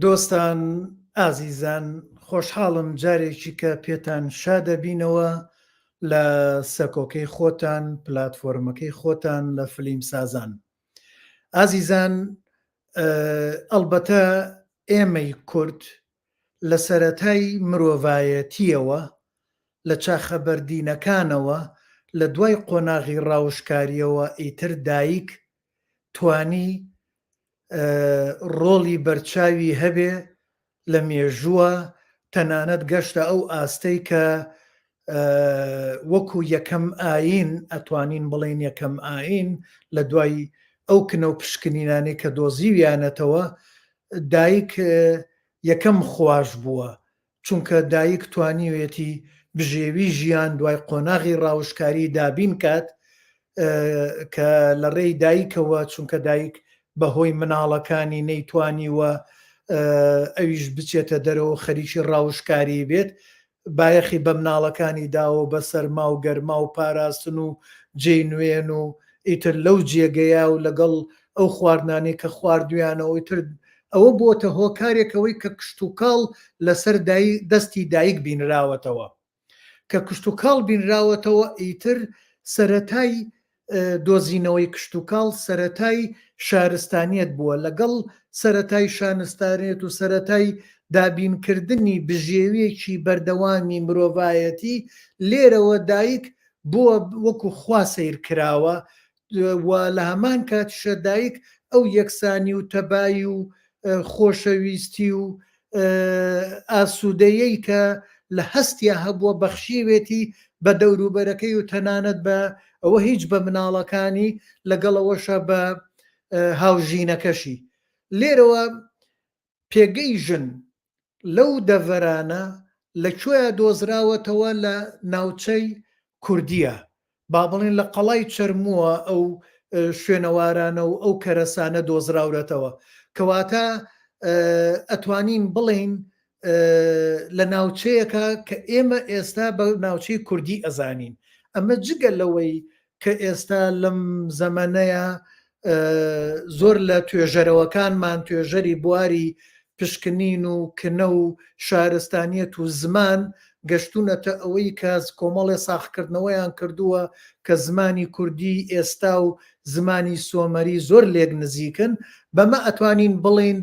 دۆستان ئازیزان خۆشحاڵم جارێکی کە پێتان شادەبینەوە لە سەکۆکەی خۆتان پلاتفۆرمەکەی خۆتان لە فلیم سازان. ئازیزان ئەلبەتە ئێمەی کورد لە سەرەتای مرۆڤایەتیەوە لە چاخەبەردینەکانەوە لە دوای قۆناغی ڕاوشکاریەوە ئیتر دایک توانی ڕۆڵی بەرچاوی هەبێ لە مێژووە تەنانەت گەشتە ئەو ئاستەی کە وەکو یەکەم ئاین ئەتوانین بڵێن یەکەم ئاین لە دوای ئەو کنە و پشکنینانەی کە دۆزیویانەتەوە دایک یەکەم خواش بووە، چونکە دایک توانیوێتی بژێوی ژیان دوای قۆناغی ڕاوشکاری دابین کات کە لە ڕێی دایکەوە، چونکە دایک بەهۆی مناڵەکانی نەیتوانیوە ئەویش بچێتە دەرەوە خەریکی ڕاوشکاری بێت، بایەخی بە مناڵەکانی داوە بە سەرما و گەرما و پاراستن و جێی نوێن و ئیتر لەو جێگەیە و لەگەڵ ئەو خواردنانەی کە خواردویانەوە ئیتر ئەوە بۆتە هۆکارێکەوەی کە کشت و کاڵ لەسەر دەستی دایک بینراوەتەوە، کە کشت و کاڵ بینراوەتەوە ئیتر سەرەتای دۆزینەوەی کشت و کاڵ سەرەتای شارستانیەت بووە، لەگەڵ سەرەتای شانستانێت و سەرەتای دابینکردنی بژێویەکی بەردەوامی مرۆڤایەتی لێرەوە دایک بووە وەکو خوا سیر کراوە و لە هەمان کاتیشە دایک ئەو یەکسانی و تەبایی و خۆشەویستی و ئاسوودەیەی کە لە هەستیا هەبووە بەخشیوێتی بە دەوروبەرەکەی و تەنانەت بە ئەوە هیچ بە مناڵەکانی لەگەڵەوەشە بە هاوژینەکەشی. لێرەوە پێگەی ژن لەو دەڤەرانە لەکوێیە دۆزراوەتەوە لە ناوچەی کوردیە، با بڵێن لە قەڵای چەرمووە ئەو شوێنەوارانە و ئەو کەرەسانە دۆزراورەتەوە، کەواتە ئەتوانین بڵێن لە ناوچەیەکە کە ئێمە ئێستا بە ناوچەی کوردی ئەزانین. ئەمە جگە لەوەی کە ئێستا لەم زەمانەیە زۆر لە توێژەرەوەکانمان توێژەری بواری پشکنین و کنە و شارستانیەت و زمان گەشتونەتە ئەوەی کە کۆمەڵێ ساختکردنەوەیان کردووە کە زمانی کوردی ئێستا و زمانی سۆمەری زۆر لێک نزیکن. بەمە ئەتوانین بڵێن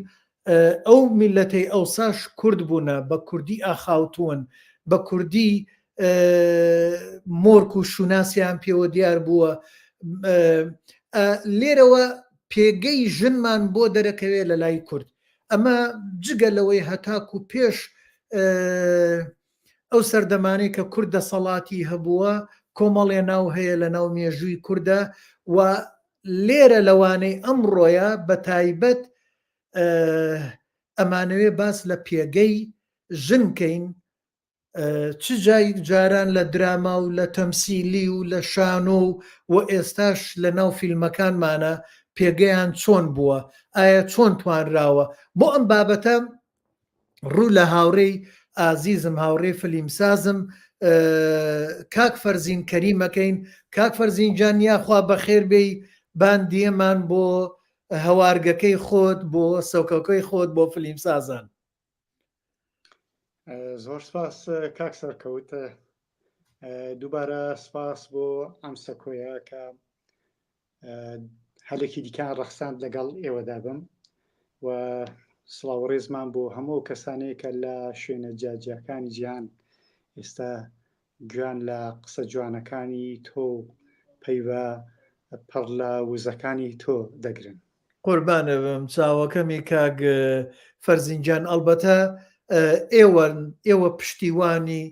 ئەو میلەتەی ئەوساش کورد بوونە، بە کوردی ئاخاوتون، بە کوردی مۆرک و شوناسیان پێوە دیار بووە. لێرەوە پێگەی ژنمان بۆ دەرەکەوێت لە لای کورد. ئەمە جگە لەوەی هەتاکو پێش ئەو سەردەمانەی کە کورد دەسەڵاتی هەبووە کۆمەڵێ ناو هەیە لە ناو مێژووی کووردە و لێرە لەوانەی ئەمڕۆیە بە تایبەت ئەمانەوێ باس لە پێگەی ژنکەین، چ جای جاران لە دراما و لە تەمسیلی و لە شانۆ و ئێستاش لە ناو فیلمەکانمانە پێگەیان چۆن بووە، ئایا چۆن توانراوە. بۆ ئەم بابەتە ڕوو لە هاوڕێی ئازیزم هاوڕێی فلیمسازم کاک فەرزین کەریمەکەین. کاک فەرزین جان یاخوا بەخێر بێی باندیەمان بۆ هەوارگەکەی خۆت بۆ سەوکەکەی خۆت بۆ فلیمسازان. زۆر سپاس کاک سەرکەوتە، دووبارە سپاس بۆ ئەم سەکۆیە کە هەلێکی دیکان ڕەخساند لەگەڵ ئێوەدا بم و سڵاو ڕێزمان بۆ هەموو کەسانەیە کە لە شوێنە جیاجیاکانی جیهان ئێستا گویان لە قسە جوانەکانی تۆ پەیوە پەڕ لە وزەکانی تۆ دەگرن. قوربانە بم چاوەکەمی کاک فەرزینجان. ئەلبەتە ئێوە پشتیوانی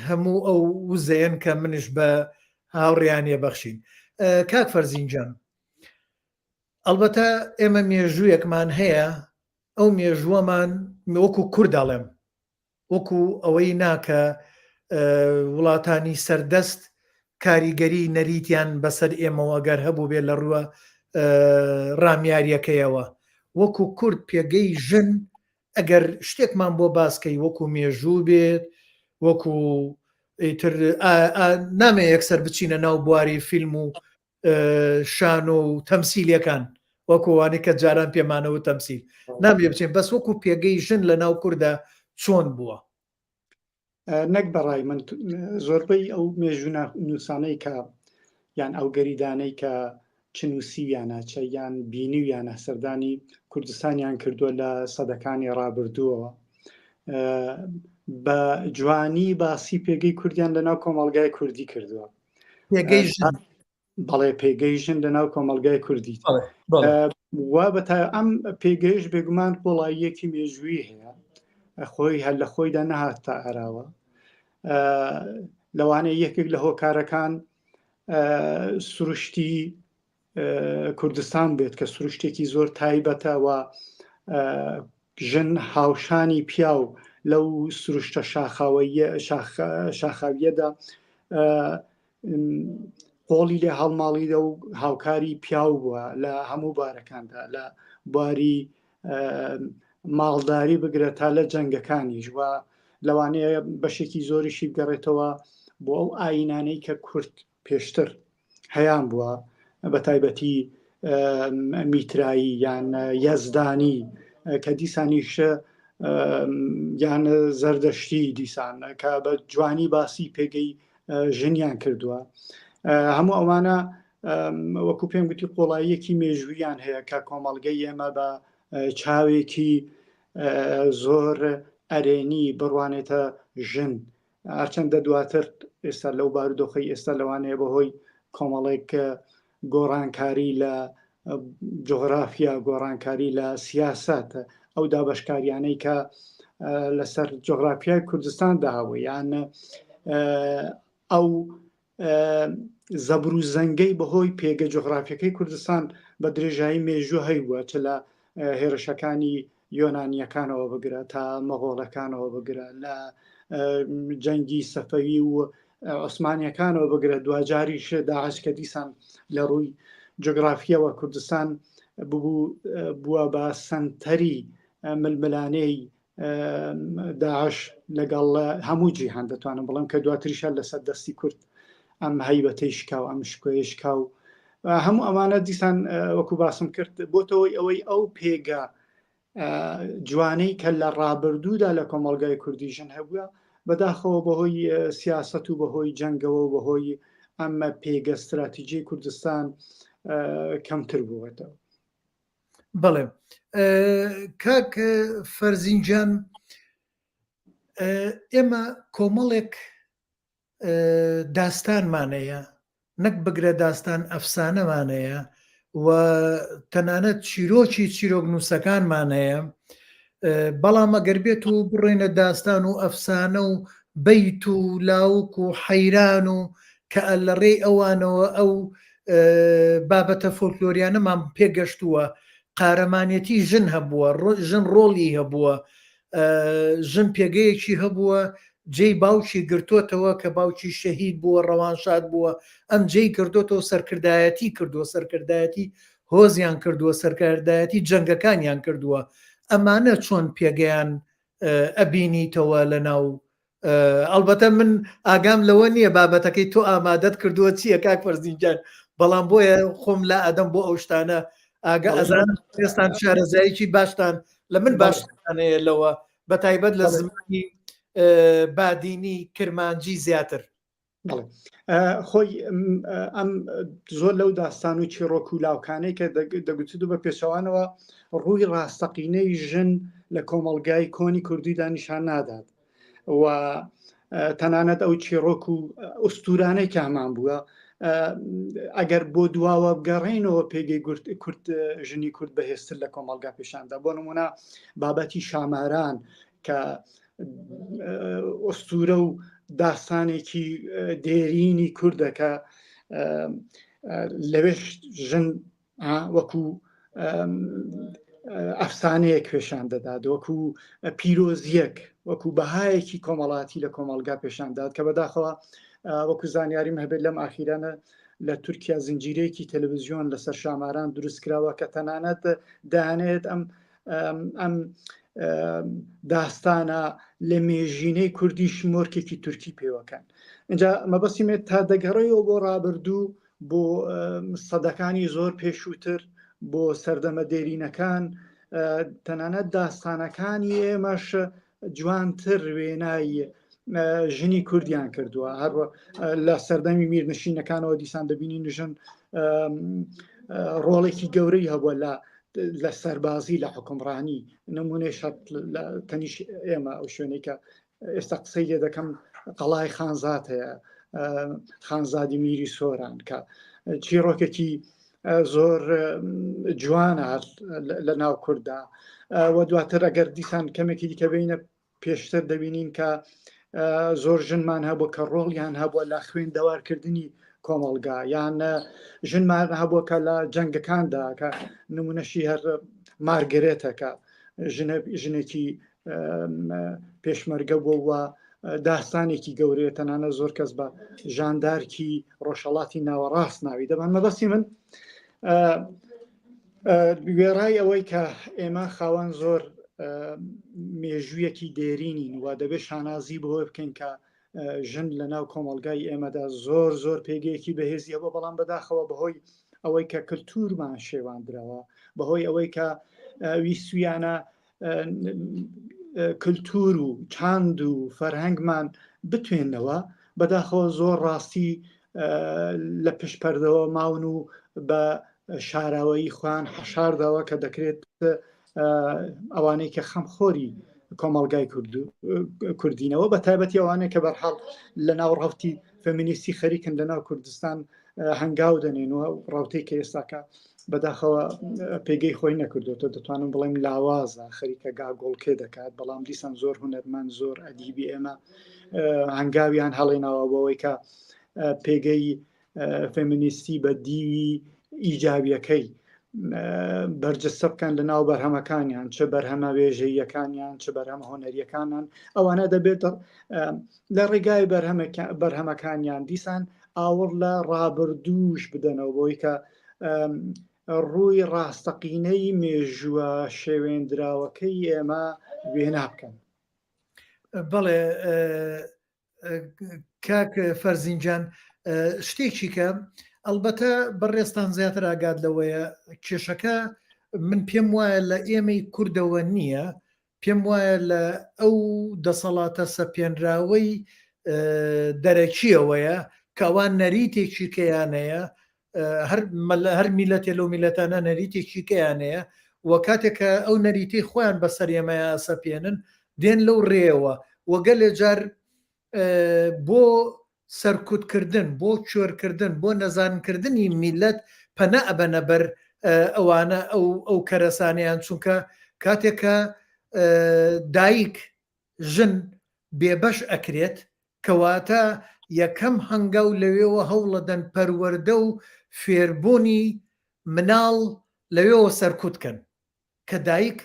هەموو ئەو وزەیەن کە منش بە هاوڕێیانێ بەخشین. کاک فەرزینجان، ئەلبەتە ئێمە مێژوویەکمان هەیە، ئەو مێژووەمان وەکو کوردەڵێم وەکو ئەوەی ناکە وڵاتانی سەردەست کاریگەری نەریتیان بەسەر ئێمەوە گەر هەبوو بێت لە ڕووە ڕامیاریەکەیەوە. وەکو کورد پێگەی ژن ئەگەر شتێکمان بۆ باسکەی وەکو مێژوو بێت، وەکو ئیتر نامێ یەکسەر بچینە ناو بواری فیلم و شان و تەمسیلەکان، وەکووانی کە جاران پێمانەوە تەمسیل نامێ بچین بەس وەکو پێگەی ژن لە ناو کووردا چۆن بووە؟ نەک بەڕای من زۆربەی ئەو مێژوو نووسانەی کە یان ئەو گەریدانەی کە چنووسیویانە چە یان بینیویانە سەردانی کوردستانیان کردووە لە سەدەکانی ڕابردووەوە بە جوانی باسی پێگەی کوردیان لەناو کۆمەڵگای کوردی کردووە. بەڵێ پێگەی ژن لەناو کۆمەڵگای کوردی وا بە ئەم پێگەیش بێگومان قۆڵاییەکی مێژووی هەیە، خۆی هەر لە خۆیدا نەهات تا ئەراوە. لەوانەیە یەکێک لە هۆکارەکان سروشتی کوردستان بێت کە سروشتێکی زۆر تایبەتەوە ژن هاوشانی پیاو لەو سروشتە شاخاویەدا قۆڵی لێ هەڵماڵیدا و هاوکاری پیاو بووە لە هەموو بارەکاندا، لە بواری ماڵداری بگرێت تا لە جەنگەکانیش وە لەوانەیە بەشێکی زۆریشی بگەڕێتەوە بۆ ئەو ئاینانەی کە کورد پێشتر هەیان بووە بە تایبەتی میترایی یان یەزدانی کە دیسانیشە یان زەردەشتی دیسان کە بە جوانی باسی پێگەی ژنیان کردووە. هەموو ئەوانە وەکو پێم گوتی قۆڵاییەکی مێژوویان هەیە کە کۆمەڵگەی ئێمە بە چاوێکی زۆر ئەرێنی بڕوانێتە ژن، هەرچەندە دواتر ئێستا لەو بارودۆخی ئێستا لەوانەیە بەهۆی کۆمەڵێک گۆڕانکاری لە جۆغرافیا، گۆڕانکاری لە سیاست، ئەو دابەشکاریانەی کە لەسەر جۆغرافیای کوردستان داهاوە یان ئەو زەبر و زەنگەی بەهۆی پێگە جۆغرافیەکەی کوردستان بە درێژایی مێژوو هەیبووە چ لە هێرشەکانی یۆنانیەکانەوە بگرە تا مەغۆڵەکانەوە بگرە، لە جەنگی سەفەوی و عوسمانیەکانەوە بگرە، دوجاریش داعش کە دیسان لە ڕووی جۆگرافیەوە کوردستان بووە بە سنتەری ململانەی داعش لەگەڵ هەموو جیهان دەتوانم بڵم کە دواتریشە لەسەر دەستی کورد ئەم هەیبەتەی شکاو ئەم شکۆیە شکاو هەموو ئەمانە دیسان وەکو باسم کرد بۆتەوەی ئەوەی ئەو پێگە جوانەی کە لە ڕابردوودا لە کۆمەڵگای کوردیژن هەبووە بەداخەوە بەهۆی سیاست و بەهۆی جەنگەوە و بەهۆی ئەمە پێگە استراتیژی کوردستان کەمتر بووەتەوە. بەڵێ کاک فەرزینجان، ئێمە کۆمەڵێک داستانمانەیە نەک بگرە داستان ئەفسانەمانەیە و تەنانەت چیرۆک نووسەکانمانەیە، بەڵام ئەگەر بێت و بڕێنە داستان و ئەفسانە و بەیت و لاوک و حەیران و کە لە ڕێ ئەوانەوە ئەو بابەتە فۆلکلۆریانەمان پێگەشتووە، قارەمانێتی ژن هەبووە، ژن ڕۆڵی هەبووە، ژن پێگەیەکی هەبووە جێی باوکی گرتوتەوە کە باوکی شەهید بووە، ڕەوانشاد بووە، ئەم جێی کردوتەوە سەرکردایەتی کردووە، سەرکردایەتی هۆزیان کردووە، سەرکردایەتی جەنگەکانیان کردووە. ئەمانە چۆن پێگەیان ئەبینیتەوە لە ناو ئەلبەتە من ئاگام لەوە نییە بابەتەکەی تۆ ئامادەت کردووە چییە کاک فەرزینجان، بەڵام بۆیە خۆم لە ئادەم بۆ ئەو شتانە ئاگە ئەزان پێستان شارەزاییکی باشتان لە من باشتانەیە لەوە بە تایبەت لە زمانی بادینی کرمانجی زیاتر. خۆی ئەم زۆر لەو داستان و چیرۆک و لاوکانەی کە دەگوتو بە پێشەوانەوە ڕووی ڕاستەقینەی ژن لە کۆمەڵگای کۆنی کوردیدا نیشان نادات و تەنانەت ئەو چیرۆک و ئوستورانەی کامان بووە ئەگەر بۆ دواوە بگەڕێنەوە پێگەی کورد ژنی کورد بەهێزتر لە کۆمەڵگا پێشاندا. بۆ نمونە بابەتی شاماران کە ئوستورە و داستانێکی دێرینی کوردەکە لەوێش ژن وەکو ئەفسانەیەک پێشان دەدات، وەکو پیرۆزیەک، وەکو بەهایەکی کۆمەڵاتی لە کۆمەڵگا پێشاندات کە بەداخەوە وەکو زانیاریم هەبێت لەم ئاخیرانە لە تورکیا زنجیرەیەکی تەلەڤیزیۆن لەسەر شاماران دروست کراوە کە تەنانەت دەیانێت ئەم داستانە لە مێژینەی کوردی شمۆرکێکی تورکی پێوەکەن. اینجا مەبەستیمێت تا دەگەڕێەوە بۆ ڕابردوو بۆ سەدەکانی زۆر پێشووتر بۆ سەردەمە دێرینەکان تەنانەت داستانەکانی ئێمەش جوانتر وێنایی ژنی کوردیان کردووە. هەروە لە سەردەمی میرنشینەکانەوە دیسان دەبینی ژن ڕۆڵێکی گەورەی هەبووە لە سەربازی لە حکومڕانی. نمونێش تەنیش ئێمە ئەو شوێنەی کە ئێستا قسەی لێ دەکەم قەڵای خانزات هەیە، خانزادی میری سۆران کە چیرۆکێکی زۆر جوانە لە ناو کووردا. و دواتر ئەگەر دیسان کەمێکی دیکە بینە پێشتر دەبینین کە زۆر ژنمان هەبوو کە ڕۆڵیان هەبووە لە خوێندەوارکردنی کۆمەڵگا، یان ژنمان هەبووە کە لە جەنگەکاندا کە نمونەشی هەر مارگرێتە کە ژنێکی پێشمەرگە بووە داستانێکی گەورەیە. تەنانە زۆر کەس بە ژاندارکی ڕۆژهەڵاتی ناوەڕاست ناوی دەبان. مەبەستی من وێڕای ئەوەی کە ئێمە خاوەن زۆر مێژوویەکی دێرینین و دەبێت شانازی بەهۆی بکەین کە ژن لە ناو کۆمەڵگای ئێمەدا زۆر زۆر پێگەیەکی بەهێزیە بۆ، بەڵام بەداخەوە بەهۆی ئەوەی کە کللتورمان شێواندراوە، بەهۆی ئەوەی کە ویسویانە کللتور و چاند و فەرهەنگمان بتوێنەوە، بەداخەوە زۆر ڕاستی لە پشپەردەوە ماون و بە شاراوەی خوان حەشارداوە کە دەکرێت ئەوانەی کە خەمخۆری کۆمەڵگای کوردینەوە، بە تایبەتی ئەوانەیە کە بەرحاڵ لە ناو ڕاوتی فەمینیستی خەریکن لە ناو کوردستان هەنگاو دەنێنەوە. ڕاوتەی کە ئێستاکە بەداخەوە پێگەی خۆی نەکردوتە، دەتوانم بڵێم لاوازە خەریکە گاگۆڵکێ دەکات، بەڵام دیسان زۆر هونەرمان زۆر ئەدیبی ئێمە هەنگاویان هەڵێناوە بەوەی کە پێگەی فەمینیستی بە دیوی ئیجابیەکەی بەرجەستە بکەن لە ناو بەرهەمەکانیان، چه بەرهەمە وێژەیەکانیان چه بەرهەمە هۆنەریەکانان. ئەوانە دەبێت لە ڕێگای بەرهەمەکانیان دیسان ئاوڕ لە ڕابردووش بدەنەوە بۆی کە ڕووی ڕاستەقینەی مێژووە شێوێنراوەکەی ئێمە وێنا بکەن. بەڵێ کاک فەرزینجان، شتێکی کە ئەلبەتە بەڕێستان زیاتر ئاگات لەوەیە کێشەکە من پێم وایە لە ئێمەی کوردەوە نییە، پێم وایە لە ئەو دەسەڵاتە سەپێنراوەی دەرەکیەوەیە کەوان نەریتێکی کەیانەیە، هەر میلەتێ لەو میلەتانە نەریتێکی کەیانەیە، و کاتێکە ئەو نەریتی خۆیان بەسەر ئێمەیە سەپێنن دێن لەو ڕێەوە وەگەلێ جار بۆ سەرکوتکردن، بۆ کوێرکردن، بۆ نەزانکردنی میلەت پەنە ئەبەنە بەر ئەوانە ئەو کەرەسانیان، چونکە کاتێکە دایک ژن بێبەش ئەکرێت کەواتە یەکەم هەنگاو لەوێەوە هەوڵەدەن پەروەردە و فێربوونی مناڵ لەوێەوە سەرکوتکەن، کە دایک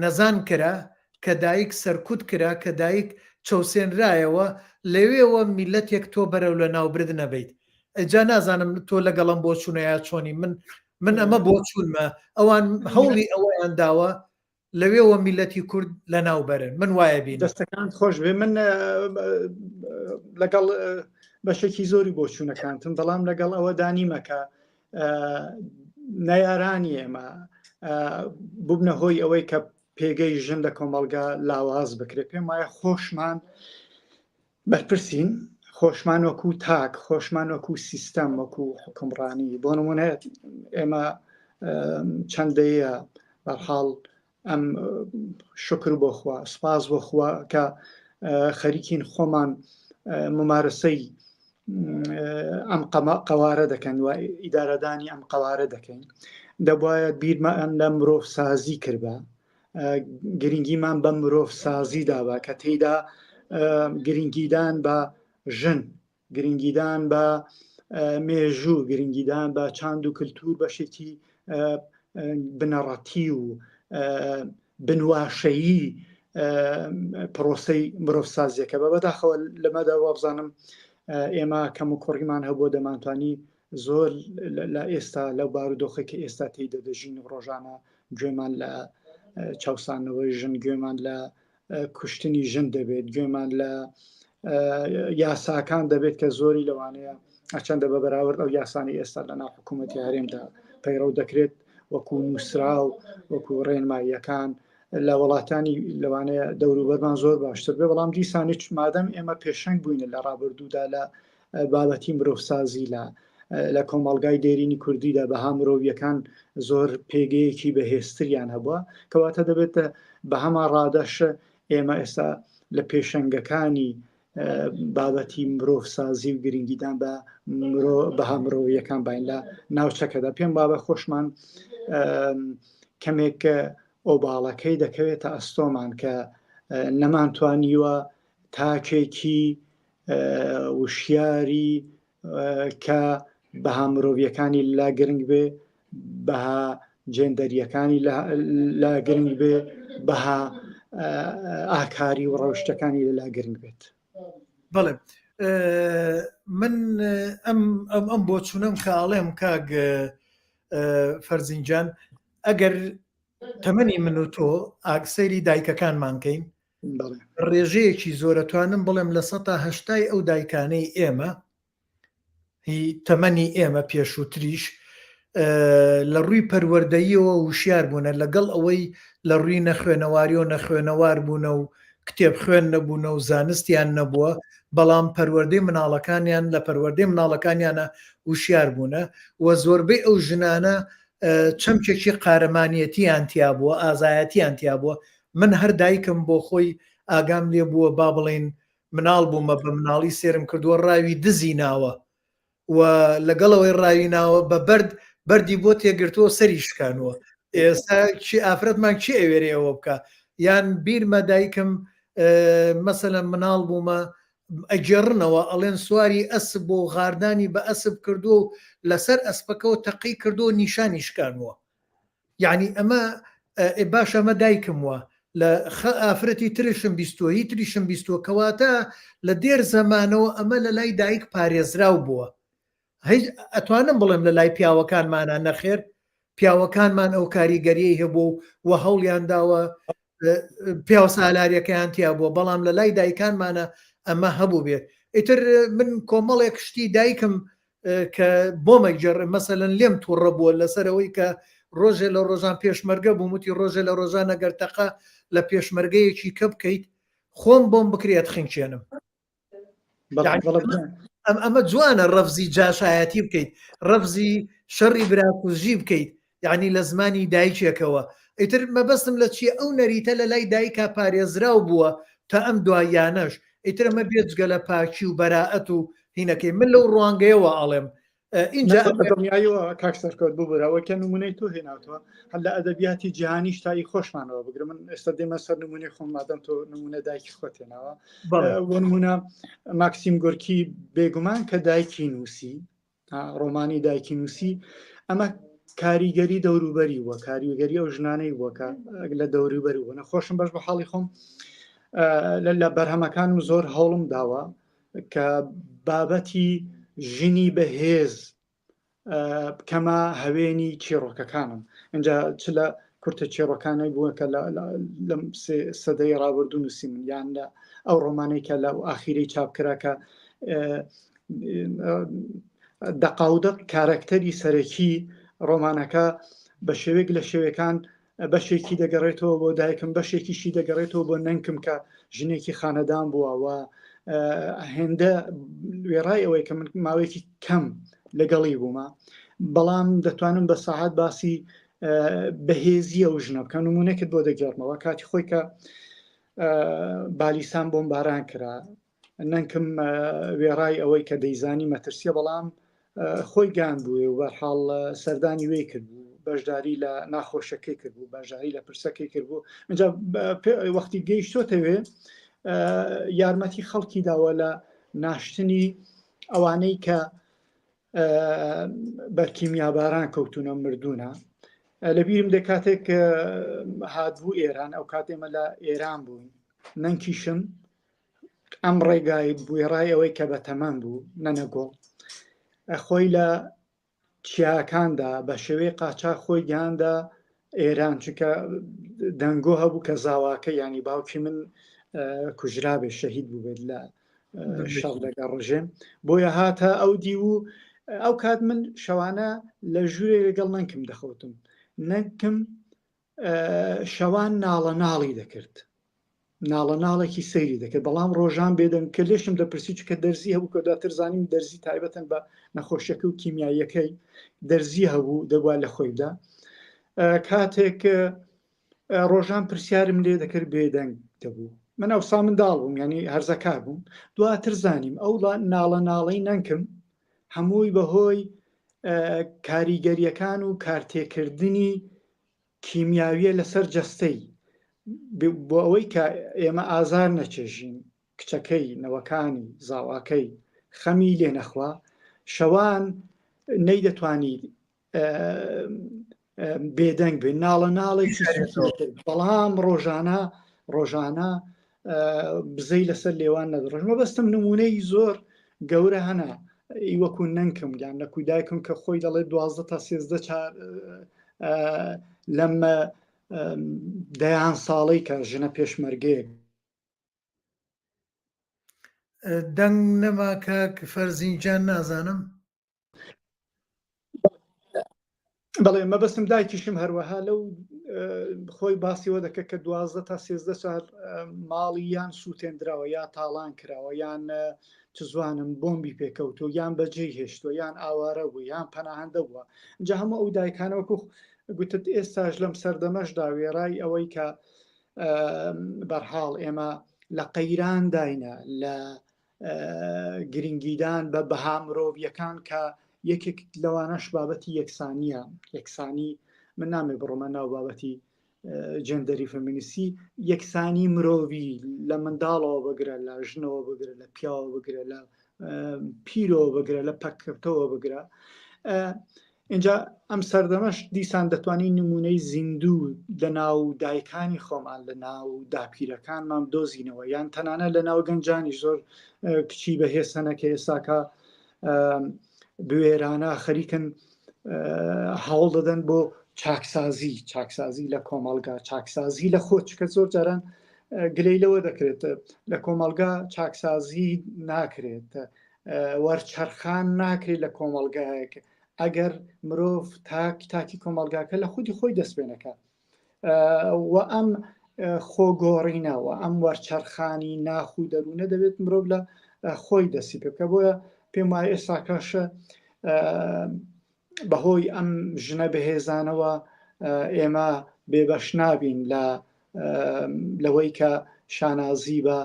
نەزان کرا، کە دایک سەرکوت کرا، کە دایک چەوسێنرایەوە، لەوێەوە میلەتێک تۆ بەرەو لە ناوبرد نەبیت. ئەجا نازانم تۆ لەگەڵم بۆ چوونەیە چۆنی من ئەمە بۆ چوونمە، ئەوان هەوڵی ئەوەیان داوە لەوێەوە میلەتی کورد لە ناوبەرن. من وایە بین دەستەکان خۆش بێ. من لەگەڵ بەشێکی زۆری بۆ چوونەکانتم، بەڵام لەگەڵ ئەوە دانیمەکە نەیارانی ئێمە بوبنە هۆی ئەوەی کە پێگەی ژن لە کۆمەڵگا لاواز بکرێت. پێم وایە خۆشمان بەرپرسین، خۆشمان وەکو تاک، خۆشمان وەکو سیستەم، وەکو حکومڕانی. بۆ نمونە ئێمە چەندەیە بەرحاڵ ئەم شکر بۆخوا، سپاس بۆخوا کە خەریکین خۆمان ممارسەی ئەم قەوارە دەکەن و ئیدارەدانی ئەم قەوارە دەکەین. دەبایە بیرمان لە مرۆڤ سازی کردبە، گرنگیمان بە مرۆڤ سازی دابا کە تێیدا گرنگیدان بە ژن، گرنگیدان بە مێژوو، گرنگیدان بە چاند و کللتور بەشێکی بنەڕەتی و بنواشەیی پرۆسەی مرۆڤ سازیەکە. بەداخەوە لەمەدا وابزانم ئێمە کەم و کوڕیمان هەبوو دەمانتوانی زۆر لە ئێستا لەو بارودۆخێکی ئێستا تێیدا دەژین ڕۆژانە گوێمان لە چاوسانەوەی ژن، گوێمان لە کوشتنی ژن دەبێت، گوێمان لە یاساکان دەبێت کە زۆری لەوانەیە چەندە بە بەراورد ئەو یاسانی ئێستا لە ناو حکوومەتی هەرێمدا پەیڕەو دەکرێت وەکو نووسرا و وەکو ڕێنماییەکان لە وڵاتانی لەوانەیە دەوروبەرمان زۆر باشتر بێ، بەڵام دیسانی مادەم ئێمە پێشەنگ بووینە لە ڕابردوودا لە بابەتی مرۆڤسازی لە کۆمەڵگای دێرینی کوردیدا بەها مرۆڤیەکان زۆر پێگەیەکی بەهێزتریان هەبووە، کەواتە دەبێت بە هەمان ڕادەش ئێمە ئێستا لە پێشەنگەکانی بابەتی مرۆڤسازی و گرنگیدان بەها مرۆڤیەکان باین لە ناوچەکەدا. پێم بابە خۆشمان کەمێک ئۆباڵەکەی دەکەوێتە ئەستۆمان کە نەمانتوانیوە تاکێکی وشیاری کە بەها مرۆڤیەکانی لا گرنگ بێ، بەها جێندەریەکانی لا گرنگ بێ، بەها ئاکاری و ڕەوشتەکانی لا گرنگ بێت. بەڵێ من ئەم بۆ چوونم کاڵێم کاگ فەرزینجان، ئەگەر تەمەنی من و تۆ ئاکسەری دایکەکانمانکەین ڕێژەیەکی زۆرەتوانم بڵێم لە 1970 ئەو دایکانەی ئێمە هی تەمەنی ئێمە پێشووتریش لە ڕووی پەروەردەییەوە وشیار بوونە لەگەڵ ئەوەی لە ڕووی نەخوێنەواری و نەخوێنەوار بوونە و کتێب خوێن نەبوونە و زانستیان نەبووە، بەڵام پەروەردەی مناڵەکانیان لە پەروەردەی مناڵەکانیانە وشیار بوونە و زۆربەی ئەو ژنانە چەمکێکی قارەمانیەتیان تیا بووە، ئازایەتیان تیا بووە. من هەر دایکم بۆ خۆی ئاگام لێ بووە با بڵێن مناڵ بوومە بە مناڵی سێرم کردووە ڕاوی دزی ناوە و لەگەڵەوەی ڕاوی ناوە بە بەردی بۆ تێگرتووە سەری شکانوە. ئێستا چی ئافرەتمان چی ئەوێرەوە بکە؟ یان بیرمە دایکم مەسەلەن مناڵ بوومە ئەگێڕنەوە ئەڵێن سواری ئەسب بۆ غاردانی بە ئەسب کردو و لەسەر ئەسپەکەەوە تەقی کردو و نیشانی شکانوە. یعنی ئەمە باش ئەمە دایکم وە لە ئافرەتی ترشم بیستوە هی تریشم بیستوە، کەواتە لە دێر زەمانەوە ئەمە لە لای دایک پارێزراو بووە. ئەتوانم بڵێم لە لای پیاوەکانمانە نەخێر، پیاوەکانمان ئەو کاریگەریەی هەبوو و هەوڵیان داوە پیاو سالاریەکەیان تیا بووە، بەڵام لە لای دایکانمانە ئەمە هەبوو بێت. ئیتر من کۆمەڵێک شتی دایکم کە بۆمەگەڕ مەسەلەن لێم تووڕە بووە لەسەرەوەی کە ڕۆژێ لە ڕۆژان پێشمەرگە بووم وتی ڕۆژێ لە ڕۆژان ئەگەرتەقا لە پێشمەرگەیەکی کە بکەیت خۆم بۆم بکرێت خنچێنم. ئەمە جوانە ڕەفزی جاشایەتی بکەیت، ڕەفزی شەڕی براکوژی بکەیت، یعنی لە زمانی دایکێکەوە. ئیتر مەبەستم لە چیە ئەو نەریتە لە لای دایکا پارێزراو بووە تا ئەم دوایانەش. ئیتر ئەمە بێجگە لە پاکی و بەراعەت و هینەکەی من لەو ڕوانگەیەوە ئەڵێم اینجا دڵنیایەوە کاکسەرکەوت ببوورەوە کە نمونەی تۆ هێناوتەوە هەر لە ئەدەبیاتی جیهانی شتایی خۆشمانەوە بگرم. من ئێستا دێمە سەر نمونەی خۆم مادەم تۆ نمونە دایکی خۆت هێناوە. بۆ نمونە ماکسیم گۆرکی بێگومان کە دایکی نووسی ڕۆمانی دایکی نووسی، ئەمە کاریگەری دەوروبەری وە، کاریگەری ئەو ژنانەی وەکە لە دەوروبەری وە. نەخۆشم بەش بە حاڵی خۆم لە بەرهەمەکانم زۆر هەوڵم داوە کە بابەتی ژنی بەهێز بکەمە هەوێنی چێڕۆکەکانم. اینجا چ لە کورتە چێڕۆکانەی بووە کە لەم سەدەی ڕابردوو نووسی من، یان لە ئەو ڕۆمانەی کە لە ئاخیرەی چاپکرا کە دەقاودق کارەکتەری سەرەکی ڕۆمانەکە بە شێوەیەک لە شێوەکان بەشێکی دەگەڕێتەوە بۆ دایکم، بەشێکیشی دەگەڕێتەوە بۆ نەنکم کە ژنێکی خانەدان بووە. هێندە وێڕای ئەوەی کە من ماوەیەکی کەم لەگەڵی بوومە، بەڵام دەتوانم بە ساعات باسی بەهێزی ئەو ژنە بکەم. نمونەکەت بۆ دەگەڕمەوە کاتی خۆی کە بالیسان بۆمباران کرا، نەنکم وێڕای ئەوەی کە دەیزانی مەترسیە، بەڵام خۆی گان بووێ و بەرحاڵ سەردانی وێ کردبوو، بەشداری لە ناخۆشەکەی کردبوو، بەشداری لە پرسەکەی کردبوو. اینجا وەختی گەیشتۆتەوێ یارمەتی خەڵکی داوە لە ناشتنی ئەوانەی کە بەرکیمیاباران کەوتونە مردوونە. لەبیرم دێ کاتێک هاتبوو ئێران، ئەو کاتێمە لە ئێران بووین، نەنکیشم ئەم ڕێگای بوێڕای ئەوەی کە بەتەمەن بوو نەنەگۆڵ خۆی لە چیاکاندا بە شێوەی قاچاق خۆی گیاندا ئێران، چونکە دەنگۆ هەبوو کە زاواکە ینی باوکی من کوژرا بێ، شەهید بوو بێت لە شەڕ لەگەڵ ڕژێم، بۆیە هاتە ئەو دی و ئەو کات من شەوانە لە ژوورێ لەگەڵ نەنکم دەخەوتم. نەکم شەوان ناڵە ناڵی دەکرد، ناڵە ناڵێکی سەیری دەکرد، بەڵام ڕۆژان بێدەنگ کە لێشم دەپرسی چکە دەرزی هەبوو کە دواتر زانیم دەرزی تایبەتەن بە نەخۆشیەکە و کیمیاییەکەی دەرزی هەبوو دەبووە لە خۆیدا. کاتێک ڕۆژان پرسیارم لێ دەکرد بێدەنگ دەبوو، من ئەوسا منداڵ بووم، ینی هەرزەکار بووم. دواتر زانیم ئەو ناڵە ناڵەی نەنکم هەمووی بەهۆی کاریگەریەکان و کارتێکردنی کیمیاویە لەسەر جەستەی، بۆ ئەوەی کە ئێمە ئازار نەچێژین کچەکەی نەوەکانی زاواکەی خەمی لێ نەخوا، شەوان نەیدەتوانی بێدەنگ بێ ناڵە ناڵێکی بەڵام ڕۆژانە بزەی لەسەر لێوان نەدڕۆژ. مەبەستم نمونەی زۆر گەورە هەنا وەکو نەنکم یان لە کوودایکم کە خۆی دەڵێت 12 تا 13 لەم دەیان ساڵەی کە ژنە پێشمەرگەیە. دەنگ نەما کاک فەرزینجان نازانم. بەڵێ مەبەستم دایکیشم هەروەها لەو خۆی باسیەوە دەکە کە 12 تا 13 سال ماڵی یان سووتێنراوە یا تاڵان کراوە یان چ زوانم بۆمبی پێکەوتۆ یان بەجێی هێشتۆ یان ئاوارە بوو یان پەناهەندە بووە. جا هەموو ئەو دایکانەوەکو گوتت ئێستاش لەم سەردەمەشدا وێڕای ئەوەی کە بەرحاڵ ئێمە لە قەیران داینە لە گرنگیدان بە بەها مرۆڤیەکان کە یەکێک لەوانەش بابەتی یەکسانیە. یەکسانی من نامێ بڕۆمە ناو بابەتی جێندەری فەمینیستی، یەکسانی مرۆڤی لە منداڵەوە بگرە، لە ژنەوە بگرە، لە پیاوە بگرە، لە پیرەوە بگرە، لە پەککەوتەوە بگرە. اینجا ئەم سەردەمەش دیسان دەتوانین نمونەی زیندوو لە ناو دایکانی خۆمان لە ناو داپیرەکانمان دۆزینەوە، یان تەنانە لە ناو گەنجانی زۆر کچی بەهێزەنە کە ئێستاکە بوێرانە خەریکن هەوڵ دەدەن بۆ چاکسازی لە کۆمەڵگا، چاکسازی لە خۆ، چکە زۆر جاران گلەی لەوە دەکرێت لە کۆمەڵگا چاکسازی ناکرێت، وەرچەرخان ناکرێت لە کۆمەڵگایەک ئەگەر مرۆڤ تاکی کۆمەڵگاکە لە خودی خۆی دەستپێنەکە و ئەم خۆگۆڕینەوە ئەم وەرچەرخانی ناخ و دەروونە دەبێت مرۆڤ لە خۆی دەستی پێ بکە. بۆیە پێم وایە ئێستاکەشە بەهۆی ئەم ژنە بەهێزانەوە ئێمە بێبەش نابین لەوەی کە شانازی بە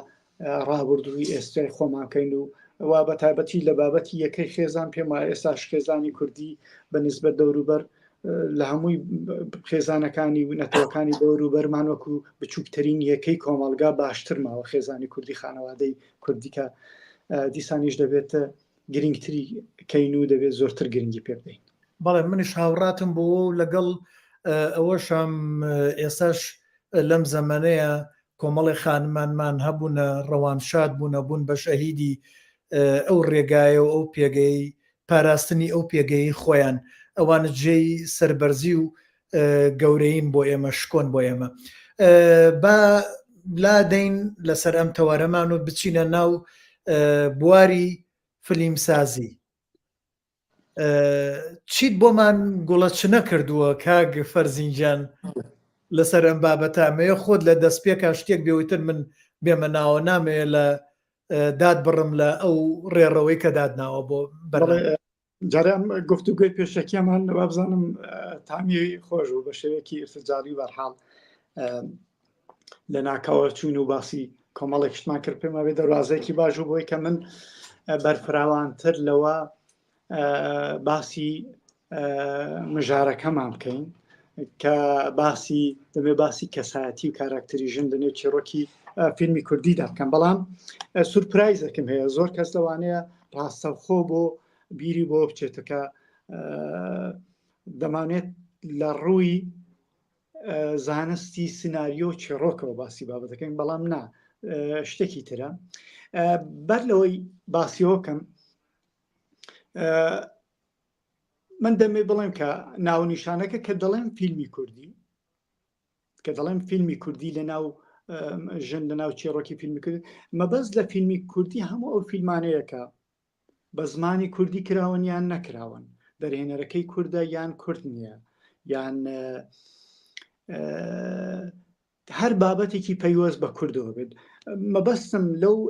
ڕابردووی ئێستای خۆماکەین و بە تایبەتی لە بابەتی یەکەی خێزان پێم وایە ئێستاش خێزانی کوردی بە نسبەت دەوروبەر لە هەمووی خێزانەکانی و نەتەوەکانی دەوروبەرمان وەکو بچووکترین یەکەی کۆمەڵگا باشتر ماوە خێزانی کوردی خانەوادەی کوردی کە دیسانیش دەبێت گرنگتری کەین و دەبێت زۆرتر گرنگی پێ بدەین. بەڵێ منیش هاوڕاتم بۆ لەگەڵ ئەوەشم ئێستاش لەم زەمانەیە کۆمەڵی خانمانمان هەبوونە ڕەوانشاد بوونە بوون بە شەهیدی ئەو ڕێگایە و ئەو پێگەی پاراستنی ئەو پێگەی خۆیان، ئەوانە جێی سەربەرزی و گەورەین بۆ ئێمە شکۆن بۆ ئێمە. با لادەین لەسەر ئەم تەوارەمان و بچینە ناو بواری فلیمسازی. چیت بۆمان گوڵەچ نەکردووە کاک فەرزینجان لەسەر ئەم بابەتامەیە خۆت لە دەست پێکا شتێک بێوتر من بێمە ناوە نامەیە لە داد بڕم لە ئەو ڕێڕەوەی کە دادناوە بۆ جارە گفتوگوی پێشەکیمان وابزانم تامی خۆش و بە شێوەیەکی ئرتجاری بەرحاڵ لە ناکاوە چوون و باسی کۆمەڵێک شتمان کرد پێمە بێ دەواازەیەکی باش و بۆی کە من بەرفراوانتر لەوە باسی مژارەکەمان بکەین کە دەبێ باسی کەسایەتی و کاراکتەری ژن لەنێو چێڕۆکی فیلمی کوردیدا بکەم. بەڵام سورپرایزەکەم هەیە، زۆر کەس لەوانەیە ڕاستەوخۆ بۆ بیری بۆ بچێتەکە دەمانێت لە ڕووی زانستی سناریۆ چێڕۆکەوە باسی بابەتەکەین، بەڵام نا شتێکی ترە. بەر لەوەی باسیەوەکەم من دەمێ بڵێم کە ناونیشانەکە کە دەڵێن فیلمی کوردی لە ناو ژن لە ناو چێڕۆکی فیلمی کوردی، مەبەست لە فیلمی کوردی هەموو ئەو فیلمانەیەکە بە زمانی کوردی کراون یان نەکراون، دەرهێنەرەکەی کووردە یان کورد نییە، یان هەر بابەتێکی پەیوەست بە کوردەوە بێت. مەبەستم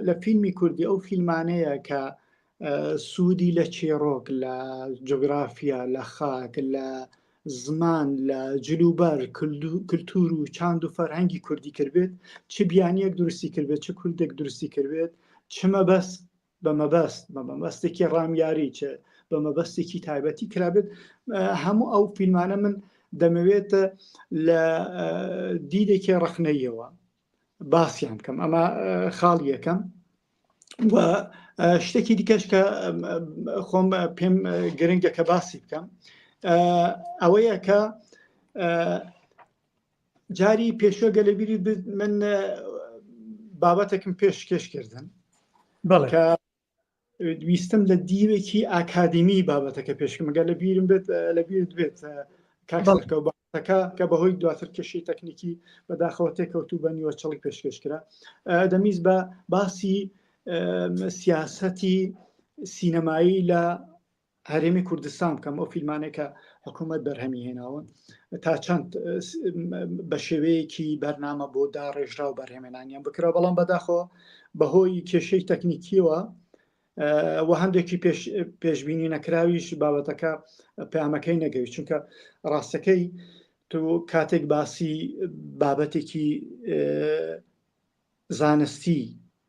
لە فیلمی کوردی ئەو فیلمانەیە کە سوودی لە چێڕۆک، لە جۆگرافیا، لە خاک، لە زمان، لە جلوبەر کللتور و چاند و فەرهەنگی کوردی کردبێت، چ بیانیەک درستی کردبێت، چه کوردێک درستی کردبێت، چ مەبەست بە مەبەستێکی ڕامیاری، چ بە مەبەستێکی تایبەتی کرابێت. هەموو ئەو فیلمانە من دەمەوێت لە دیدێکی ڕخنەیەوە باسییان بکەم. ئەمە خاڵ یەکەم. و شتێکی دیکەش کە خۆم پێم گرنگە کە باسی بکەم ئەوەیە کە جاری پێشوەگە لەبیری من بابەتێکم پێشکەشکردن کە ویستم لە دیوێکی ئاکادمی بابەتەکە پێشکەم مەگەر لە بیرم بێت لە بیرت بێت کاکسەکە و بابەتەکە کە بەهۆی دواتر کێشەی تەکنیکی بەداخەوە تێکەوتوو بە نیوەچەڵی پێشکەشکرا دەمیست بە باسی سیاسەتی سینەمایی لە هەرێمی کوردستان بکەم. ئەو فیلمانێکە حکوومەت بەرهەمی هێناوە تا چەند بە شێوەیەکی بەرنامە بۆ داڕێژرا و بەرهێمێنانیان بکرا، بەڵام بەداخەوە بەهۆی کێشەی تەکنیکیەوە و هەندێکی پێشبینی نەکراویش بابەتەکە پەیامەکەی نەگەوی، چونکە ڕاستەکەی تۆ کاتێک باسی بابەتێکی زانستی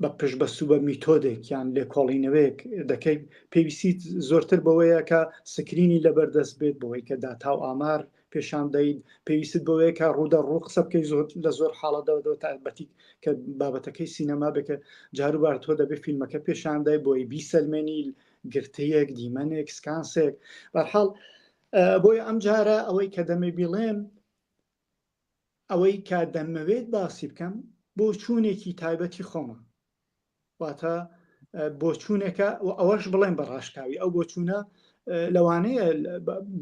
بە پشت بەسوو بە میتۆدێک یان لێکۆڵینەوەیەک دەکەی، پێویستیت زۆرتر بەوەیە کە سکرینی لەبەردەست بێت، بەوەی کە داتا و ئامار پێشان دەید، پێویست بەوەیە کە ڕوودە ڕوو قسە بکەی لە زۆر حاڵەدەوە تایبەتی کە بابەتەکەی سینەما بکە جاروبار تۆ دەبێت فیلمەکە پێشان دای بۆی بیسەلمێنی گرتەیەک، دیمەنێک، سکانسێک. بەرحاڵ بۆی ئەم جارە ئەوەی کە دەمە بیڵێم ئەوەی کە دەمەوێت باسی بکەم بۆ چوونێکی تایبەتی خۆمە، واتە بۆ چوونێکە ئەوەش بڵێن بە ڕاشکاوی ئەو بۆ چوونە لەوانەیە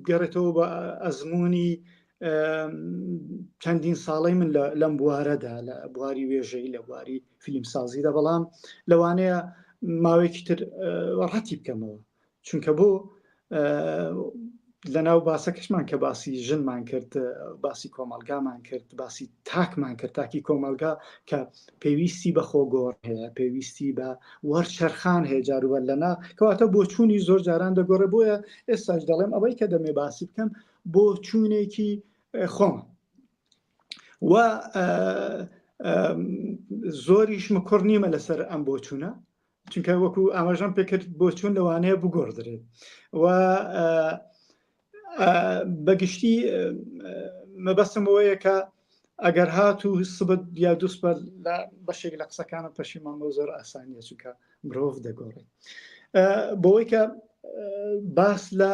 گەڕێتەوە بە ئەزمموی چەندین ساڵی من لەم بوارەدا، لە بواری وێژەی، لە بواری فیلمسازیدا، بەڵام لەوانەیە ماوەیەکی تر ڕەتی بکەمەوە، چونکە بۆ لەناو باسەکەشمان کە باسی ژنمان کرد، باسی کۆمەلگامان کرد، باسی تاکمان کرد، تاکی کۆمەلگا کە پێویستی بە خۆگۆڕ هەیە، پێویستی بە وەرچەرخان هەیە جاروبەر لەنا کەواتە بۆ چوونی زۆر جاران دەگۆڕێ. بۆیە ئێستاش دەڵێم ئەوەی کە دەمێ باسی بکەم بۆ چوونێکی خۆمە و زۆریشمە کوڕ نیمە لەسەر ئەم بۆ چوونە، چونکە وەکو ئاماژەم پێکرد بۆ چوون لەوانەیە بگۆڕدرێت و بەگشتی مەبەستم بەوەیە کە ئەگەر هات و سبت یا دووسپە لە بەشێک لە قسەکانە پەشیمان بۆ زۆر ئاسانیە، چونکە مرۆڤ دەگۆڕێت. بۆەوەی کە باس لە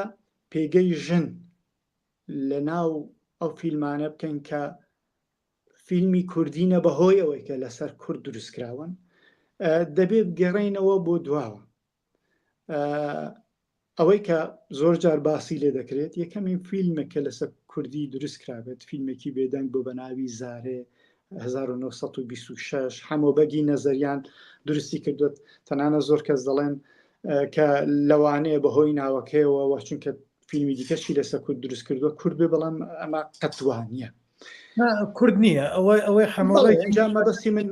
پێگەی ژن لە ناو ئەو فیلمانە بکەین کە فیلمی کوردینە بەهۆی ئەوەی کە لەسەر کورد دروستکراون، دەبێت گەڕینەوە بۆ دواوە. ئەوەی کە زۆر جار باسی لێ دەکرێت یەکەمین فیلمێکە لەسەر کوردی دروست کرابێت، فیلمێکی بێدەنگ بۆ بەناوی زارێ 1926 هەمۆبەگی نەزەریان درستی کردوێت. تەنانە زۆر کەس دەڵێن کە لەوانەیە بەهۆی ناوەکەیەوە و چونکە فیلمی دیکەشی لەسەر کورد دروست کردووە کورد بێ، بەڵام ئەمە قەتوانە کورد نییە. ئەوەی هەمەبەستی من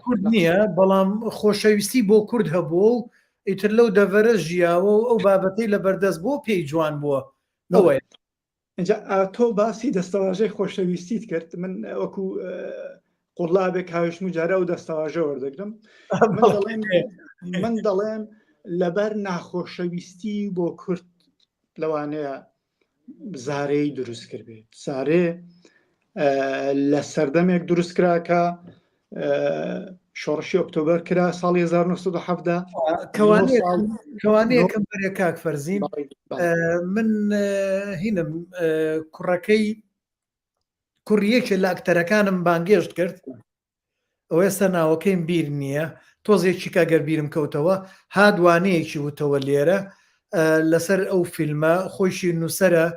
کورد نییە، بەڵام خۆشەویستی بۆ کورد هەبوو و ئیتر لەو دەڤەرە ژیاوە و ئەو بابەتەی لە بەردەست بۆ پێی جوان بووە. ئەوەیە اینجا تۆ باسی دەستەواژەی خۆشەویستیت کرد، من وەکو قوڵابێک هاوشم جارە و دەستەواژە وەردەگرم. من دەڵێم لەبەر ناخۆشەویستی بۆ کورد لەوانەیە زارەی دروست کردێت. زارێ لە سەردەمێک دروست کراکە شۆڕشی ئۆکتۆبەر کرا ساڵی 1970 کەوانەیەکەم بەرێ کاک فەرزین، من هینم کوڕەکەی کوڕیەکێ لە ئەکتەرەکانم بانگێشت کرد، ئەو ئێستا ناوەکەیم بیر نییە، تۆزێکی کاگەر بیرم کەوتەوە، هادوانەیەکی وتەوە لێرە لەسەر ئەو فیلمە، خۆشی نووسەرە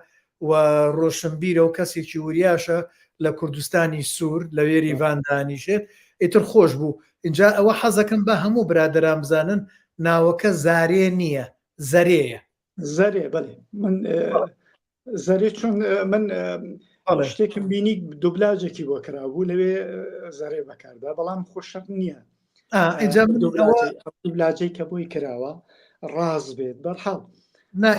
و ڕۆشنبیرە و کەسێکی وریاشە لە کوردستانی سوور لە وێری ڤاندانیشێت، ئیتر خۆش بوو. اینجا ئەوە حەزەکەم بە هەموو برادران بزانن ناوەکە زارێ نییە، زەرەیە. زەرێ بەڵێ. من زەرێ چۆن من بەڵێ شتێکم بینی دوبلاژێکی بۆ کرابوو لەوێ زەرێ بەکاردا بەڵام خۆشەر نییە ئینجا من ئەوە دوبلاجەی کە بۆی کراوە ڕاز بێت بەرحاڵ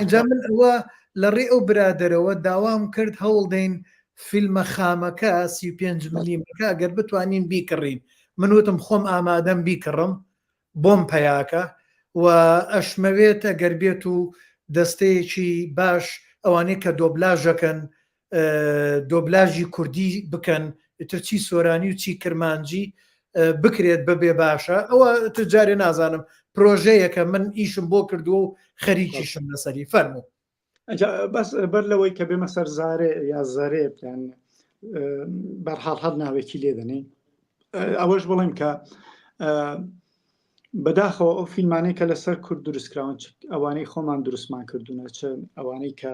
اینجا من ئەوە لە ڕێ ئەو برادرەوە داوام کرد هەوڵدەین فیلمە خامەکە 35 ملیمەکە ئەگەر بتوانین بیکڕین من وتم خۆم ئامادەم بیکڕم بۆم پەیاکە و ئەشمەوێت ئەگەر بێت و دەستەیەکی باش ئەوانەی کە دۆبلاژەکەن دۆبلاژی کوردی بکەن ترچی سۆرانی و چی کرمانجی بکرێت ببێ باشە ئەوە تجارێ نازانم پرۆژەیەکە من ئیشم بۆ کردو و خەریکیشم لەسەری فەرموو بەس بەر لەوەی کە بێمە سەر زارێ یا زارێ بەرحاڵ هەر ناوێکی لێدەنێ ئەوەش بڵێم کە بەداخەوە ئەو فیلمانەی کە لەسەر کورد دروستکراون ئەوانەی خۆمان دروستمان کردوونە چ ئەوانەی کە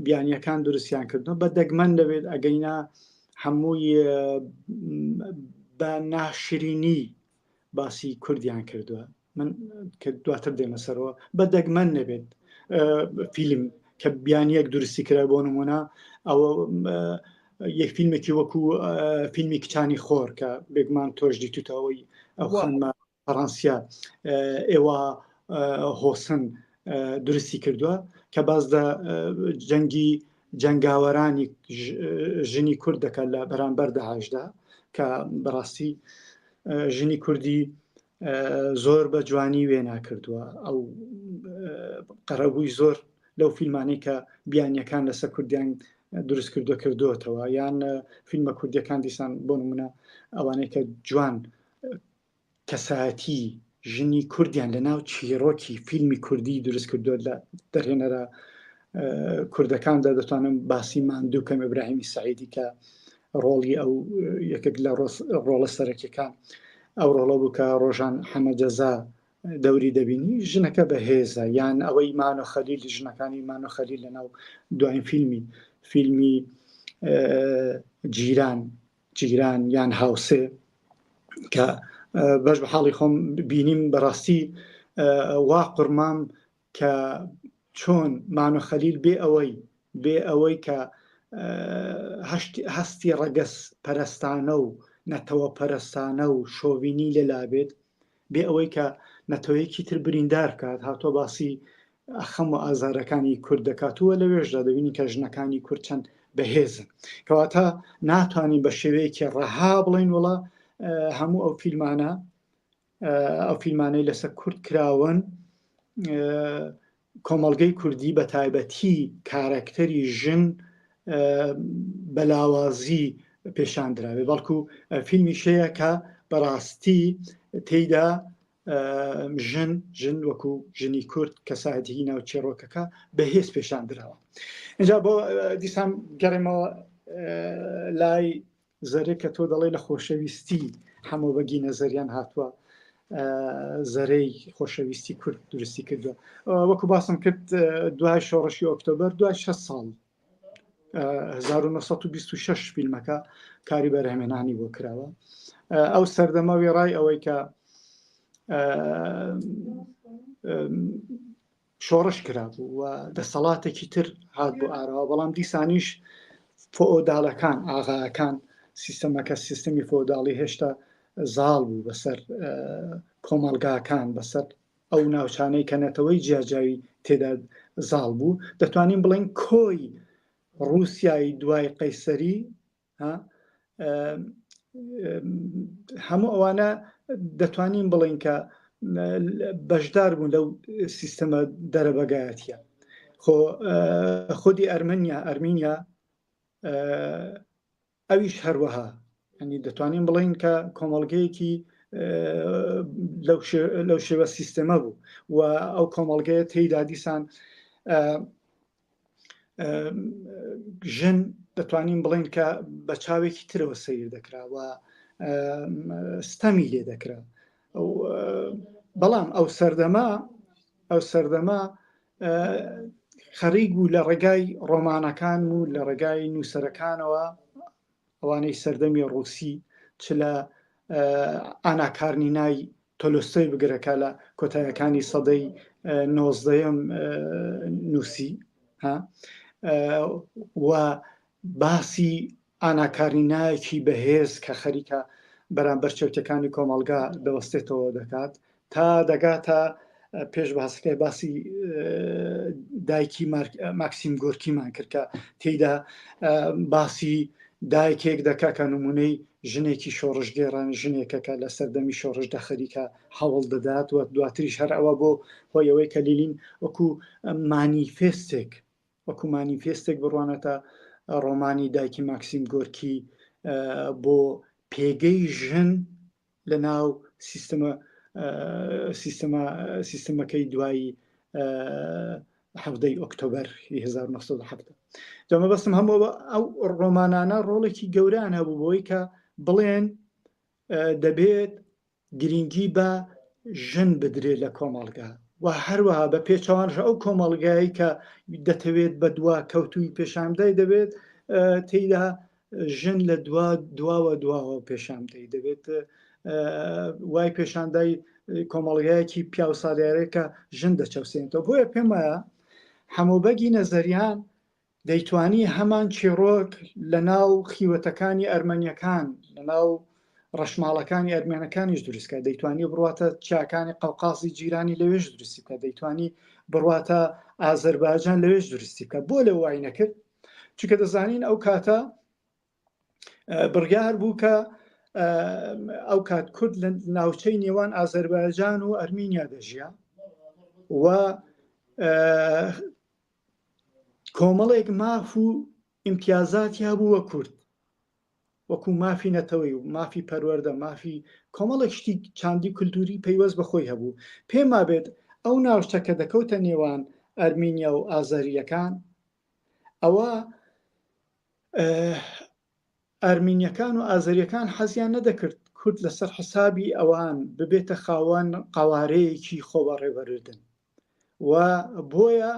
بیانیەکان دروستیان کردو بە دەگمەن دەبێت ئەگەینا هەمووی بە ناشرینی باسی کوردیان کردووە من کە دواتر دێمە سەرەوە بە دەگمەن نەبێت فیلم کە بیانیەک دروستی کرا بۆ نمونە ئەوە یەک فیلمێکی وەکو فیلمی کچانی خۆر کە بێگمان تۆش دیتوتەوەی ئەو خانمە فەڕەنسیا ئێوە هۆسن درستی کردووە کە باز جەنگی جەنگاوەرانی ژنی کورد دەکات لە بەرامبەر داعشدا کە بەڕاستی ژنی کوردی زۆر بە جوانی وێنا کردووە ئەو قەرەبووی زۆر لەو فیلمانەی کە بیانیەکان لەسەر کوردیان دروست کردوەتەوە یان فیلمە کوردیەکان دیسان بۆ نمونە ئەوانەی کە جوان کەسایەتی ژنی کوردیان لە ناو چیرۆکی فیلمی کوردی دروست کردووە لە دەرهێنەرە کوردەکاندا دەتوانم باسی ماندوو کەم ئیبراهیمی سەعیدی کە ڕۆڵی ئەو یەکێک لە ڕۆڵە سەرەکیەکان ئەو ڕۆڵە بوو کە ڕۆژان حەمەجەزا دەوری دەبینی ژنەکە بەهێزە یان ئەوەی مانۆ خەلیل ژنەکانی مانۆ خەلیل لە ناو دوایین فیلمی جیران یان هاوسێ کە بەش بە حاڵی خۆم بینیم بەڕاستی وا قورمام کە چۆن مانۆ خەلیل بێ ئەوەی کە هەستی ڕەگەس پەرستانە و نەتەوە پەرستانە و شۆڤینی لێلا بێت بێ ئەوەی کە نەتەوەیەکی تر بریندار بکات هاتۆ باسی ئەخەم و ئازارەکانی کورد دەکاتووە لەوێژدا دەبینی کە ژنەکانی کورد چەند بەهێزن کەواتە ناتوانین بە شێوەیەکی ڕەها بڵین وڵا هەموو ئەو فیلمانەی لەسەر کورد کراون کۆمەڵگەی کوردی بە تایبەتی کارکتەری ژن بەلاوازی پێشاندراوێ بەڵکو فیلمی شەیە کە بەڕاستی تێیدا ژن وەکو ژنی کورد کەسایەتی ناو چێڕۆکەکە بەهێز پێشاندراوە اینجا بۆ دیسان گەڕێمەوە لای زەرێ کە تۆ دەڵێ لە خۆشەویستی هەموو بەگی نەزەریان هاتووە زەرەی خۆشەویستی کورد درستی کردووە وەکو باسم کرد دوای شۆڕشی ئۆکتۆبەر دوای 6 ساڵ 1926 فیلمەکە کاری بەرهەمێنانی بۆ کراوە ئەو سەردەمە وێڕای ئەوەی کە شۆڕش کرابوو و دەسەڵاتێکی تر هات بۆ ئاراوە بەڵام دیسانیش فۆداڵەکان ئاغاکان سیستەمەکە سیستەمی فۆداڵی هێشتا زاڵ بوو بەسەر کۆمەڵگاکان بەسەر ئەو ناوچانەی کە نەتەوەی جیاجاوی تێدا زاڵ بوو دەتوانین بڵین کۆی رووسایی دوای قەیسەری هەموو ئەوانە دەتوانین بڵین کە بەشدار بوون لەو سیستەمە دەرەبەگایەتیە خودی ئەرمینیا ئەویش هەروەها ینی دەتوانین بڵین کە کۆمەڵگەیەکی لەو شێوە سیستەمە بوو و ئەو کۆمەڵگەیە تێیدا دیسان ژن دەتوانین بڵین کە بە چاوێکی ترەوە سەیر دەکراوە ستەمی لێ دەکرا بەڵام ئەو سەردەما خەریک بوو لە ڕێگای ڕۆمانەکان و لە ڕێگای نووسەرەکانەوە ئەوانەی سەردەمی ڕووسی چ لە ئانا کارنینای تۆلۆستۆی بگرەکە لە کۆتاییەکانی سەدەی 19م نووسی و باسی ئاناکارینایەکی بەهێز کە خەریکە بەرامبەر چەوتەکانی کۆمەڵگا دەوەستێتەوە دەکات تا دەگاتە پێش باسەکەی باسی دایکی ماکسیم گۆرکیمان کرد کە تێیدا باسی دایکێک دەکا کە نمونەی ژنێکی شۆڕژگێڕان ژنێکەکە لە سەردەمی شۆڕژدا خەریکە هەوڵ دەدات و دواتریش هەر ئەوە بۆ هۆی ئەوەی کە لیلین وەکو مانیفێستێک بڕوانەتە ڕۆمانی دایکی ماکسیم گۆرکی بۆ پێگەی ژن لە ناو سیستەمەکەی دوایی 7 ئۆکتۆبەر 1970. جامە بەستم هەموو ئەو ڕۆمانانە ڕۆڵێکی گەوران هەبوو بۆی کە بڵێن دەبێت گرنگی بە ژن بدرێت لە کۆمەڵگا و هەروەها بە پێچەوانش ئەو کۆمەڵگایی کە دەتەوێت بە دوا کەوتوی پێشامدای دەبێت تێیدا ژن لە دواوە پێشامدەی دەبێت وای پێشاندای کۆمەڵگایەکی پیا و ساڵیارەیە ژن دەچەوسێنێتەوە. بۆیە پێم وایە هەمووبەگی نەزەریان دەیتوانی هەمان چیرۆک لە ناو خیوەتەکانی ئەرمەنیەکان لە ناو ڕەشماڵەکانی ئەرمێنەکانیش دروستکە، دەیتوانی بڕاتە چاکانی قەوقاسی جیرانی لەوێش دروستی بکە، دەیتوانی بڕاتە ئازەربایجان لەوێش دروستی بکە. بۆ لە وای نەکرد چونکە دەزانین ئەو کاتە بڕیار بوو کە ئەو کات کورد لە ناوچەی نێوان ئازەربایجان و ئەرمینیا دەژیا و کۆمەڵێک ماف و ئیمتیازاتی هەبوو وە کورد، وەکو مافی نەتەوەی و مافی پەروەردە، مافی کۆمەڵێک شتی چاندی کولتوری پەیوەست بەخۆی هەبوو. پێم وابێت ئەو ناوچەکە دەکەوتە نێوان ئەرمینیا و ئازەریەکان، ئەوە ئەرمینیەکان و ئازەریەکان حەزیان نەدەکرد کورد لەسەر حسابی ئەوان ببێتە خاوەن قەوارەیەکی خۆبەڕێوەردن و بۆیە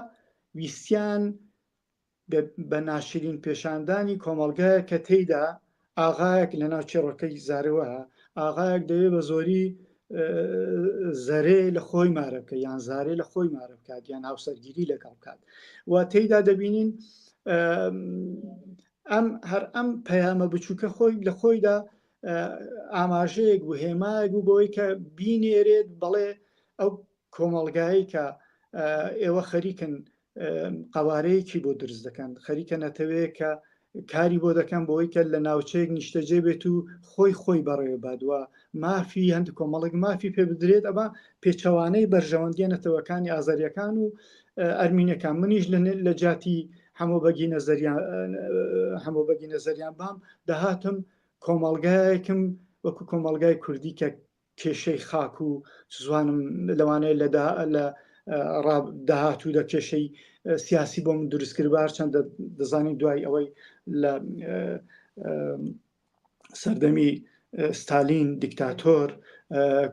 ویستیان بە ناشرین پێشاندانی کۆمەڵگایە کە تێیدا ئاغایەک لە ناو چێڕەکەی زارەوە ئاغایەک دەوێت بە زۆری زەرێ لە خۆی مارە بکە یان زارێ لە خۆی مارە بکات یان هاوسەرگیری لەگەڵ بکات و تێیدا دەبینین ئەم پەیامە بچووکە خۆی لە خۆیدا ئاماژەیەک بوو، هێمایەک بوو بۆی کە بینێرێت بەڵێ ئەو کۆمەڵگایی کە ئێوە خەریکن قەوارەیەکی بۆ دروست دەکەن، خەریکە نەتەوەیە کە کاری بۆ دەکەن بۆی کە لە ناوچەیەک نیشتەجێ بێت و خۆی بەڕێوە بادووە مافی هەندێک کۆمەڵێک مافی پێ بدرێت. ئەمە پێچەوانەی بەرژەوەندیە نەتەوەکانی ئازاریەکان و ئەرمینەکان. منیش لە جاتی هەمووبەگی نەزەریان بام داهاتم کۆمەڵگایەکم وەکو کۆمەڵگای کوردی کە کێشەی خاک و زوانم لەوانەیە لە داهاتوودا کێشەی سیاسی بۆ من دروستکردبار چەند دەزانین دوای ئەوەی لە سەردەمی ستالین دیکتاتۆر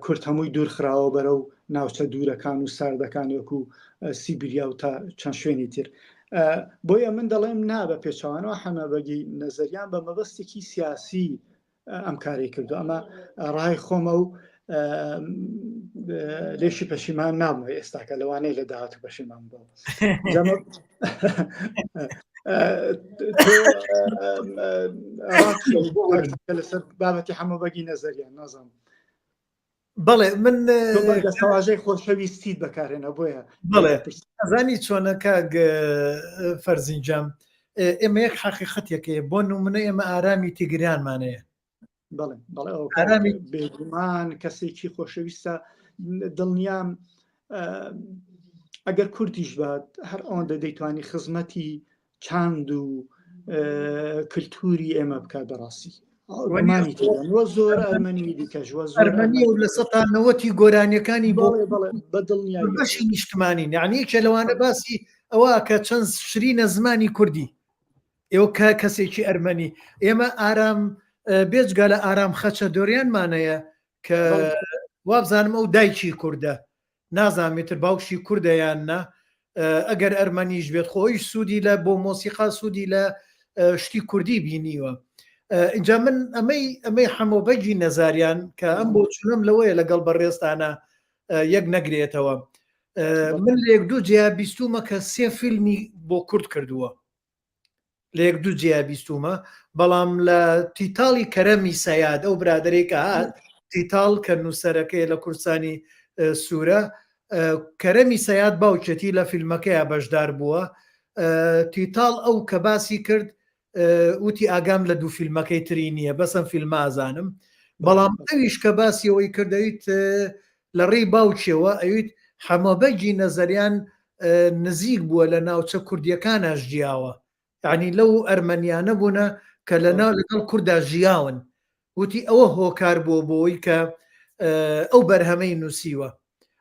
کورد هەمووی دوورخراوە بەرەو ناوچە دوورەکان و ساردەکانی وەکو سیبریا و تا چەند شوێنی تر. بۆیە من دەڵێم نابە پێچەوانەوە هەمەبەگی نەزەریان بە مەبەستێکی سیاسی ئەم کاری کردو. ئەمە ڕای خۆمە و لێشی پەشیمان نامەوە ئێستاکە لەوانەیە لە داهاتوو پەشیمان بۆ لەسەر بابەتی هەمووبەگی نەزەریان نازانم. بەڵێ من سەواژەی خۆشەویستیت بەکارێنە بۆیە بڵێ ئەزانی چۆنە کاک فەرزینجام ئێمە یەک حەقیقەتێکەیە بۆ نمونە ئێمە ئارامی تیگریانمانەیە. بەڵێ بێگومان کەسێکی خۆشەویستە دڵنیام ئەگەر کوردیش بات هەر ئەوەندە دەیتوانی خزمەتی چاند و کللتوری ئێمە بکات بەڕاستی زۆر ئەرمەنی دیکەش ئەرمەنی و لە 90 گۆرانیەکانی بە دڵنیایی بەشی نیشتمانی یعنی کە لەوانە باسی ئەوە کە چەند شرینە زمانی کوردی ئێوە کەسێکی ئەرمەنی ئێمە ئارام بێجگا لە ئارام خەچە دۆریانمانەیە کە وابزانم ئەو دایکی کووردە نازانێتتر باوشی کووردەیان نا ئەگەر ئەرمەنیش بێت خۆی سوودی لە بۆ مۆسیقا سوودی لە شتی کوردی بینیوە. اینجا من ئەمەی هەمووبەگی نەزاریان کە ئەم بۆ چونم لەوەیە لەگەڵ بەڕێستانە یەک نەگرێتەوە. من لە 1-2 جیا بیستومە کە 3 فیلمی بۆ کورد کردووە لە یەک دوو جیا بیستومە، بەڵام لە تیتاڵی کەرەمی سەیاد ئەو برادێکە هات تیتاڵ کە نووسەرەکەی لە کورسانی سوورە، کەرەمی سەیاد باوکێتی لە فیلمەکەیە بەشدار بووە. تیتاڵ ئەو کە باسی کرد وتی ئاگام لە دوو فیلمەکەی تری نییە، بەسم فیلمە ئازانم، بەڵام ئەویش کە باسیەوەی کردەویت لە ڕێی باوکێەوە ئەویت هەمەبەجی نەزەریان نزیک بووە لە ناوچە کوردیەکانە ژیاوە، یعنی لەو ئەرمەنیانە بوونە کە لەناو لەگەڵ کووردا ژیاون، وتی ئەوە هۆکار بووە بۆی کە ئەو بەرهەمەی نووسیوە.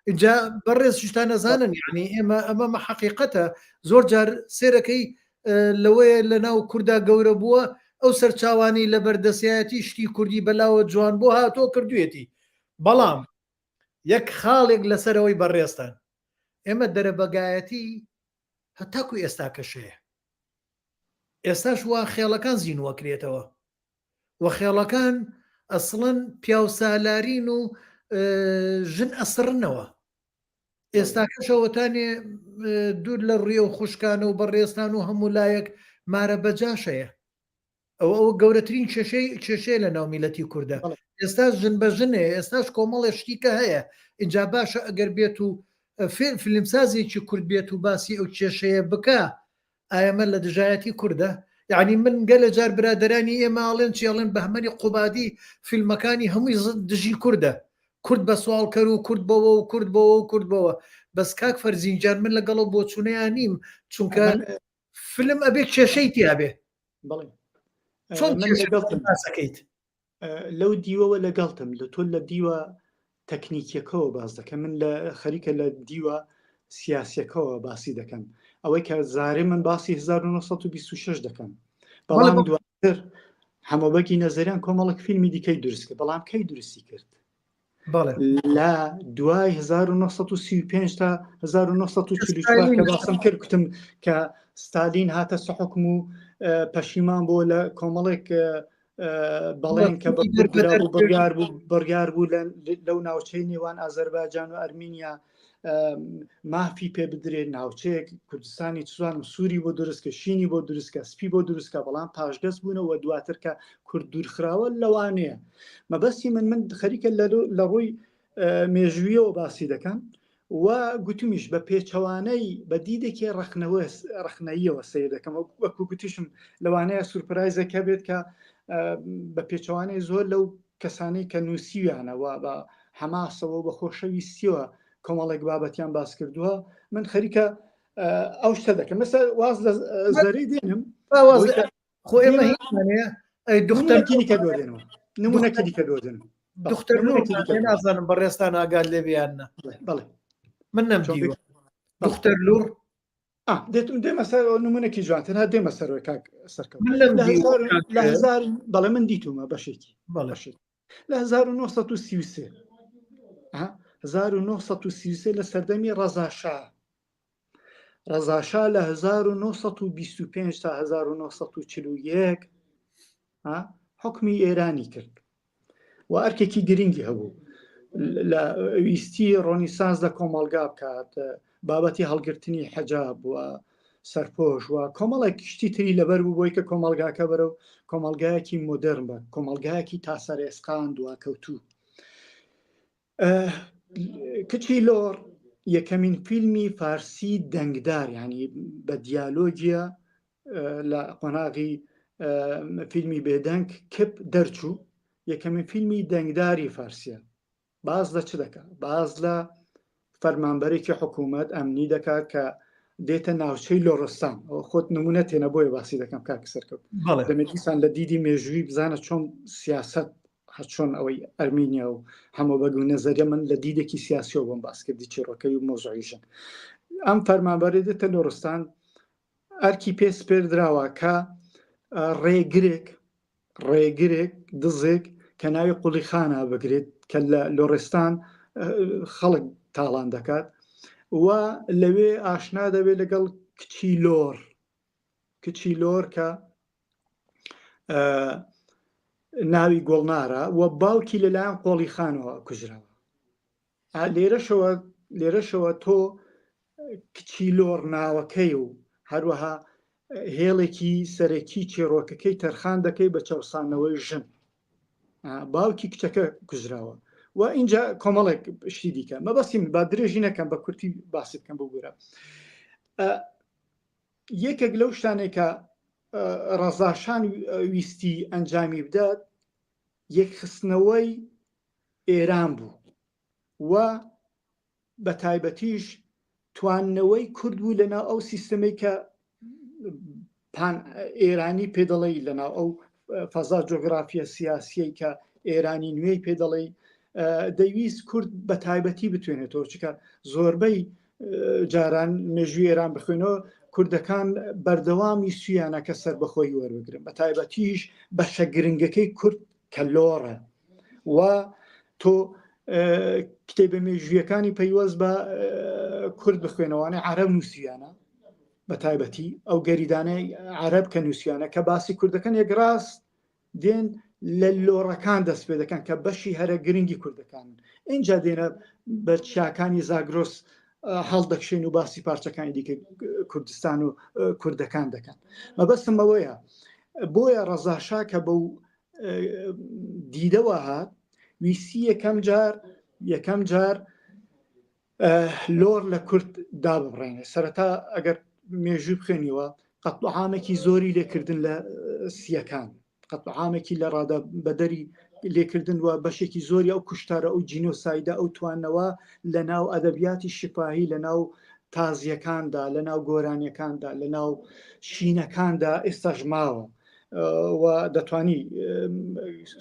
اینجا بەڕێز شتان نەزانن، یعنی ئێمە ئەمە حەقیقەتە زۆر جار سێرەکەی لەوەیە لە ناو کووردا گەورە بووە، ئەو سەرچاوانی لە بەردەسایەتی شتی کوردی بەلاوە جوان بۆ هاتۆ کردوێتی. بەڵام یەک خاڵێک لەسەرەوەی بەڕێستان، ئێمە دەرەبەگایەتی هەتاکو ئێستا کەشەیە، ئێستاش وا خێڵەکان زیینوەکرێتەوە، وە خێڵەکان ئەسڵەن پیاوسالارین و ژن ئەسڕنەوە. ئێستا کەشەوەتانێ دوور لە ڕێ و خوشکانە و بەڕێستان و هەموو لایەک مارە بەجاشەیە. ئەوە گەورەترین کێشەیە لە ناو میلەتی کووردە. ئێستاش ژن بە ژنێ، ئێستاش کۆمەڵێ شتیکە هەیە. اینجا باشە ئەگەر بێت و فیلمسازێکی کورد بێت و باسی ئەو کێشەیە بکە، ئایەمە لە دژایەتی کووردە. یعنی من گەلە جار برادرانی ئێماڵێن چێڵێن بەهمەنی قوبادی فیلمەکانی هەمووی دژی کووردە، کورد بە سوالکەر و کورد بەوە و کورد بەوە و کورد بەوە. بەس کاک فەرزینجان من لەگەڵ بۆ چوونەیان نیم، چونکە فیلم ئەبێ کێشەی تیاابێ. چۆنکەیت لەو دیوەوە لەگەڵتم لە تۆ لە دیوە تەکنیکیەکەەوە باز دەکەم، من لە خەریکە لە دیوە سیاسیەکەەوە باسی دەکەم، ئەوەی کە زارێ من باسی 1926 دەکەم. بەڵام دواتر هەمووبەکی نەزەریان کۆمەڵک فیلمی دیکەی دروستکە، بەڵام کەی درستی کرد لە دوای 1935 تا 1940 کە باسم کرد کوتم کە ستالین هاتە سەحکم و پەشیمان بۆ لە کۆمەڵێک بەڵێن کە بڕیار بوو لەو ناوچەی نێوان ئازەربایجان و ئەرمینیا مافی پێ بدرێت، ناوچەیەک کوردستانی چوانم سووری بۆ دروستکە، شینی بۆ دروستکە، سپی بۆ دروستکە، بەڵام پاشگەز بوونەوە دواتر کە کورد دوورخراوە لەوانەیە. مەبەستی من خەریکە لە ڕووی مێژوویەوە باسی دەکەم و گوتمیش بە پێچەوانەی بە دیدێکی ڕەخنەییەوە سیر دەکەم، وەکو گوتیشم لەوانەیە سورپرایزەکە بێت کە بە پێچەوانەی زۆر لەو کەسانەی کە نووسیویانەوە بە حەماسەوە بە خۆشەویستیەوە کۆمەڵێک بابەتیان باس کردووە، من خەریکە ئەو شتە دەکەم. مەسە واز لە زەری دێنم خۆ ئێمە دختەرکە دۆدێنەوە نمونەکی دیکە دۆدن دختەر نازانم بەڕێستان ئاگال لێبیانە بڵێ من نەمدیوە دختەر لور دێتم دێمە سەر نمونەکی جوانتر ها دێمە سەرۆی کاک سەرکەوت بەڵێ من دیتومە بەشێکی لە 1933 لە سەردەمی ڕەزاشا لە 1925 تا 1941 حکمی ئێرانی کرد و ئەرکێکی گرنگی هەبوو لە ویستی ڕۆنیسانس لە کۆمەلگا بکات، بابەتی هەڵگرتنی حەجاب و سەرپۆش و کۆمەڵێک شتی تری لەبەر بوو بۆی کە کۆمەلگاکە بەرەو کۆمەلگایەکی مۆدرن بە کۆمەلگایەکی تاسەرێسقان دواکەوتوو. کچی لۆڕ یەکەمین فیلمی فارسی دەنگدار، ینی بە دیالۆجیە لە قۆناغی فیلمی بێدەنگ کپ دەرچوو، یەکەمین فیلمی دەنگداری فارسیە. باز لە چ دەکات؟ باز لە فەرمانبەرێکی حکوومەت ئەمنی دەکات کە دێتە ناوچەی لۆڕستان. خۆت نمونە تێنە بۆیە باسی دەکەم کاکی سەرکەوت. دەمەدیسان لە دیدی مێژووی بزانە چۆن سیاست چۆن ئەوەی ئەرمینیا و هەموو بەگ و نەزەریە من لە دیدێکی سیاسیەوە بۆم باسکردی چیرۆکەی و مۆزوعیشن. ئەم فەرمانبەرێ دێتە لۆڕستان، ئەرکی پێ سپێر دراوە کە ڕێگرێک دزێک کە ناوی قوڵیخانە بگرێت کە لە لۆڕستان خەڵک تاڵان دەکات و لەوێ ئاشنا دەبێت لەگەڵ کچی لۆر کە ناوی گۆڵنارە و باوکی لەلایەن قۆڵی خانەوە کوژراوە. لێرەشەوە تۆ کچی لۆر ناوەکەی و هەروەها هێڵێکی سەرەکی چێڕۆکەکەی تەرخان دەکەی بە چاوسانەوەی ژن باوکی کچەکە کوژراوە و اینجا کۆمەڵێک شتی دیکە مەبەستی من با درێژی نەکەم بە کورتی باسی بکەم بۆ گورە یەکێک لەو شتانێکە ڕەزاشان ویستی ئەنجامی بدات یەکخستنەوەی ئێران بوو و بە تایبەتیش تواننەوەی کورد بوو لەناو ئەو سیستەمەی کە ئێرانی پێدەڵی لەناو ئەو فەزا جۆگرافیە سیاسیەی کە ئێرانی نوێی پێدەڵی دەویست کورد بە تایبەتی بتوێنێتەوە چکە زۆربەی جاران مێژووی ئێران بخوێنەوە کوردەکان بەردەوامی سویانە کە سەر بەخۆی وەربگرن بە تایبەتیش بەشە گرنگەکەی کورد کە لۆڕە و تۆ کتێبە مێژوویەکانی پەیوەست بە کورد بخوێنەوەی عەرەب نووسیانە بە تایبەتی ئەو گەریدانەی عەرەب کە نووسیانە کە باسی کوردەکان یەکڕاست دێن لە لۆڕەکان دەست پێ دەکەن کە بەشی هەرە گرنگی کوردەکان اینجا دێنە بە چیاکانی زاگرۆس هەڵدەکشێن و باسی پارچەکانی دیکە کوردستان و کوردەکان دەکەن مەبەستم ئەوەیە بۆیە ڕەزاشا کە بەو دیدەوە هات ویستی یەکەم جار لۆر لە کورد دابڕێنێ سەرەتا ئەگەر مێژوو بخوێنیوە قەتڵعامێکی زۆری لێکردن لە سیەکان قەتڵعامێکی لە ڕادا بەدەری لێکردن وە بەشێکی زۆری ئەو کوشتارە ئەو جینۆسایدا ئەو توانەوە لە ناو ئەدەبیاتی شفاهی لە ناو تازیەکاندا لە ناو گۆرانیەکاندا لە ناو شینەکاندا ئێستاش ماوە و دەتوانی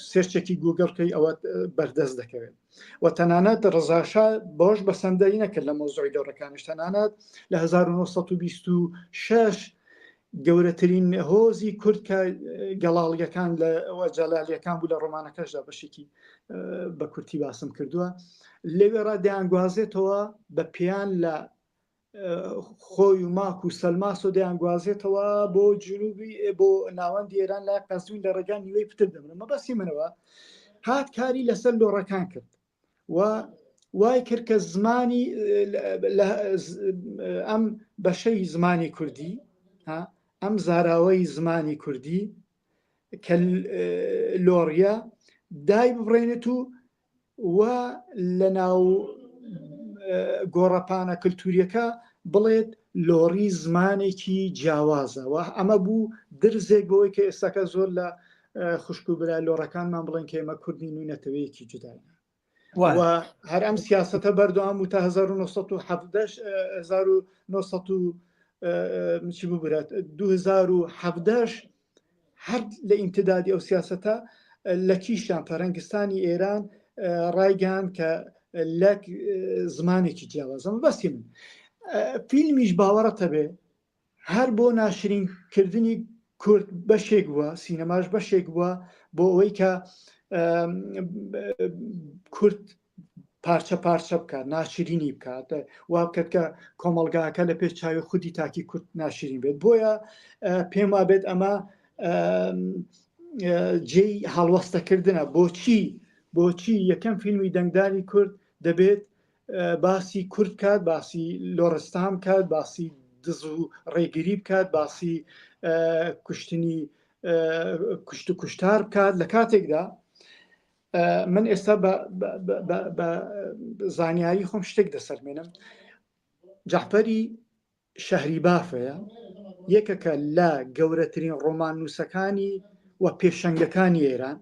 سێرچێکی گوگڵکەی ئەوە بەردەست دەکەوێت و تەنانەت ڕەزاشا بۆش بەسەندەی نەکرد لە مۆزوعی دەوڕەکانش تەنانەت لە 1926 گەورەترین هۆزی کورد کە گەڵاڵیەکان لە جەلالیەکان بوو لە ڕۆمانەکەشدا بەشێکی بە کورتی باسم کردووە لەوێڕا دەیانگوازێتەوە بە پێیان لە خۆی و ماک و سەلماس و دەیانگوازێتەوە بۆ جنوبی بۆ ناوەندی ئێران لا قەزوین لە ڕێگان نیوەی پتر دەبن مەبەستی منەوە هات کاری لەسەر لۆڕەکان کرد و وای کرد کە زمانی ئەم بەشەی زمانی کوردی ئەم زاراوەی زمانی کوردی کە لۆڕیە دای ببڕێنێت و لە ناو گۆڕەپانە کللتوریەکە بڵێت لۆڕی زمانێکی جیاوازە و ئەمە بوو درزێک بۆی کە ئێستاکە زۆر لە خوشک و برای لۆڕەکانمان بڵێن کە ئێمە کوردی نووی نەتەوەیەکی جوداینە و هەر ئەم سیاسەتە بەردەوام بوو تا 2017 هەر لە ئیمتدادی ئەو سیاسەتە لە کیشیان فەرەنگستانی ئێران ڕایگەیاند کە لەک زمانێکی جیاوازە بەستی من فیلمیش باوەڕەتە بێ هەر بۆ ناشرینکردنی کورد بەشێک بووە سینەماش بەشێک بووە بۆ ئەوەی کە کورد پارچە پارچە بکات ناشرینی بکات وا بکات کە کۆمەلگاکە لە پێش چاوی خودی تاکی کورد ناشرین بێت بۆیە پێم وابێت ئەمە جێی هەڵوەستەکردنە بۆچی یەکەم فیلمی دەنگداری کورد دەبێت باسی کورد کات باسی لۆڕستان کات باسی دز و ڕێگیری بکات باسی کوشتنی کوشت و کوشتار بکات لە کاتێکدا من ئێستا بە زانیاری خۆم شتێک دەسەرمێنم جەعفەری شەهری بافەیە یەکەکە لە گەورەترین ڕۆمان نووسەکانی و پێشەنگەکانی ئێران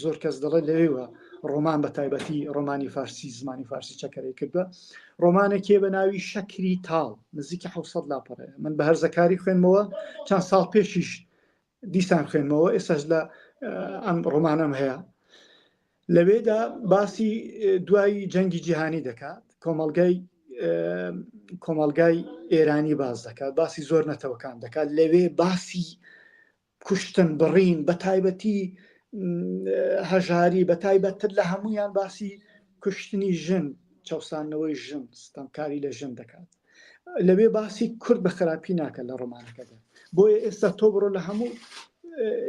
زۆر کەس دەڵێ لەوێوە ڕۆمان بە تایبەتی ڕۆمانی فارسی زمانی فارسی چەکەرەی کردووە ڕۆمانێکێ بە ناوی شەکری تاڵ نزیکی 700 لاپەڕەیە من بە هەرزەکاری خوێنمەوە چەند ساڵ پێشیش دیسان خوێنمەوە ئێستاش لە ئەم ڕۆمانەم هەیە لەوێدا باسی دوای جەنگی جیهانی دەکات کۆمەڵگای ئێرانی باز دەکات باسی زۆر نەتەوەکان دەکات لەوێ باسی کوشتن بڕین بە تایبەتی هەژاری بە تایبەتتر لە هەمویان باسی کوشتنی ژن چاوسانەوەی ژن ستەمکاری لە ژن دەکات لەوێ باسی کورد بە خراپی ناکە لە ڕۆمانەکەدا بۆیە ئێستا تۆ بڕۆ لە هەموو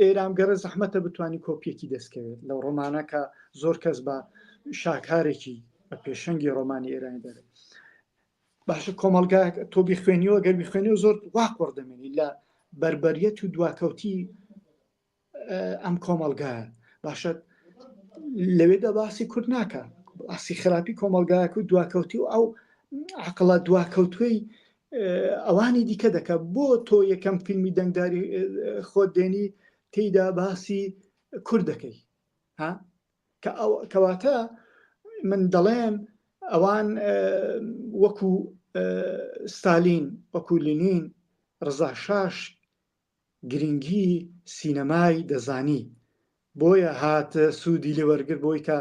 ئێرانگەڕە زەحمەتە بتوانی کۆپیەکی دەستکەوێت لەو ڕۆمانەکە زۆر کەس بە شاکارێکی بە پێشەنگی ڕۆمانی ئێرانی دەرێت باشە کۆمەلگا تۆ بیخوێنیەوە گەر بیخوێنیەوە زۆر وا قۆڕ دەمێنی لە بربەریەت و دواکەوتی ئەم کۆمەلگایە باشە لەوێدا باسی کورد ناکە باسی خراپی کۆمەلگایەک و دواکەوتی و ئەو عقڵە دواکەوتوی ئەوانی دیکە دەکە بۆ تۆ یەکەم فیلمی دەنگداری خۆت دێنی تێیدا باسی کورد دەکەی کەواتە من دەڵێم ئەوان وەکو ستالین وەکو لینین ڕزا شاش گرنگی سینەمای دەزانی بۆیە هاتە سوودی لێوەرگر بۆی کە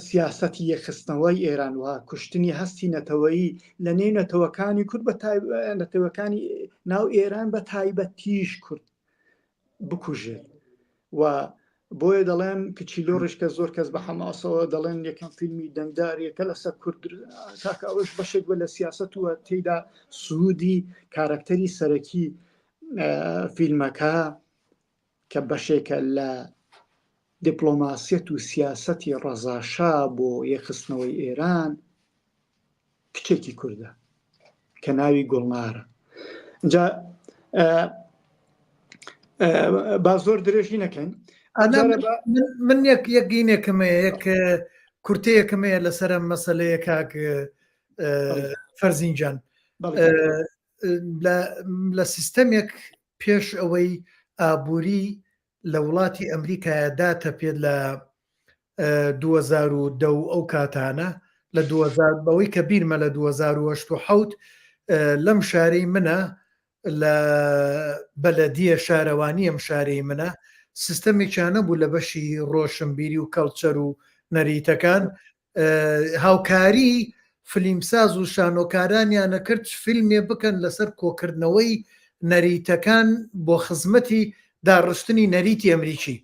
سیاسەتی یەخستنەوەی ئێران وە کوشتنی هەستی نەتەوەیی لە نێو نەتەوەکانی کورد نەتەوەکانی ناو ئێران بە تایبەتیش کورد بکوژێت و بۆیە دەڵێن کچیلۆڕش کە زۆر کەس بە حەماسەوە دەڵێن یەکەم فیلمی دەنگداریەکە لەسەر کورد تاکە ئەوش بەشێک بە لە سیاست وە تێیدا سوودی کارکتەری سەرەکی فیلمەکە کە بەشێکە لە دیپلۆماسیەت و سیاسەتی ڕەزاشا بۆ یەخستنەوەی ئێران کچێکی کوردە کە ناوی گوڵنارە اینجا با زۆر درێژی نەکەین من یەکگینێکمەیە یەک کورتەیەکمەیە لەسەر مەسەلەیە کاک فەرزینجان لە سیستەمێک پێش ئەوەی ئابووری لە وڵاتی ئەمریکایە داتە پێت لە 2010 ئەو کاتانە لە 2000 بەوەی کە بیرمە لە 2007 لەم شارەی منە لە بەلەدیە شارەوانی ئەم شارەی منە سیستەمێکیانە بوو لە بەشی ڕۆشنبیری و کەڵچەر و نەریتەکان هاوکاری فیلمساز و شانۆکارانیانە کرد فیلمێ بکەن لەسەر کۆکردنەوەی نەریتەکان بۆ خزمەتی داڕشتنی نەریتی ئەمریکی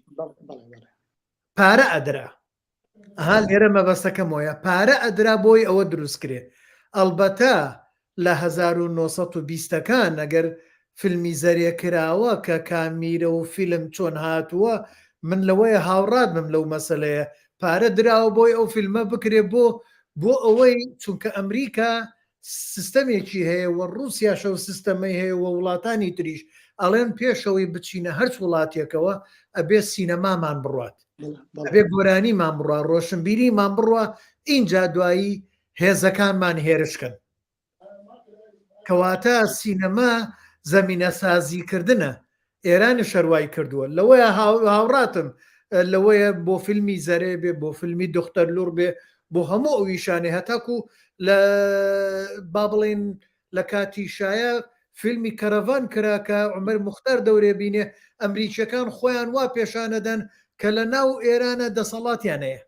پارە ئەدرا لێرە مەبەستەکەم وایە پارە ئەدرا بۆی ئەوە دروستکرێ ئەلبەتە لە 1920ەکان ئەگەر فیلمی زەریەکراوە کە کامیرە و فیلم چۆن هاتووە من لەوەیە هاوڕات بم لەو مەسەلەیە پارە دراوە بۆی ئەو فیلمە بکرێ بۆ ئەوەی چونکە ئەمریکا سیستەمێکی هەیە و ڕووسیاشە و سیستەمەی هەیە و وڵاتانی تریش ئەڵێن پێشەوەی بچینە هەرچ وڵاتێکەوە ئەبێ سینەمامان بڕات ئەبێ گۆرانیمان بڕوا ڕۆشنبیریمان بڕوا اینجا دوایی هێزەکانمان هێرشکن کەواتە سینەما زەمینە سازیکردنە ئێرانی شەروای کردووە لەوەیە هاوڕاتم لەوەیە بۆ فیلمی زەرێ بێ بۆ فیلمی دختەر لوڕ بێ بۆ هەموو ئەویشانێ هەتاکو لە با بڵێن لە کاتی شایە فیلمی کەرەڤان کراکە عومەر موختار دەورێ بینێ ئەمریکیەکان خۆیان وا پێشانەدەن کە لە ناو ئێرانە دەسەڵاتیان هەیە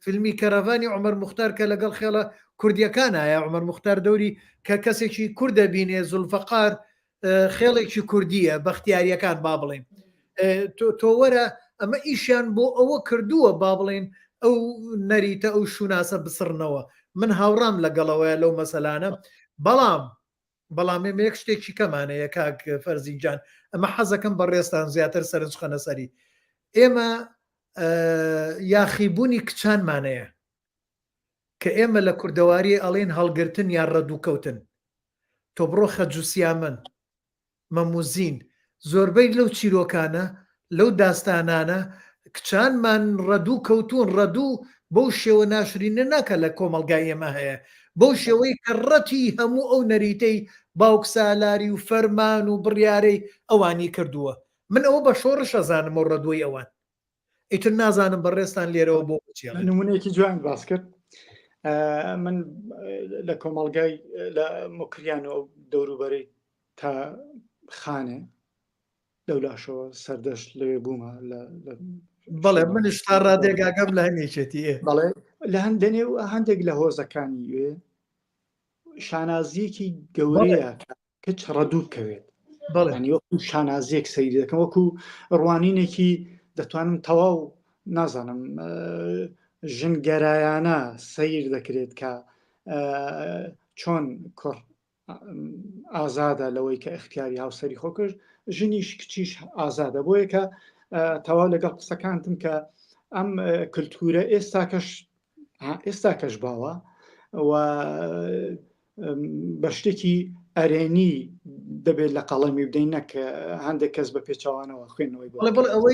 فیلمی کەرەڤانی عومەر موختار کە لەگەڵ خێڵە کوردیەکان هەیە عومەر موختار دەوری کە کەسێکی کوردە بینێ زولفەقار خێڵێکی کوردیە بەختیاریەکان با بڵێن تۆ وەرە ئەمە ئیشیان بۆ ئەوە کردووە با بڵێن ئەو نەریتە ئەو شوناسە بسڕنەوە من هاوڕام لەگەڵەوەیە لەو مەسەلانە بەڵام ئێمە یەک شتێکی کەمانەیە کاک فەرزینجان ئەمە حەزەکەم بە ڕێستان زیاتر سەرنجخەنە سەری ئێمە یاخیبوونی کچانمانەیە کە ئێمە لە کوردەواری ئەڵێن هەڵگرتن یان ڕەدووکەوتن تۆ بڕۆ خەجوسیامن مەموزین زۆربەی لەو چیرۆکانە لەو داستانانە کچانمان ڕەدوو کەوتون ڕەدوو بەو شێوە ناشرینە ناکە لە کۆمەلگای ئێمە هەیە بەو شێوەی کە ڕەتی هەموو ئەو نەریتەی باوک سالاری و فەرمان و بڕیارەی ئەوانی کردووە من ئەوە بە شۆڕش ئەزانم و ڕەدووی ئەوان ئیتر نازانم بەڕێستان لێرەوە بۆ نمونەیەکی جوان باس کرد من لە کۆمەڵگای لە مکریانەوە دەوروبەرەی تا خانێ لەولاشەوە سەردەشت لەوێ بوومە بەڵێ منش تا ڕادێگاگەم لە هەنێچێتی بەڵێ لە هەندێنێ و هەندێک لە هۆزەکانی وێ شانازیەکی گەورەیە کەچ ڕەدوو بکەوێت بەڵێنی وەکو شانازیەک سەیری دەکەم وەکو ڕوانینێکی دەتوانم تەواو نازانم ژنگەرایانە سەیر دەکرێت کە چۆن کوڕ ئازادە لەوەی کە اختیاری هاوسەری خۆ کرد ژنیش کچیش ئازادە بۆیە کە تەواو لەگەڵ قسەکانتم کە ئەم کللتورە ئێستا کەش باوە و بە شتێکی ئەرێنی دەبێت لە قەڵەمی بدەین نەک هەندێک کەس بە پێچوانەوە خوێندنەوەی بۆ بڵێ ئەوە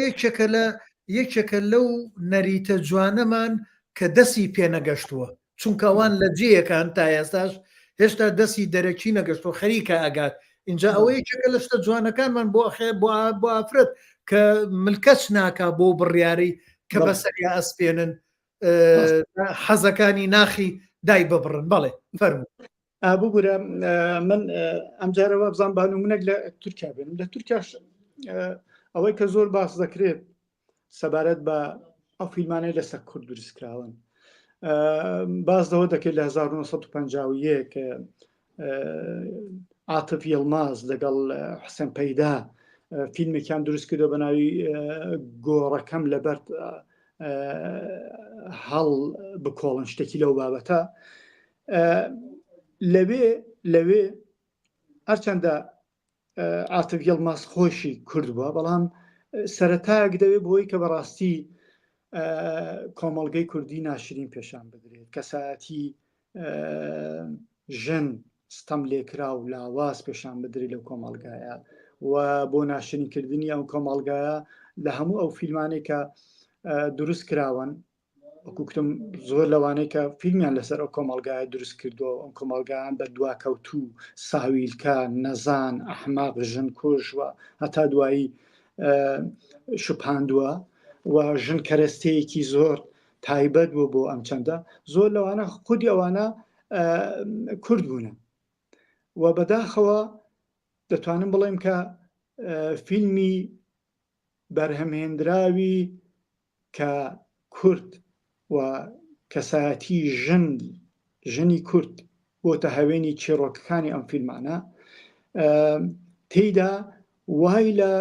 یەکێکە لەو نەریتە جوانەمان کە دەستی پێنەگەشتووە، چونکە ئەوان لە جێیەکان تا ئێستاش هێشتا دەستی دەرەکی نەگەشتەوە خەریکە ئەگات اینجا ئەوە یەکێکە لە شتە جوانەکانمان بۆ ئافرەت کە ملکەچ ناکا بۆ بڕیاری کە بەسەریا ئەسپێنن حەزەکانی ناخی دای ببڕن. بەڵێ فەرموو. بگورە من ئەم جارەوە بزان بانو منێک لە تورکیا بێنم لە تورکیاش ئەوەی کە زۆر باس دەکرێت سەبارەت بە ئەو فیلمانەی لەسەر کورد دروستکراون باز دەوە دەکرێت لە 1950 کە عاتف یڵماز لەگەڵ حوسێن پەیدا فیلمێکیان دروست کردو بە ناوی گۆڕەکەم لەبەر هەڵ بکۆڵن شتێکی لەو بابەتە لەوێ هەرچەندە عاتف یڵماز خۆشی کورد بووە بەڵام سەرەتایەک دەوێت بۆی کە بەڕاستی کۆمەڵگەی کوردی ناشرین پێشان بدرێت کەسایەتی ژن ستەم لێکرا و لاواز پێشان بدرێت لەو کۆمەڵگایە و بۆ ناشرینکردنی ئەو کۆمەڵگایە لە هەموو ئەو فیلمانێک کە دروست کراون وەکوکتم زۆر لەوانەیە کە فیلمیان لەسەر ئەو کۆمەڵگایە دروست کردووە ئەم کۆمەڵگایان بە دواکەوتوو ساویلکە نەزان ئەحماق ژن کوژوە هەتا دوایی شوپاندووە و ژن کەرەستەیەکی زۆر تایبەت بوو بۆ ئەم چەندە زۆر لەوانە خودی ئەوانە کورد بوونە و بەداخەوە دەتوانم بڵێم کە فیلمی بەرهەمهێنراوی کە کورد و کەسایەتی ژنی کورد بۆتە هەوێنی چیرۆکەکانی ئەم فیلمانە تێیدا وای لە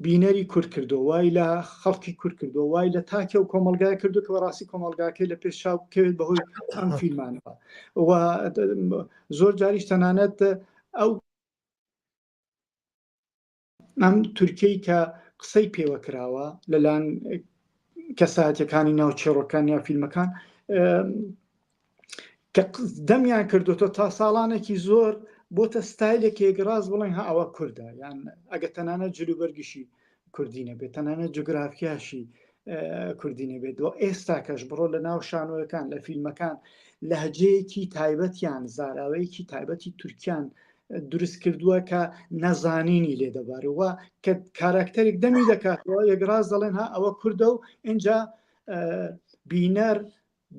بینەری کورد کردو وای لە خەڵکی کورد کردو وای لە تاکە و کۆمەلگای کردو کە بەڕاستی کۆمەلگاکەی لە پێشاو بکەوێت بەهۆی ئەم فیلمانەوە و زۆر جاریش تەنانەت ئەم تورکیی کە قسەی پێوە کراوە لەلایەن کەسایەتەکانی ناو چێڕۆکان یا فیلمەکان کە دەمیان کردوتە تا ساڵانێکی زۆر بۆتە ستایلێکی ڕاز بڵێن ها ئەوە کووردە یان ئەگە تەنانەت جلوبەرگیشی کوردی نەبێت تەنانەت جوگرافیاشی کوردی نەبێت و ئێستا کەش بڕۆ لە ناو شانۆیەکان لە فیلمەکان لەهجەیەکی تایبەتیان زاراوەیەکی تایبەتی تورکیان دروست کردووە کە نەزانینی لێ دەبارەوە کە کاراکتەرێک دەمی دەکاتەوە یەکڕاز دەڵێن ها ئەوە کووردە و اینجا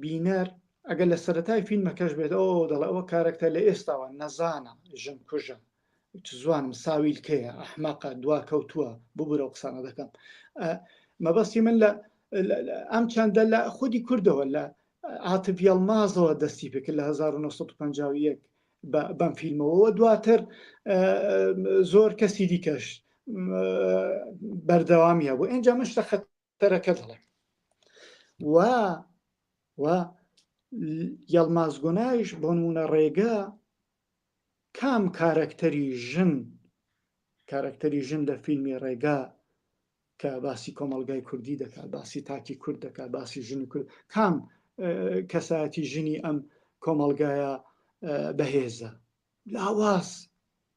بینەر ئەگەر لە سەرەتای فیلمەکەش بێت ئەو دەڵێ ئەوە کارکتەر لە ئێستاوە نەزانە ژن کوژە زوانم ساویلکەیە ئەحماقە دواکەوتووە ببوورە و قسانە دەکەم مەبەستی من لە ئەم چەندە لە خودی کوردەوە لە عاتف یڵمازەوە دەستی پێکرد لە 1950 بەم فیلمەوە دواتر زۆر کەسی دیکەش بەردەوامیە بوو ئەنجا مشتە خەتەرەکە دەڵێ و یڵماز گۆنایش بۆ نمونە ڕێگە کام کارکتەری ژن لە فیلمی ڕێگا کە باسی کۆمەلگای کوردی دەکات باسی تاکی کورد دەکات باسی ژنی کورد کام کەسایەتی ژنی ئەم کۆمەلگایە بەهێزە لاواز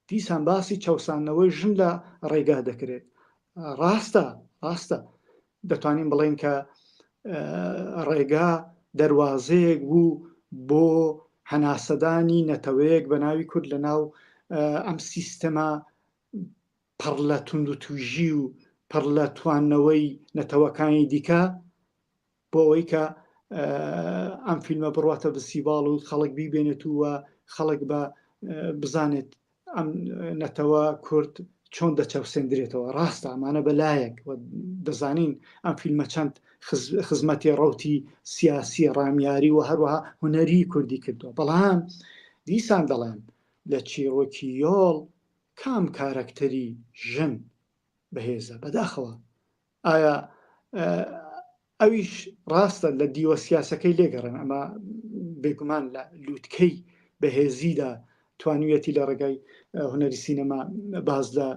دیسان باسی چەوسانەوەی ژن لە ڕێگا دەکرێت ڕاستە دەتوانین بڵێن کە ڕێگا دەواازەیەک بوو بۆ هەناسەدانی نەتەوەیەک بە ناوی کورد لە ناو ئەم سیستەما پڕ لە تونند و توژی و پڕ لە توانەوەی نەتەوەکانی دیکە بۆ ئەوەی کە ئەم فیلمە بڕاتە بسیباڵ و خەڵک بیبێنێت وە خەڵک بە بزانێت ئەم نەتەوە کورد چۆن دەچەوسێندرێتەوە ڕاستە ئەمانە بەلایەک دەزانین ئەم فیلمە چەند خزمەتی ڕەوتی سیاسی ڕامیاری و هەروەها هونەری کوردی کردووە بەڵام دیسان دەڵێن لە چیرۆکی یۆڵ کام کارکتەری ژن بەهێزە بەداخەوە ئایا ئەویش ڕاستە لە دیوە سیاسەکەی لێگەڕن ئەمە بێگومان لە لووتکەی بەهێزیدا توانویەتی لە ڕێگای هونەری سینەما باز لە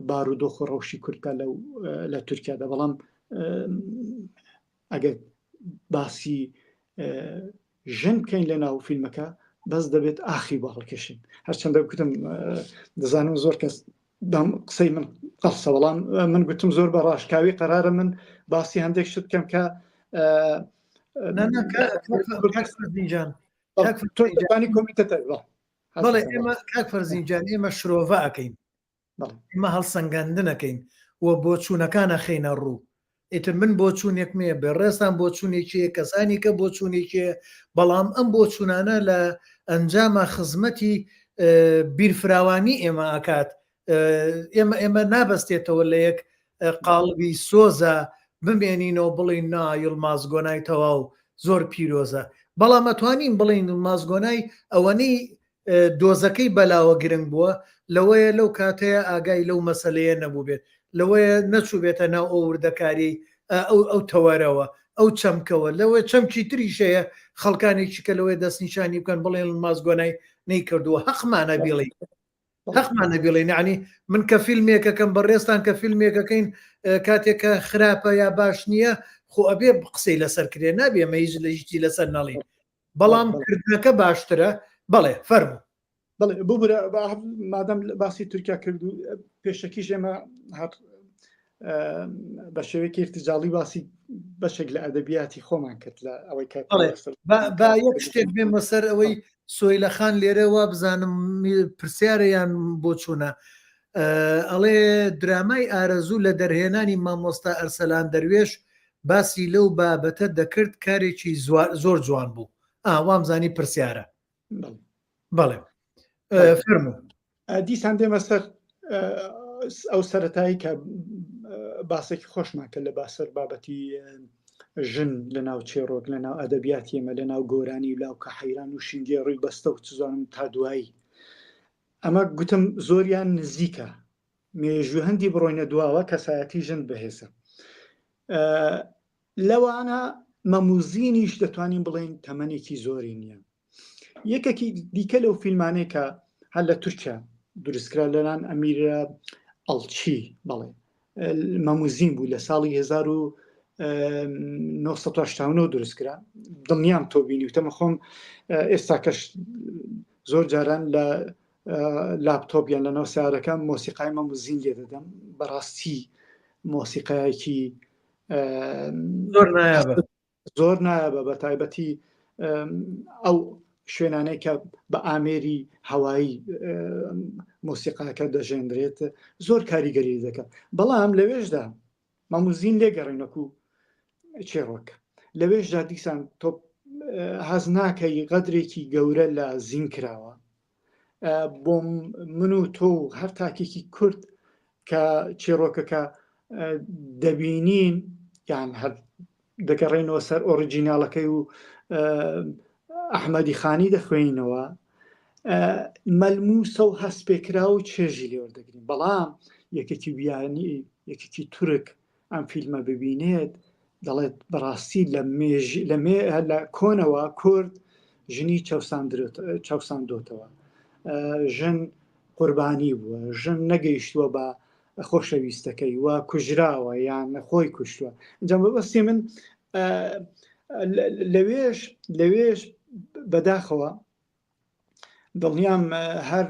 بارودۆخ و ڕەوشی کوردکە لە تورکیادا بەڵام ئەگەر باسی ژن بکەین لە ناو فیلمەکە بەس دەبێت ئاخی بۆ هەڵکێشین هەرچەندە گوتم دەزانم زۆر کەس قسەی من قەفسە بەڵام من گوتم زۆر بە ڕاشکاوی قەرارە من باسی هەندێک شت بکەم کە کاکفەرزینجان کۆمیتە بەڵێ ئێمە کاک فەرزینجان ئێمە شرۆڤە ئەەکەین ئێمە هەڵسەنگاندنەکەین و بۆ چوونەکانە خێنە ڕوو ئیتر من بۆ چوونێکمێ بێ ڕێستان بۆ چوونێکیە کەسانی کە بۆ چوونێکێ بەڵام ئەم بۆ چوونانە لە ئەنجامە خزمەتی بیرفراوانی ئێمە ئاکات ئێمە نابەستێتەوە لە یەک قاڵبی سۆزە بمێنینەوە بڵین نا یڵماز گۆنای تەواو زۆر پیرۆزە بەڵام ئەتوانین بڵین یڵماز ئەوەنەی دۆزەکەی بەلاوە گرنگ بووە لەوەیە لەو کاتەیە ئاگای لەو مەسەلەیە نەبوو بێت لەوەیە نەچوو بێتە ناو ئەو وردەکاری ئەو تەوەرەوە ئەو چەمکەوە لەوەی چەمکی تریشەیە خەڵکانێکی کە لەوەی دەستنیشانی بکەن بڵێن مازگۆنای نەی کردووە حەقمانە بڵێ یعنی من کە فیلمێکەکەم بەڕێستان کە فیلمێکەکەین کاتێکە خراپە یا باش نییە خۆ ئەبێ قسەی لەسەر کرێ نابێ مەیز لە ژتی لەسەر نەڵین بەڵام کردنەکە باشترە بەڵێ فەرمو بڵێ بۆ مادەم باسی تورکیا کردو پێشەکیش ئێمە هەر بە شێوەیەکی ارتجاڵی باسی بەشێک لە ئەدەبیاتی خۆمان کرد لە ئەوەی با یەک شتێک بێم بەسەر ئەوەی سۆیلەخان لێرە وا بزانم پرسیارەیان بۆ چوونە ئەڵێ درامای ئارەزوو لە دەرهێنانی مامۆستا ئەرسەلان دەروێش باسی لەو بابەتە دەکرد کارێکی زۆر جوان بوو وامزانی پرسیارە بەڵێ فەرموو دیسان دێمە سەر ئەو سەرەتایی کە باسێکی خۆشمان کرد لە باسەر بابەتی ژن لە ناو چێڕۆک لە ناو ئەدەبیاتی ئێمە لە ناو گۆرانی و لاوکە حەیران و شینگێ ڕووی بەستە و چزانم تا دوایی ئەمە گوتم زۆریان نزیکە مێژوو هەندی بڕۆینە دواوە کەسایەتی ژن بەهێزە لەوانە مەموزینیش دەتوانین بڵێن تەمەنێکی زۆری نییە یەکێکی دیکە لەو فیلمانەی کە هەر لە تورکیا دروستکرا لەلان ئەمیرە ئەڵچی بڵێ مەموزین بوو لە ساڵی 1970 دروستکرا دڵنیام تۆ بینی وتەمە خۆم ئێستا کەش زۆر جاران لە لاپتۆپیان لە ناو سیارەکە مۆسیقای مەموزین لێ دەدەم بەڕاستی مۆسیقایەکی زۆر نایابە بە تایبەتی ئەو شوێنانەی کە بە ئامێری هەوایی مۆسیقاکە دەژێنرێت زۆر کاریگەری دەکات بەڵام لەوێشدا مەموزین لێگەڕێنەکو چێڕۆک لەوێشدا دیسان تۆ حەز ناکەی قەدرێکی گەورە لە زین کراوە بۆ من و تۆ هەر تاکێکی کورد کە چێڕۆکەکە دەبینین یان هەر دەگەڕێنەوە سەر ئۆریجیناڵەکەی و ئەحمەدی خانی دەخوێنینەوە مەلموسە و هەستپێکرا و چێژی لێوەردەگرین بەڵام یەکێکی بیانی یەکێکی تورک ئەم فیلمە ببینێت دەڵێت بەڕاستی لە کۆنەوە کورد ژنی چاوساندۆتەوە ژن قوربانی بووە ژن نەگەیشتووە بە خۆشەویستەکەی وە کوژراوە یان خۆی کوشتووە ئەنجام بەبەستی من لەوێش بەداخەوە دڵنیام هەر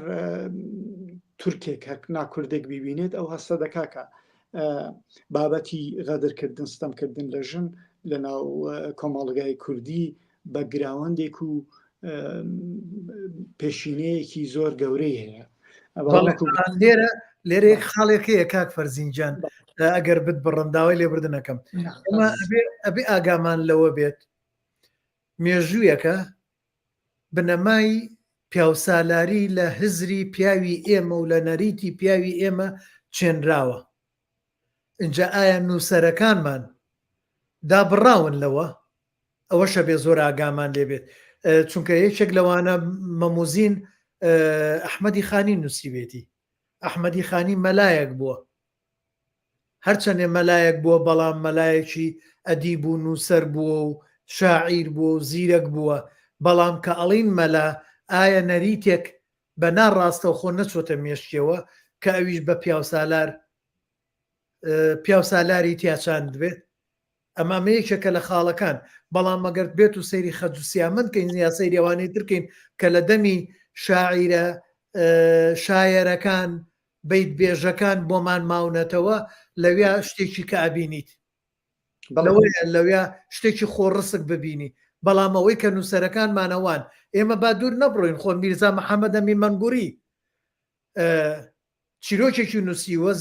تورکێک هەر ناکوردێک ببینێت ئەو هەستە دەکاکە بابەتی غەدرکردن ستەمکردن لە ژن لە ناو کۆمەڵگای کوردی بە گراوەندێک و پێشینەیەکی زۆر گەورەی هەیە لێرەیەک خاڵێکەیە کاک فەرزینجان ئەگەر بت بڕنداوای لێبردنەکەم ئەمە ئەبێ ئاگامان لەوە بێت مێژوویەکە بنەمای پیاوسالاری لە هزری پیاوی ئێمە و لە نەریتی پیاوی ئێمە چێنراوە اینجا ئایا نووسەرەکانمان دابڕاون لەوە ئەوەشە بێ زۆر ئاگامان لێبێت چونکە یەکێک لەوانە مەموزین ئەحمەدی خانی نووسیبێتی ئەحمەدی خانی مەلایەک بووە هەرچەندێ مەلایەک بووە بەڵام مەلایەکی ئەدیب و نووسەر بووە و شاعیر بووە و زیرەک بووە بەڵام کە ئەڵین مەلا ئایا نەریتێک بە ناڕاستەوە خۆ نەچۆتە مێشتەوە کە ئەویش بە پیاوسالاری تیاچان دەبێت ئەمامە یەکێکە لە خاڵەکان بەڵام ئەگەر بێت و سەیری خەجوسیامەند کەین یا سەیری ئەوانەی ترکەین کە لە دەمی شاعیرە شایەرەکان بیت بێژەکان بۆمان ماونەتەوە لەوێ شتێکی کە ئابینیت لەوێ شتێکی خۆڕسک ببینی بەڵام ئەوەی کە نووسەرەکانمانەوان ئێمە با دوور نەبڕۆین خۆ میرزا محەممەد ئەمی مەنگووری چیرۆکێکی نووسیوە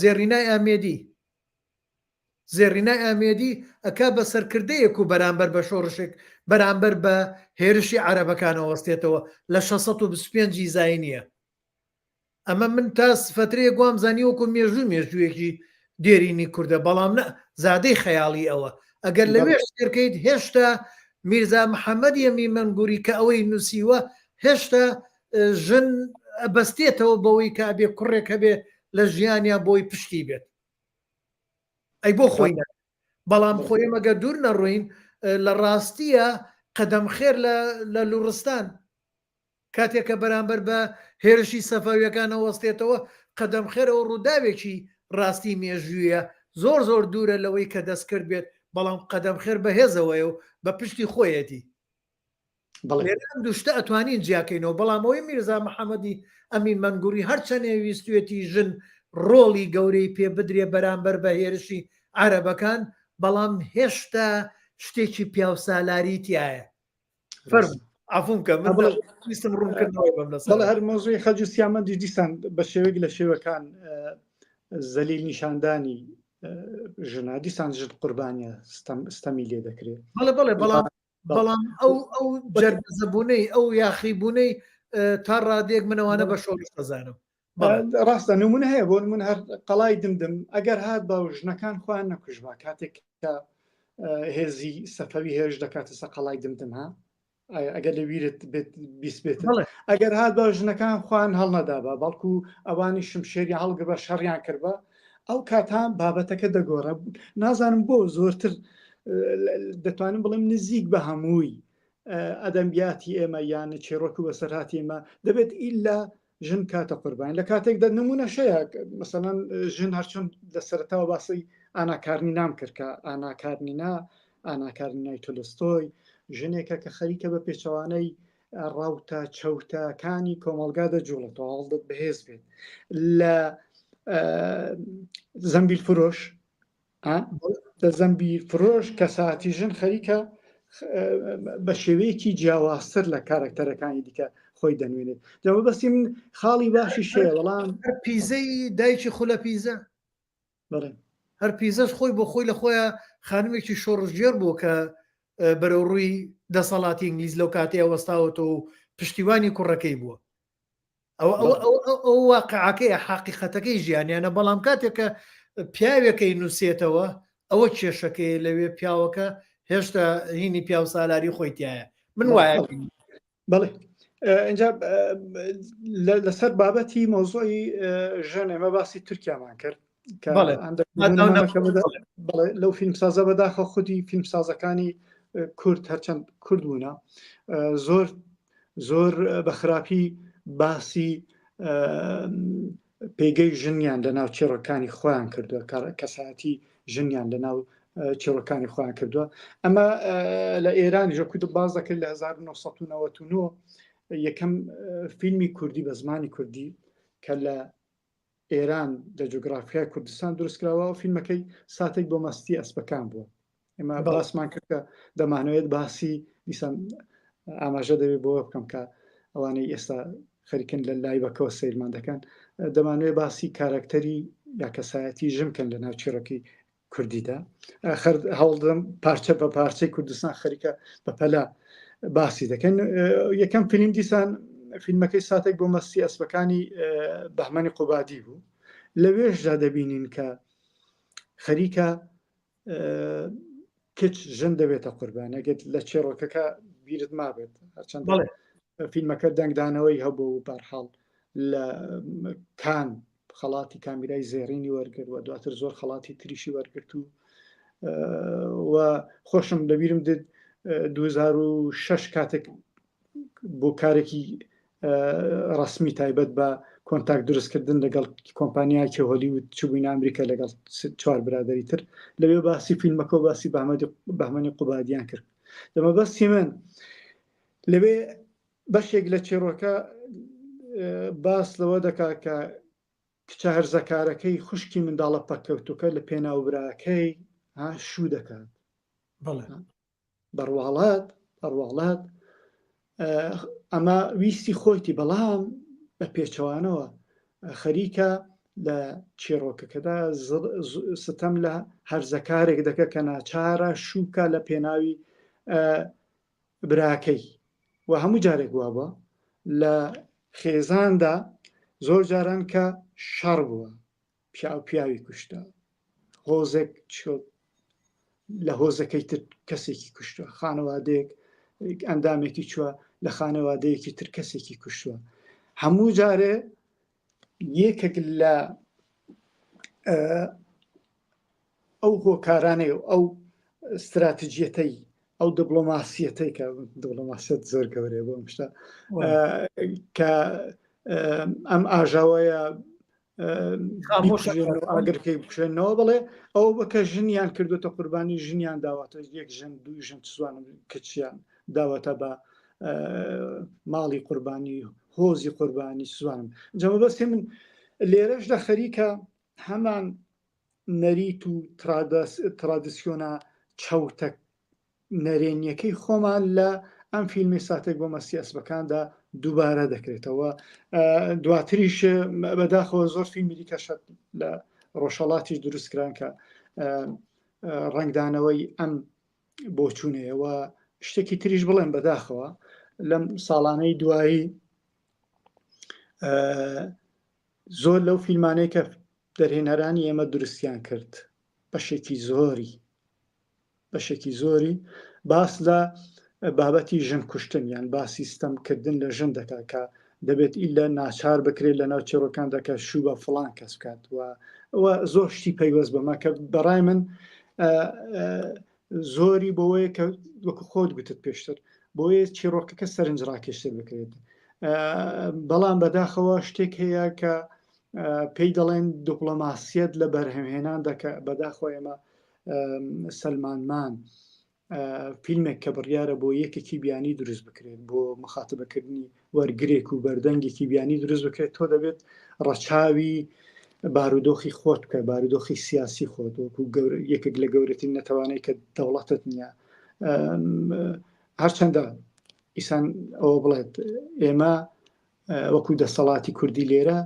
زێڕینای ئامێدی ئەکا بە سەرکردەیەک و بەرامبەر بە شۆڕشێک بەرامبەر بە هێرشی عەرەبەکانەوە وەستێتەوە لە 625 زاینیە ئەمە من تا فترەیە گوام زانی وەکو مێژوویەکی دێرینی کووردە بەڵام زادەی خەیاڵی ئەوە ئەگەر لەوێ شتێرکەیت هێشتا میرزا محەممەد ئەمی مەنگووری کە ئەوەی نووسیوە هێشتا ژن بەستێتەوە بەوەی کا بێ کوڕێک هەبێ لە ژیانیا بۆی پشتی بێت ئەی بۆ خۆی بەڵام خۆی مەگە دوور نەڕۆین لە ڕاستیە قەدەم خێر لە لوڕستان کاتێکە بەرامبەر بە هێرشی سەفەویەکانە وەستێتەوە قەدەم خێرەوە ڕووداوێکی ڕاستی مێژوویە زۆر زۆر دوورە لەوەی کە دەست کرد بێت بەڵام قەدەم خێر بەهێزەوەی و بە پشتی خۆیەتی دوشتە ئەتوانین جیاکەینەوە بەڵام ئەوەی میرزا محەممەدی ئەمین مەنگووری هەرچەندێ ویستوێتی ژن ڕۆڵی گەورەی پێ بدرێ بەرامبەر بە هێرشی عەرەبەکان بەڵام هێشتا شتێکی پیاوسالاری تایە هەر مۆزوی خەجوسیامەندی دیسان بە شێوەیەک لە شێوەکان زەلیل نیشاندانی ژنا دیسان ژت قوربانیە ستەمی لێ دەکرێت بەڵام ئەو جەرگزەبوونەی ئەو یاخیبوونەی تا ڕادێک منەوانە بە شۆڕش دەزانم ڕاستە نمونە هەیە بۆ من هەر قەڵای دمدم ئەگەر هات بە ژنەکان خۆیان نەکوژبا کاتێک کە هێزی سەفەوی هێرش دەکاتە سە قەڵای دمدم ها ئەگەر لەویرت بیست بێت ئەگەر هات بە ژنەکان خوان هەڵ نەدابە بەڵکو ئەوانی شمشێری هەڵگر بە شەڕیان کردبە ئەو کاتان بابەتەکە دەگۆڕە نازانم بۆ زۆرتر دەتوانم بڵێم نزیک بە هەمووی ئەدەبیاتی ئێمە یان چێڕۆک و بەسەرهاتی ئێمە دەبێت ئیلا ژن کاتە قوربان لە کاتێکدا نمونە شەیە مەسەڵەن ژن هەرچۆن لە سەرەتاوە باسی ئاناکارنی نام کرد کە ئاناکارنینای تۆلستۆی ژنێکە کە خەریکە بە پێچەوانەی ڕاوتە چەوتەکانی کۆمەلگا دەجوڵێتەوە هەڵدەت بەهێز بێت لە زەمبیل فرۆش زەمبیل فرۆش کە ساعتی ژن خەریکە بە شێوەیەکی جیاوازتر لە کارکتەرەکانی دیکە خۆی دەنوێنێت جەوە بەسی من خاڵی باشی شەیە بەڵام پیزەی دایکی خولە پیزە هەر پیزەش خۆی بۆ خۆی لە خۆیان خانمێکی شۆڕژگێر بوو کە بەرەو ڕووی دەسەڵاتی ئینگلیز لەو کاتەیە وەستاوەتەوە و پشتیوانی کوڕەکەی بووە ئەو واقعەکەی حقیقەتەکەی ژیانیانە بەڵام کاتێکە پیاوێکەی نووسێتەوە ئەوە کێشەکەی لەوێ پیاوەکە هێشتا هینی پیاو سالاری خۆی تایە من وایە بەڵێ اینجا لەسەر بابەتی مۆزۆی ژن ئێمە باسی تورکیامان کرد لەو فیلمسازە بەداخە خودی فیلمسازەکانی کورد هەرچەند کورد بوونە زۆر بە خراپی باسی پێگەی ژنیان لە ناو چێڕەکانی خۆیان کردووە کەساتی ژنیان لە ناو چێڕەکانی خۆیان کردووە ئەمە لە ئێرانی ژەکوت باز دەکرد لە 1999 یەکەم فیلمی کوردی بە زمانی کوردی کە لە ئێران لە جۆگرافیای کوردستان دروستکراوە و فیلمەکەی ساتێک بۆ مەستی ئەسپەکان بووە ئێمە باسمان کرد کە دەمانەوێت باسی دیسان ئاماژە دەوێت بۆ بکەم کە ئەوانەی ئێستا خەریکن لە لایبەکەەوە سیرمان دەکەن دەمانوێت باسی کارکتەری یا کەسایەتی ژمکەن لە ناو چێڕەکەی کوردیدا هەوڵدەم پارچە بە پارچەی کوردستان خەریکە بەپەلا باسی دەکەن یەکەم فیلم دیسان فیلمەکەی ساتێک بۆ مەستی ئەسپەکانی بەهمەنی قوبادی بوو لەوێشدا دەبینین کە خەریکە کچ ژن دەبێتە قوربان ئەگەر لە چێڕۆکەکە بیرت مابێت هەرچەند فیلمەکە دەنگدانەوەی هەبوو و بەرحاڵ لە کان خەڵاتی کامیرای زێڕینی وەرگرت و دواتر زۆر خەڵاتی تریشی وەرگرت و خۆشم لەبیرم دێت 2006 کاتێک بۆ کارێکی ڕسمی تایبەت بە کۆنتاکت دروستکردن لەگەڵ کۆمپانیاکی هۆلیوود چوبووین ئەمریکا لەگەڵ 4 برادری تر لەوێ باسی فیلمەکە و باسی بەهمەنی قوبادیان کرد. دەمە بەستی من لەوێ بەشێک لە چێڕۆکە باس لەوە دەکات کە کچە هەرزەکارەکەی خوشکی منداڵە پەککەوتوکە لە پێناوبراکەی شوو دەکات بەڕواڵات ئەمە ویستی خۆیتی بەڵام بە پێچەوانەوە خەریکە لە چێڕۆکەکەدا ستەم لە هەرزەکارێک دەکە کە ناچارە شووکە لە پێناوی براکەی و هەموو جارێک وابە لە خێزاندا زۆر جاران کە شەڕ بووە پیاوی کوشتە هۆزێک لە هۆزەکەی تر کەسێکی کوشتووە خانەوادەیەک ئەندامێکی چووە لە خانەوادەیەکی تر کەسێکی کوشتووە هەموو جارێ یەکێک لە ئەو هۆکارانەی ئەو استراتیژیەتەی ئەو دیپلۆماسیەتەی کە دیپلۆماسیەت زۆر گەورەیە بۆ شتە کە ئەم ئاژاوەیە ئاگرکەی بکشێنەوە بڵێ ئەو بکە ژنیان کردوتە قوربانی ژنیان داواتە یەک ژن دوو ژن سوانم کچیان داوەتە بە ماڵی قوربانی هۆزی قوربانی سوانم جەمە بەستی من لێرەش لە خەریکە هەمان نەریت و ترادیسیۆنە چەوتە نەرێنیەکەی خۆمان لە ئەم فیلمی ساتێک بۆ مەسیاسبەکاندا دووبارە دەکرێتەوە دواتریش بەداخەوە زۆر فیلمی دیکەشت لە ڕۆژهەڵاتی دروستکران کە ڕنگدانەوەی ئەم بۆچوونەیەوە شتێکی تریش بڵێن بەداخەوە لەم ساڵانەی دوایی زۆر لەو فیلمانەی کە دەرهێنەرانی ئێمە دروستیان کرد بەشێکی زۆری باس لە بابەتی ژن کوشتن یان باسی ستەمکردن لە ژن دەکات کە دەبێت ئیلە ناچار بکرێت لە ناو چێڕۆکان دەکە شوو بە فڵان کەس بکات وە زۆر شتی پەیوەست بەمە کە بەڕای من زۆری بۆیە کە وەکو خۆت گوتت پێشتر بۆیە چێڕۆکەکە سەرنج ڕاکێشتر بکرێت بەڵام بەداخەوە شتێک هەیە کە پێی دەڵێن دیپلۆماسیەت لە بەرهەمهێنان دەکە بەداخۆ ئێمە سەلمانمان فیلمێک کە بڕیارە بۆ یەکێکی بیانی دروست بکرێت بۆ مخاتبەکردنی وەرگرێک و بەردەنگێکی بیانی دروست بکرێت تۆ دەبێت ڕەچاوی بارودۆخی خۆت بکە بارودۆخی سیاسی خۆت وەکو یەکێک لە گەورەترین نەتەوانەی کە دەوڵەتت نییە هەرچەندە ئیسان ئەوە بڵێت ئێمە وەکو دەسەڵاتی کوردی لێرە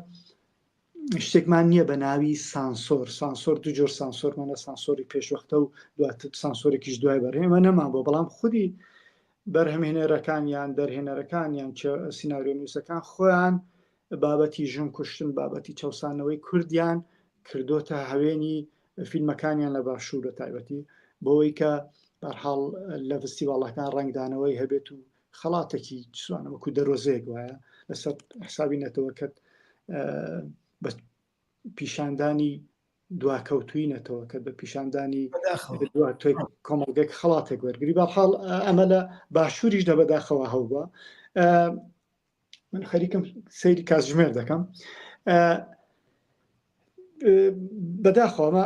شتێکمان نییە بە ناوی سانسۆر دوو جۆر سانسۆرمانە سانسۆری پێشوەختە و دواتر سانسۆرێکیش دوای بەرهێمە نەمان بۆ بەڵام خودی بەرهەمهێنەرەکان دەرهێنەرەکان یان سیناریۆنووسەکان خۆیان بابەتی ژن کوشتن بابەتی چەسانەوەی کوردیان کردوتە هەوێنی فیلمەکانیان لە باشوورە تایبەتی بۆەوەی کە بەرحاڵ لە فستیڤاڵەکان ڕنگدانەوەی هەبێت و خەڵاتێکی سوانە وەکو دەرۆزەیەک وایە لەسەر حسابی نەتەوەکەت بە پیشاندانی دواکەوتوی نەتەوە کە بە پیشاندانی توی کۆمەڵگەک خەڵاتێک وەرگری بەحاڵ ئەمە لە باشووریش دە بەداخەوە هەوبە من خەریکم سەیری کاتژمێر دەکەم بەداخەوە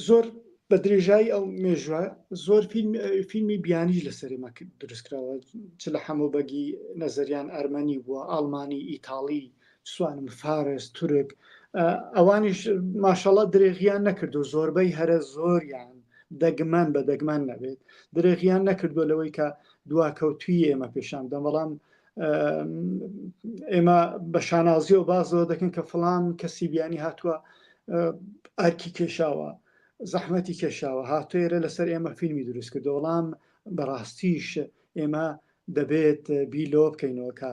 زۆر بە درێژایی ئەو مێژوە زۆر فیلمی بیانیش لەسەرێمە دروستکراوە چ لە هەموو بەگی نەزەریان ئەرمەنی بووە ئاڵمانی ئیتاڵی سوانم فارس تورک ئەوانیش ماشەڵە درێغیان نەکردو زۆربەی هەرە زۆریان دەگمان بە دەگمان نەبێت درێغیان نەکردو لەوەی کە دواکەوتوی ئێمە پێشاندە بەڵام ئێمە بە شانازی و بازەوە دەکەن کە فڵان کەسی بیانی هاتووە ئەرکی کێشاوە زەحمەتی کێشاوە هاتوێرە لەسەر ئێمە فیلمی دروست کردو وەڵام بەڕاستیش ئێمە دەبێت بیلۆ بکەینەوە کە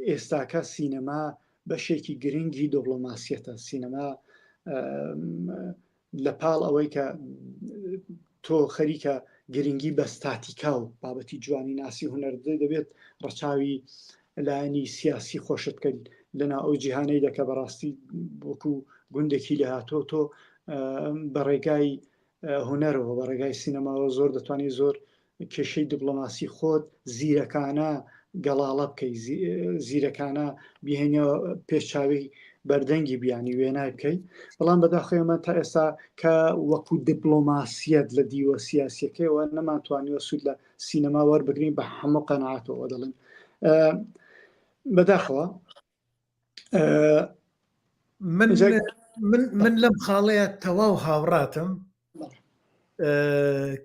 ئێستاکە سینەما بەشێکی گرنگی دیپلۆماسیەتە سینەما لە پاڵ ئەوەی کە تۆ خەریکە گرنگی بە ستاتیکا و بابەتی جوانی ناسی هونەردە دەبێت ڕەچاوی لایەنی سیاسی خۆشت بکەیت لەنا ئەو جیهانەی دەکە بەڕاستی وەکو گوندێکی لە هاتۆ تۆ بە ڕێگای هونەرەوە بە ڕێگای سینەماوە زۆر دەتوانێت زۆر کێشەی دیپلۆماسی خۆت زیرەکانە گەڵاڵە بکەی زیرەکانە بهێنەوە پێشچاوی بەردەنگی بیانی وێنای بکەیت بەڵام بەداخۆیمە تا ئێستا کە وەکو دیپلۆماسیەت لە دیوە سیاسیەکەیەوە نەماتوانیوە سوود لە سینەما وەربگرین بە هەموو قەنەعاتەوە دەڵێن بەداخەوە من لەم خاڵەیە تەواو هاوڕاتم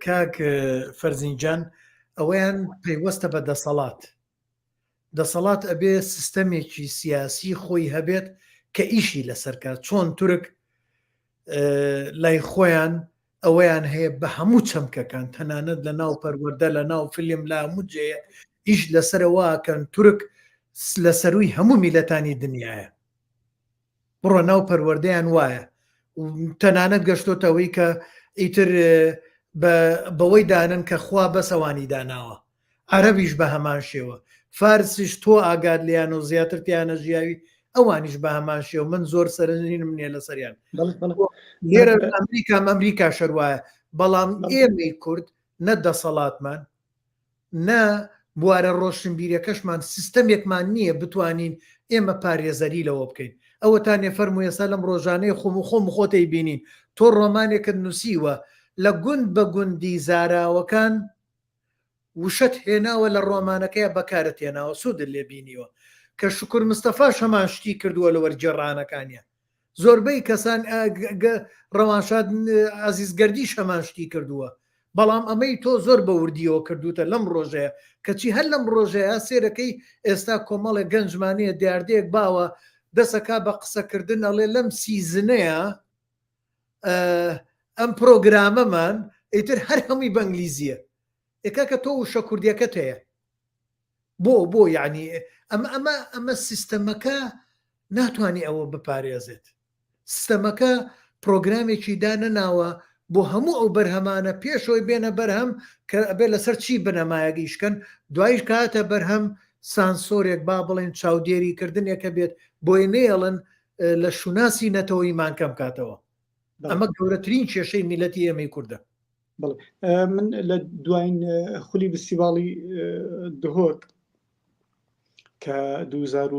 کاک فەرزینجان ئەوەیان پەیوەستە بە دەسەڵات ئەبێ سیستەمێکی سیاسی خۆی هەبێت کە ئیشی لەسەرکات چۆن تورک لای خۆیان ئەوەیان هەیە بە هەموو چەمکەکان تەنانەت لە ناو پەروەردە لە ناو فیلم لە هەموو جێ ئیش لەسەرەوەکەن تورک لە سەروی هەموو میلەتانی دنیاە بڕۆ ناو پەروەردەیان وایە تەنانەت گەشتۆتەوەی کە ئیتر بەوەی دانن کە خوا بەسەوانی داناوە عەرەبیش بە هەمان شێوە فارسیش تۆ ئاگاد لیان و زیاتر تیانە ژیاوی ئەوانیش بە هەمان شێوە من زۆر سەرنجینم نییە لە سەریان لێرە ئەمریکا شەروایە بەڵام ئێمەی کورد نە دەسەڵاتمان نە بوارە ڕۆشنبیریەکەشمان سیستەمێکمان نییە بتوانین ئێمە پارێزەری لەوە بکەین ئەوەتانێ فەرموویە ئێستا لەم ڕۆژانەی خۆم خۆتەی بینین تۆ ڕۆمانێکت نووسیوە لە گوند بە گوندی زاراوەکان وشت هێناوە لە ڕۆمانەکەیە بەکارت هێناوە سوودت لێ بینیوە کە شکر مستەفاش هەمان شتی کردووە لە وەرجێڕانەکانیە زۆربەی کەسان ڕەوانشاد عەزیزگەردیش هەمان شتی کردووە بەڵام ئەمەی تۆ زۆر بە وردیەوە کردوتە لەم ڕۆژەیە کەچی هەر لەم ڕۆژەیە سێرەکەی ئێستا کۆمەڵێک گەنجمانەیە دیاردەیەک باوە دەسەکا بە قسەکردن ئەڵێ لەم سیزنەیە ئەم پرۆگرامەمان ئیتر هەر هەمووی بەنگلیزیە ئێکاکە تۆ وشە کوردیەکەت هەیە بۆ یعنی ئەمە سیستەمەکە ناتوانانی ئەوە بپارێزێت سیستەمەکە پرۆگرامێکی دانەناوە بۆ هەموو ئەو بەرهەمانە پێشەوەی بێنە بەرهەم کە ئەبێ لەسەر چی بنەمایەگەیشکەن دوایش کاتە بەرهەم سانسۆرێک با بڵێن چاودێریکردنێکە بێت بۆی نێڵن لە شوناسی نەتەوەی مانکەم کاتەوە ئەمە گەورەترین کێشەی میلەتی ئێمەی کووردە من لە دوایین خولی فستیڤاڵی دهۆک کە 2000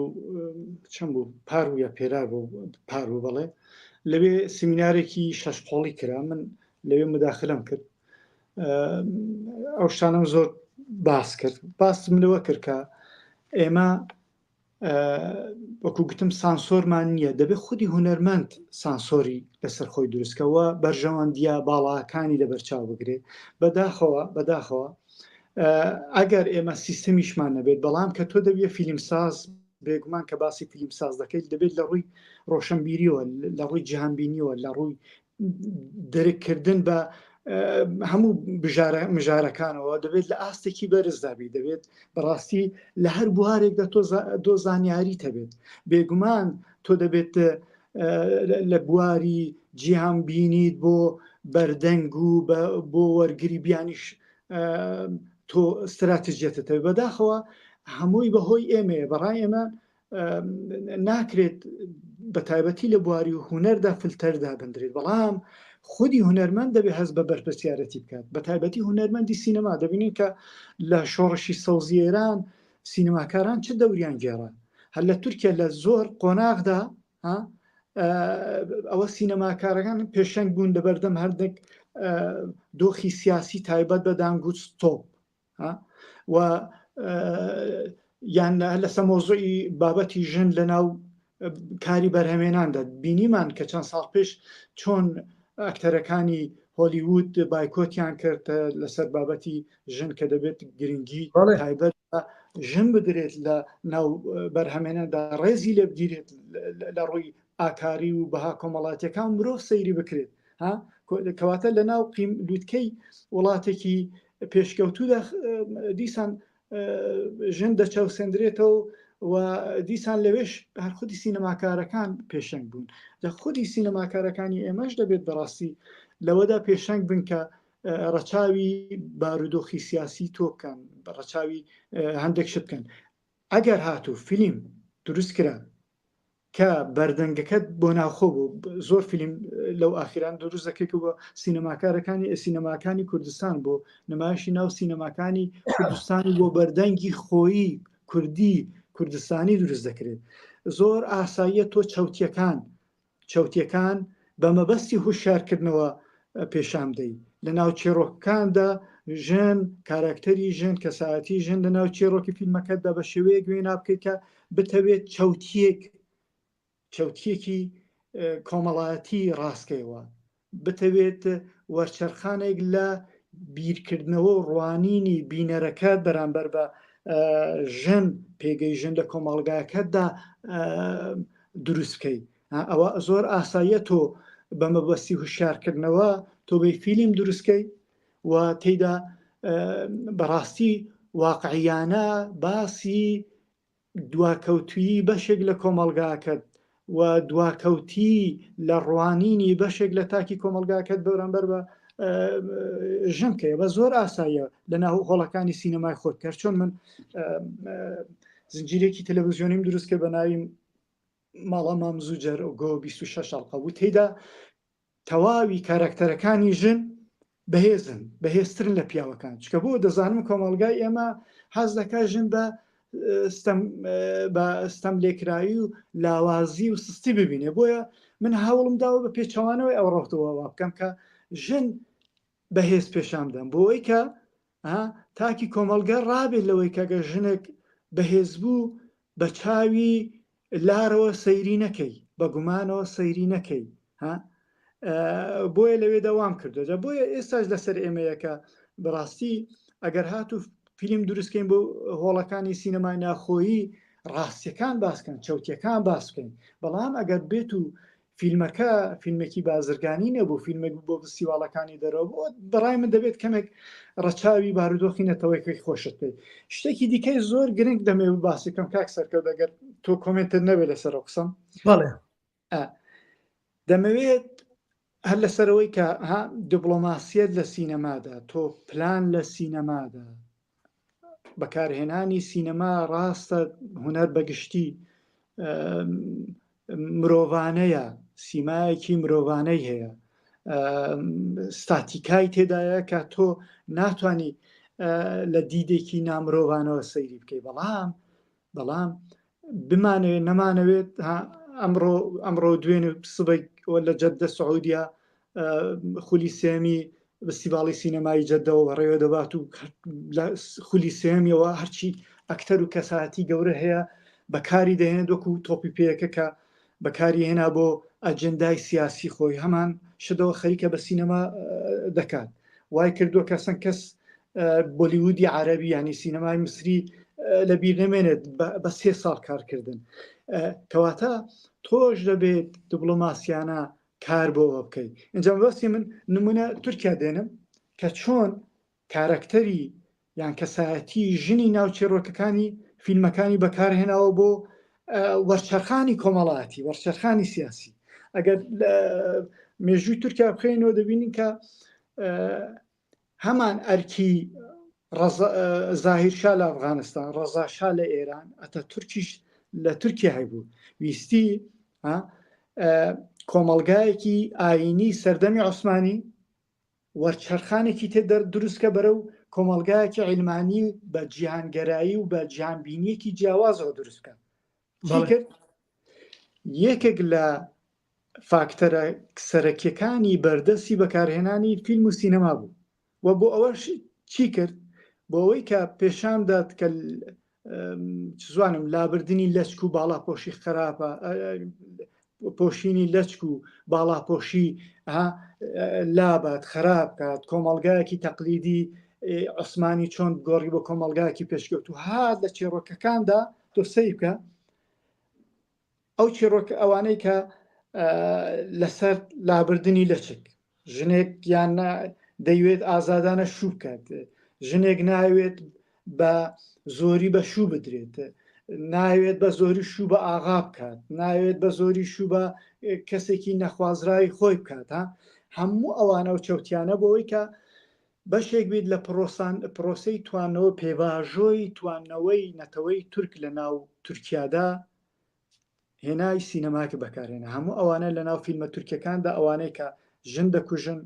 چەند بوو پارو یا پێرا بوو پارو بڵێ لەوێ سیمینارێکی شەشقۆڵی کرا من لەوێ مداخلەم کرد ئەو شتانەم زۆر باس کرد باسم لەوە کرد کە ئێمە وەکو گوتم سانسۆرمان نییە دەبێت خودی هونەرمەند سانسۆری لەسەر خۆی دروستکەوە بەرژەوەندیە باڵاکانی لە بەرچاو بگرێت بەداخەوە ئەگەر ئێمە سیستەمیشمان نەبێت بەڵام کە تۆ دەبێت فیلمساز بێگومان کە باسی فیلمساز دەکەیت دەبێت لە ڕووی ڕۆشنبیریەوە لە ڕووی جیهانبینیەوە لە ڕووی دەرککردن بە هەموو مژارەکانەوە دەبێت لە ئاستێکی بەرزدابی دەبێت بەڕاستی لە هەر بوارێکدا تۆ زانیاری هەبێت بێگومان تۆ دەبێت لە بواری جیهان بینیت بۆ بەردەنگ و بۆ وەرگری بیانیش تۆ استراتیژیەتە بەداخەوە هەمووی بەهۆی ئێمەیە بەڕای ئێمە ناکرێت بە تایبەتی لە بواری و هونەردا فلتەردا بندرێت بەڵام خودی هونەرمەند دەبێت هەست بە بەرپرسیارەتی بکات بە تایبەتی هونەرمەندی سینەما دەبینین کە لە شۆڕشی سەوزی ئێران سینەماکاران چ دەوریان گێڕە هەر لە تورکیا لە زۆر قۆناغدا ئەوە سینەماکارەکان پێشەنگ بوون لە بەردەم هەردێک دۆخی سیاسی تایبەت بە دانگوت ستۆپ و یان لە سەمۆزۆی بابەتی ژن لە ناو کاری بەرهەمێناندا بینیمان کە چەند ساڵ پێش چۆن ئەکتەرەکانی هۆلیوود بایکۆتیان کرد لەسەر بابەتی ژن کە دەبێت گرنگی تایبەت ژن بدرێت لە ناو بەرهەمێنەدا ڕێزی لێ بگیرێت لە ڕووی ئاکاری و بەها کۆمەڵاتیەکان مرۆڤ سەیری بکرێت کەواتە لە ناو لووتکەی وڵاتێکی پێشکەوتوودا دیسان ژن دەچەوسێندرێتەوە و دیسان لەوێش هەر خودی سینەماکارەکان پێشەنگ بوون لە خودی سینەماکارەکانی ئێمەش دەبێت بەڕاستی لەوەدا پێشەنگ بن کە ڕەچاوی بارودۆخی سیاسی تۆ بکەن ڕەچاوی هەندێک شت بکەن ئەگەر هاتوو فیلم دروست کرا کە بەردەنگەکەت بۆ ناوخۆ بوو زۆر فیلم لەو ئاخیران دروست دەکەیت بۆ سینەماکانی کوردستان بۆ نمایشی ناو سینەماکانی کوردستانی بۆ بەردەنگی خۆیی کوردستانی دروست دەکرێت زۆر ئاساییە تۆ چەوتیەکان بە مەبەستی هوشیارکردنەوە پێشامدەی لە ناو چێڕۆکەکاندا ژن کاراکتەری ژن کەسایەتی ژن لە ناو چێڕۆکی فیلمەکەتدا بە شێوەیە گوێنا بکەیت کە بتەوێت چەوتیەکی کۆمەڵایەتی ڕاستکەیەوە بتەوێت وەرچەرخانێک لە بیرکردنەوە و ڕوانینی بینەرەکە بەرامبەر بە ژن پێگەی ژن لە کۆمەڵگاکەتدا دروست بکەی ئەوە زۆر ئاساییە تۆ بە مەبەستی هوشیارکردنەوە تۆ بەی فیلم دروستکەی و تێیدا بەڕاستی واقعیانە باسی دواکەوتویی بەشێک لە کۆمەڵگاکەت و دواکەوتی لە ڕوانینی بەشێک لە تاکی کۆمەلگاکەت بەرامبەر بە ژنکەیە بە زۆر ئاساییە لە ناو هۆڵەکانی سینەمای خۆت کرد چۆن من زنجیرێکی تەلەڤیزیۆنیم دروستکە بە ناوی ماڵە مامزوو گۆ 26 ئەڵقە بوو تێیدا تەواوی کاراکتەرەکانی ژن بەهێزترن لە پیاوەکان چکە بۆ دەزانم کۆمەلگای ئێمە حەز دەکات ژن بە ستەم لێکراوی و لاوازی و سستی ببینێ بۆیە من هەوڵم داوە بە پێچەوانەوەی ئەو ڕۆفتەوە بکەم کە ژن بەهێز پێشامدەم بۆەوەی کە تاکی کۆمەلگا ڕابێت لەوەی کەگە ژنێک بەهێز بوو بە چاوی لارەوە سەیری نەکەی بە گومانەوە سەیری نەکەی بۆیە لەوێ دەوام کردو بۆیە ئێستاش لەسەر ئێمەیەکە بەڕاستی ئەگەر هاتو فیلم دروستکەین بۆ هۆڵەکانی سینەمای ناخۆیی ڕاستیەکان باسکەن چەوتیەکان باسکەین بەڵام ئەگەر بێت و فیلمەکە فیلمێکی بازرگانی نەبوو فیلمێک بۆ فستیواڵەکانی دەرەوە بۆ بەڕای من دەبێت کەمێک ڕەچاوی بارودۆخی نەتەوەیەکەی خۆشت پێی شتێکی دیکەی زۆر گرنگ دەمێ باسی کەم کاک سەرکەوت ئەگەر تۆ کۆمنتت نەبێت لەسەر قسەم دەمەوێت هەر لەسەرەوەی کە دیپلۆماسیەت لە سینەمادا تۆ پلان لە سینەمادا بەکارهێنانی سینەما ڕاستە هونەر بەگشتی مرۆڤانەیە سیمایەکی مرۆڤانەی هەیە ستاتیکای تێدایە کە تۆ ناتوانانی لە دیدێکی نامرۆڤانەوە سەیری بکەی بەڵام بمانەوێت نەمانەوێت ئەمڕۆ دوێن سبەی لە جەددە سعودیا خولی سێمی فستیڤاڵی سینەمای جەددەوە بەڕێوە دەبات و خولی سێمیەوە هەرچی ئەکتەر و کەساتی گەورە هەیە بەکاری دەهێنێت وەکو تۆپی پێیەکە کە بەکاری هێنا بۆ ئەجندای سیاسی خۆی هەمان شدەوە خەریکە بە سینەما دەکات وای کردووە کەسن کەس بۆلیوودی عەرەبی ینی سینەمای مسری لە بیر نەمێنێت بە 3 ساڵ کارکردن کەواتە تۆش دەبێت دیپلۆماسیانە کار بۆەوە بکەیت ئەنجا بەسی من نمونە تورکیا دێنم کە چۆن کارکتەری یان کەسایەتی ژنی ناوچێڕۆکەکانی فیلمەکانی بەکارهێناوە بۆ وەرچەرخانی کۆمەڵایەتی وەرچەرخانی سیاسی ئەگەر مێژووی تورکیا بخێنەوە دەبینین کە هەمان ئەرکی زاهیرشا لە ئەفغانستان ڕەزاشا لە ئێران ئەتە تورکیش لە تورکیا هەبوو ویستی کۆمەلگایەکی ئاینی سەردەمی عوسمانی وەرچەرخانێکی تێدە دروستکە بەرەو کۆمەلگایەکی عیلمانی بە جیهانگەرایی و بە جیهانبینیەکی جیاوازەوە دروستکە یەکێک لە فاکتەرە سەرەکیەکانی بەردەستی بەکارهێنانی فیلم و سینەما بوو و بۆ ئەوەش چی کرد بۆ ئەوەی کە پێشامدات کە زوانم لابردنی لەچک و باڵاپۆشی خراپە پۆشینی لەچک و باڵاپۆشی لابات خراپ کات کۆمەلگایەکی تەقلیدی عوسمانی چۆن گۆڕی بۆ کۆمەلگایەکی پێشکەوت و هات لە چێڕۆکەکاندا تۆ سەیر بکە ئەو چێڕۆکە ئەوانەی کە لەسەر لابردنی لەچک ژنێک یان دەیوێت ئازادانە شوو بکات ژنێک ناوێت بە زۆری بە شوو بدرێت ناوێت بە زۆری شوو بە ئاغا بکات ناوێت بە زۆری شوو بە کەسێکی نەخوازرای خۆی بکات هەموو ئەوانە و چەوتیانە بۆەوەی کە بەشێک بیت لە پرۆسەی توانەوە پێواژۆی توانەوەی نەتەوەی تورک لە ناو تورکیادا هێنای سینەماکە بەکارهێنا هەموو ئەوانە لە ناو فیلمە تورکیەکاندا ئەوانەی کە ژن دەکوژن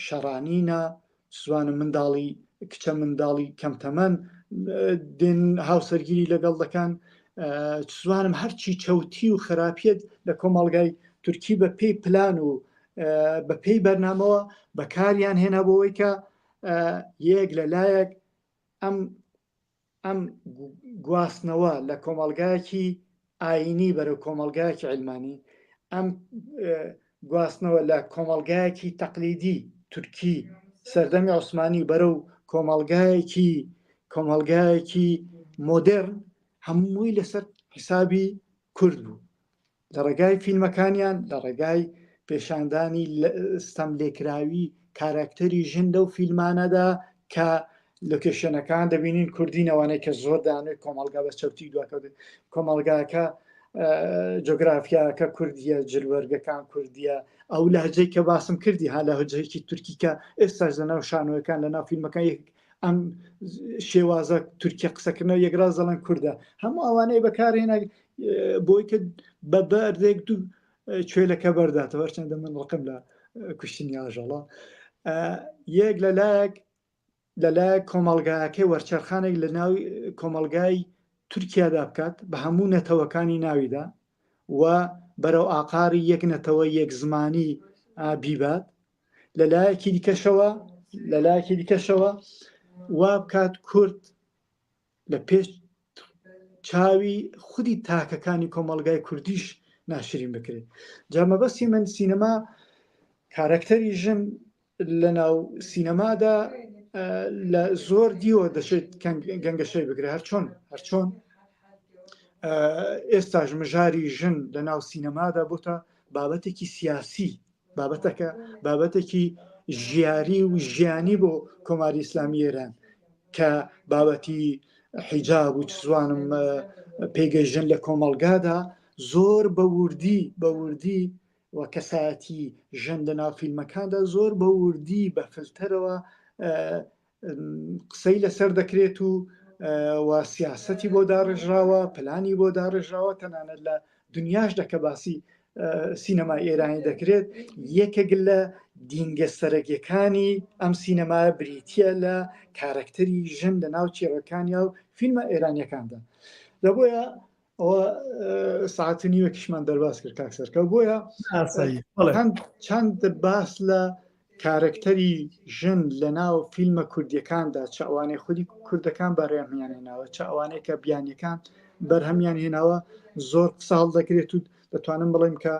شەڕانینە سوانە منداڵی کچە منداڵی کەمتەمەن دێن هاوسەرگیری لەگەڵ دەکەن سوانم هەرچی چەوتی و خراپیت لە کۆمەڵگای تورکی بە پێی پلان و بە پێی بەرنامەوە بەکاریان هێنا بۆەوەی کە یەک لەلایەک ئەم گواستنەوە لە کۆمەڵگایەکی ئاینی بەرەو کۆمەڵگایەکی علمانی ئەم گواستنەوە لە کۆمەڵگایەکی تەقلیدی تورکی سەردەمی عوسمانی بەرەو کۆمەڵگایەکی مۆدرن هەمووی لەسەر حسابی کورد بوو لە ڕێگای فیلمەکانیان لە ڕێگای پێشاندانی ستەم لێکراوی کاراکتەری ژن لەو فیلمانەدا کە لۆکێشنەکان دەبینین کوردینەوانەی کە زۆر دانوێت کۆمەڵگا بە چەوتی دواکەوت کۆمەڵگاکە جۆگرافیاکە کوردیە جلوەرگەکان کوردیە ئەو لەهجەی کە باسم کردی ها لە هەجەیەکی تورکی کە ئێستاش لەناو شانۆیەکان لەناو فیلمەکان ئەم شێوازە تورکیە قسەکردنەوە یەکراز دەڵێن کووردە هەموو ئەوانەی بەکارهێنا بۆی کە بە بەردێک دوو کوێلەکە بەرداتەوە چەندە من ڕقم لە کوشتنیاژەڵە یەک لەلایەک کۆمەڵگایەکەی وەرچەرخانێک لە ناوی کۆمەڵگای تورکیادا بکات بە هەموو نەتەوەکانی ناویدا و بەرەو ئاقاری یەک نەتەوە یەک زمانی بیبات لەلایەکی دیکەشەوە وا بکات کورد لە پێش چاوی خودی تاکەکانی کۆمەڵگای کوردیش ناشرین بکرێت جامەبەستی من سینەما کارکتەری ژن لە ناو سینەمادا لە زۆر دیوە دەشێت گەنگەشەی بگرێت هەرچۆن ئێستاش مژاری ژن لە ناو سینەمادا بۆتە بابەتێکی سیاسی بابەتێکی ژیاری و ژیانی بۆ کۆماری ئیسلامی ئێران کە بابەتی حیجاب و چزوانم پێگەیژن لە کۆمەڵگادا زۆر بە وردی و کەسایەتی ژن لە ناو فیلمەکاندا زۆر بە وردی بە فلتەرەوە قسەی لەسەر دەکرێت و سیاسەتی بۆ داڕژراوە پلانی بۆ داڕژراوە تەنانەت لە دنیاش دەکە باسی سینەمای ئێرانی دەکرێت یەکێک لە دینگە سەرەکیەکانی ئەم سینەما بریتە لە کارکتەری ژن لە ناو چێڕەکانیا و فیلمە ئێرانیەکاندا لەبۆیە ئەوە ساعتنی وەکیشمان دەرباس کرد کاکسەرکە بۆیە چەند باس لە کارکتەری ژن لە ناو فیلمە کوردیەکاندا چ ئەوانەی خودی کوردەکان بەڕێهمیان هێناوە چ ئەوانەیە کە بیانیەکان بەرهەمیان هێناوە زۆر ساڵ دەکرێت و دەتوانم بڵێم کە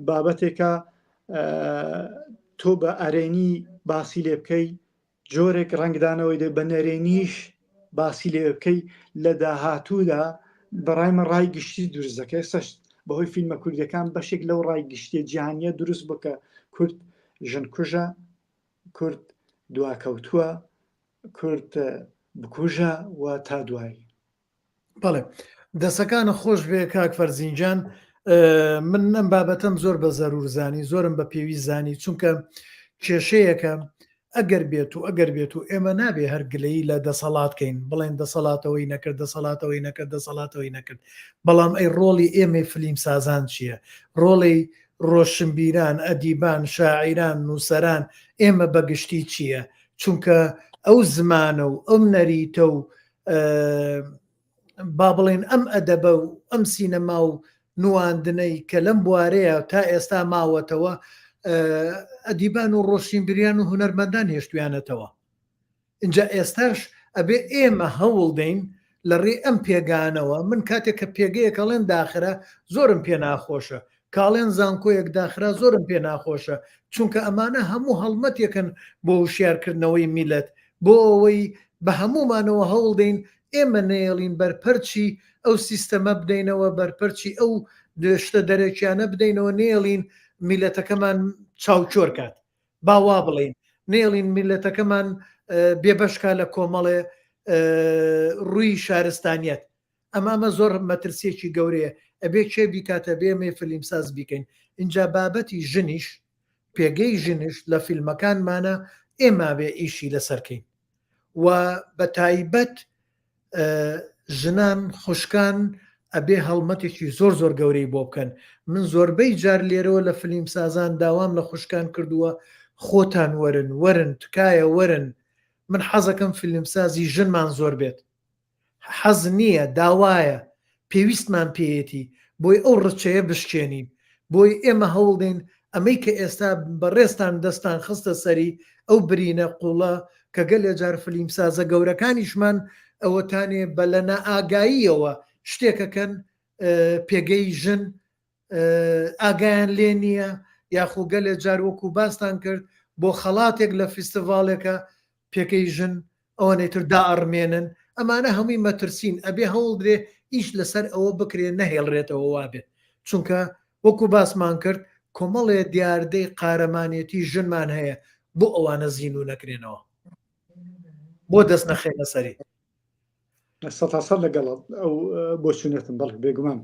بابەتێکە تۆ بە ئەرێنی باسی لێ بکەی جۆرێک ڕنگدانەوەی بە نەرێنیش باسی لێ بکەی لە داهاتوودا بەڕای من ڕای گشتی دروست دەکەی سەش بەهۆی فیلمە کوردیەکان بەشێک لەو ڕای گشتیە جیهانیە دروست بکە کورد ژن کوژە کورد دواکەوتووە کورد بکوژە و تا دوایی بەڵێ دەسەکانە خۆش بێ کاک فەرزینجان من ئەم بابەتەم زۆر بە زەرور زانی زۆرم بە پێویست زانی چونکە کێشەیەکە ئەگەر بێت و ئێمە نابێ هەرگلەی لە دەسەڵاتکەین بڵێن دەسەڵاتەوەی نەکرد بەڵام ئەی ڕۆڵی ئێمە فلیم سازان چییە ڕۆڵی ڕۆشنبیران ئەدیبان شاعیران نووسەران ئێمە بەگشتی چییە چونکە ئەو زمانە و ئەم نەریتە و با بڵێن ئەم ئەدەبە و ئەم سینەما و نواندنەی کە لەم بوارەیە تا ئێستا ماوەتەوە ئەدیبان و ڕۆشنبیریان و هونەرمەندان هێشتویانەتەوە اینجا ئێستاش ئەبێ ئێمە هەوڵ دەین لە ڕێ ئەم پێگانەوە من کاتێک کە پێگەیە کەڵێن داخرا زۆرم پێ ناخۆشە کاڵێن زانکۆیەک داخرا زۆرم پێ ناخۆشە چونکە ئەمانە هەموو هەڵمەتێکن بۆ وشیارکردنەوەی میلەت بۆ ئەوەی بە هەمومانەوە هەوڵ دەین ئێمە نێڵین بەرپەرچی ئەو سیستەمە بدەینەوە بەرپەرچی ئەو شتە دەرەکیانە بدەینەوە نێڵین میلەتەکەمان چاوچۆر کات باوا بڵین نێڵین میلەتەکەمان بێبەشکا لە کۆمەڵێ ڕووی شارستانیەت ئەمامە زۆر مەترسێکی گەورەیە ئەبێ چێ بیکاتە بێمێ فیلمساز بیکەین اینجا بابەتی ژنیش پێگەی ژنیش لە فیلمەکانمانە ئێمە بێ ئیشی لەسەرکەین و بە تایبەت ژنان خوشکان ئەبێ هەڵمەتێکی زۆر گەورەی بۆ بکەن من زۆربەی جار لێرەوە لە فیلمسازان داوام لە خوشکان کردووە خۆتان وەرن تکایە وەرن من حەزەکەم فیلمسازی ژنمان زۆر بێت، حەز نییە، داوایە، پێویستمان پێیەتی بۆی ئەو ڕچەیە بشکێنین، بۆی ئێمە هەوڵدەین ئەمەی کە ئێستا بەڕێستان دەستان خستە سەری ئەو برینە قوڵە کە گەلێ جار فیلمسازە گەورەکانیشمان ئەوەتانێ بە لە نائاگاییەوە شتێکەکەن پێگەی ژن ئاگایان لێ نییە، یاخۆ گەلێ جار وەکو باستان کرد بۆ خەڵاتێک لە فیستیڤالێکە پێکەی ژن ئەوە نەیتر دائەڕمێنن، ئەمانە هەمووی مەترسین، ئەبێ هەوڵ درێ ئیش لەسەر ئەوە بکرێ نەهێڵڕێتەوە وابێت، چونکە وەکو باسمان کرد کۆمەڵێ دیاردەی قارەمانێتی ژنمان هەیە بۆ ئەوانە زین و نەکرێنەوە، بۆ دەست نەخێنە سەری. 100% لەگەڵ ئەو بۆچوونێتم بەڵک بێگومان.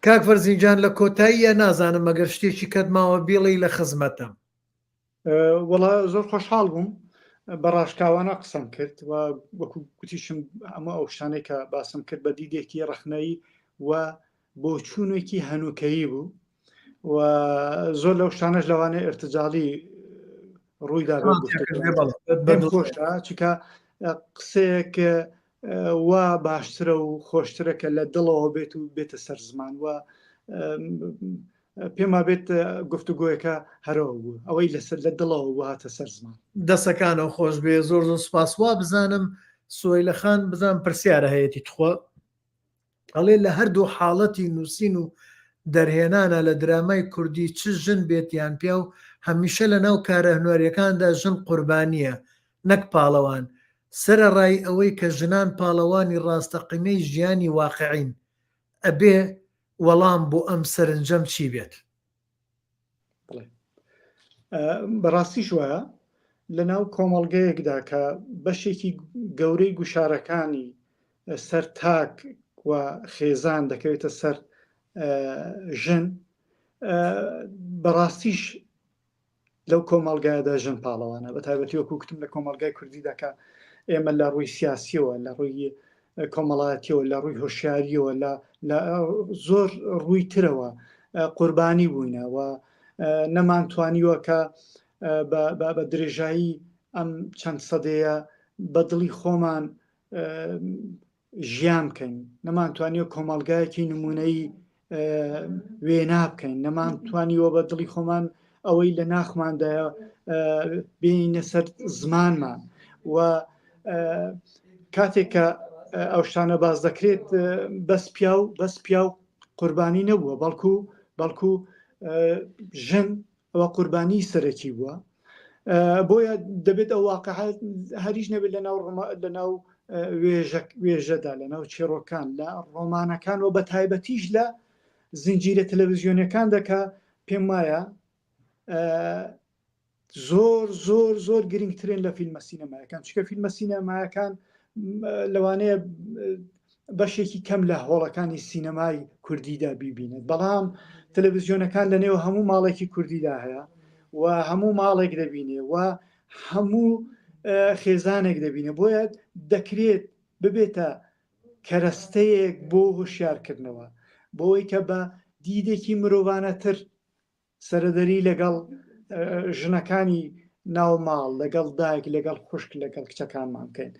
کاک فەرزینجان لە کۆتاییە نازانم ئەگەر شتێکی کەتماوە بیڵی لە خزمەتم. وەڵا زۆر خۆشحاڵ بووم بە ڕاشکاوانە قسەم کرد و وەکو گوتیشم ئەمە ئەو شتانەی کە باسم کرد بە دیدێکی ڕخنەیی و بۆچوونێکی هەنووکەیی بوو و زۆر لەو شتانەش لەوانەیە ئرتجاڵی ڕوویدا خۆشە چکە قسەیەک وا باشترە و خۆشترەکە لە دڵەوە بێت و بێتە سەر زمان و پێما بێت گفتوگۆیەکە هەرەوە بوو ئەوەی لەسەر لە دڵەوە وهاتە سەر زمان. دەسەکانەوە خۆش بێ، زۆر زۆر سوپاسوا بزانم سۆیلە خان بزانم پرسیارە هەیەی تخوا ئەڵێ لە هەردوو حاڵەتی نووسین و دەرهێنانە لە درامای کوردی چ ژن بێتیان پیا و هەمیشە لە ناو کارە هنەرەکاندا ژن قوربانیە نەک پاڵەوان، سەرەڕای ئەوەی کە ژنان پاڵەوانی ڕاستەقینەی ژیانی واقعین، ئەبێ وەڵام بۆ ئەم سەرنجەم چی بێت؟ بەڕاستی شوایە لە ناو کۆمەڵگەیەکدا کە بەشێکی گەورەی گوشارەکانی سەر تاک و خێزان دەکەوێتە سەر ژن، بەڕاستیش لەو کۆمەڵگایەدا ژن پاڵەوانە، بە تایبەتی وەکو گوتم لە کۆمەڵگای کوردیدا کە ئێمە لە ڕووی سیاسیەوە، لە ڕووی کۆمەڵایەتیەوە، لە ڕووی هۆشیاریەوە، لە زۆر ڕووی ترەوە قوربانی بووینە و نەمانتوانیوە کە بە درێژایی ئەم چەند سەدەیە بە دڵی خۆمان ژیان بکەین، نەمانتوانیوە کۆمەڵگایەکی نمونەی وێنا بکەین، نەمانتوانیوە بە دڵی خۆمان ئەوەی لە ناخماندایە بینە سەر زمانمان و کاتێک کە ئەو شتانە باز دەکرێت بەس پیا و قوربانی نەبووە، بەڵکو ژن ئەوە قوربانی سەرەکی بووە، بۆیە دەبێت ئەو واقعات هەریش نەبێت لە ناو وێژەدا، لە ناو چێڕۆکان، لە ڕۆمانەکان و بە تایبەتیش لە زنجیرە تەلەڤیزیۆنەکان دەکا پێم وایە زۆر زۆر زۆر گرنگترین لە فیلمە سینەمایەکان، چکە فیلمە سینەمایەکان لەوانەیە بەشێکی کەم لە هۆڵەکانی سینەمای کوردیدا بیبینێت، بەڵام تەلەڤیزیۆنەکان لە نێو هەموو ماڵێکی کوردیدا هەیە و هەموو ماڵێک دەبینێ و هەموو خێزانێک دەبینێ، بۆیە دەکرێت ببێتە کەرەستەیەک بۆ هوشیارکردنەوە، بۆەوەی کە بە دیدێکی مرۆڤانەتر سەرەدەری لەگەڵ ژنەکانی ناو ماڵ، لەگەڵ دایک، لەگەڵ خوشک، لەگەڵ کچەکانمان بکەین،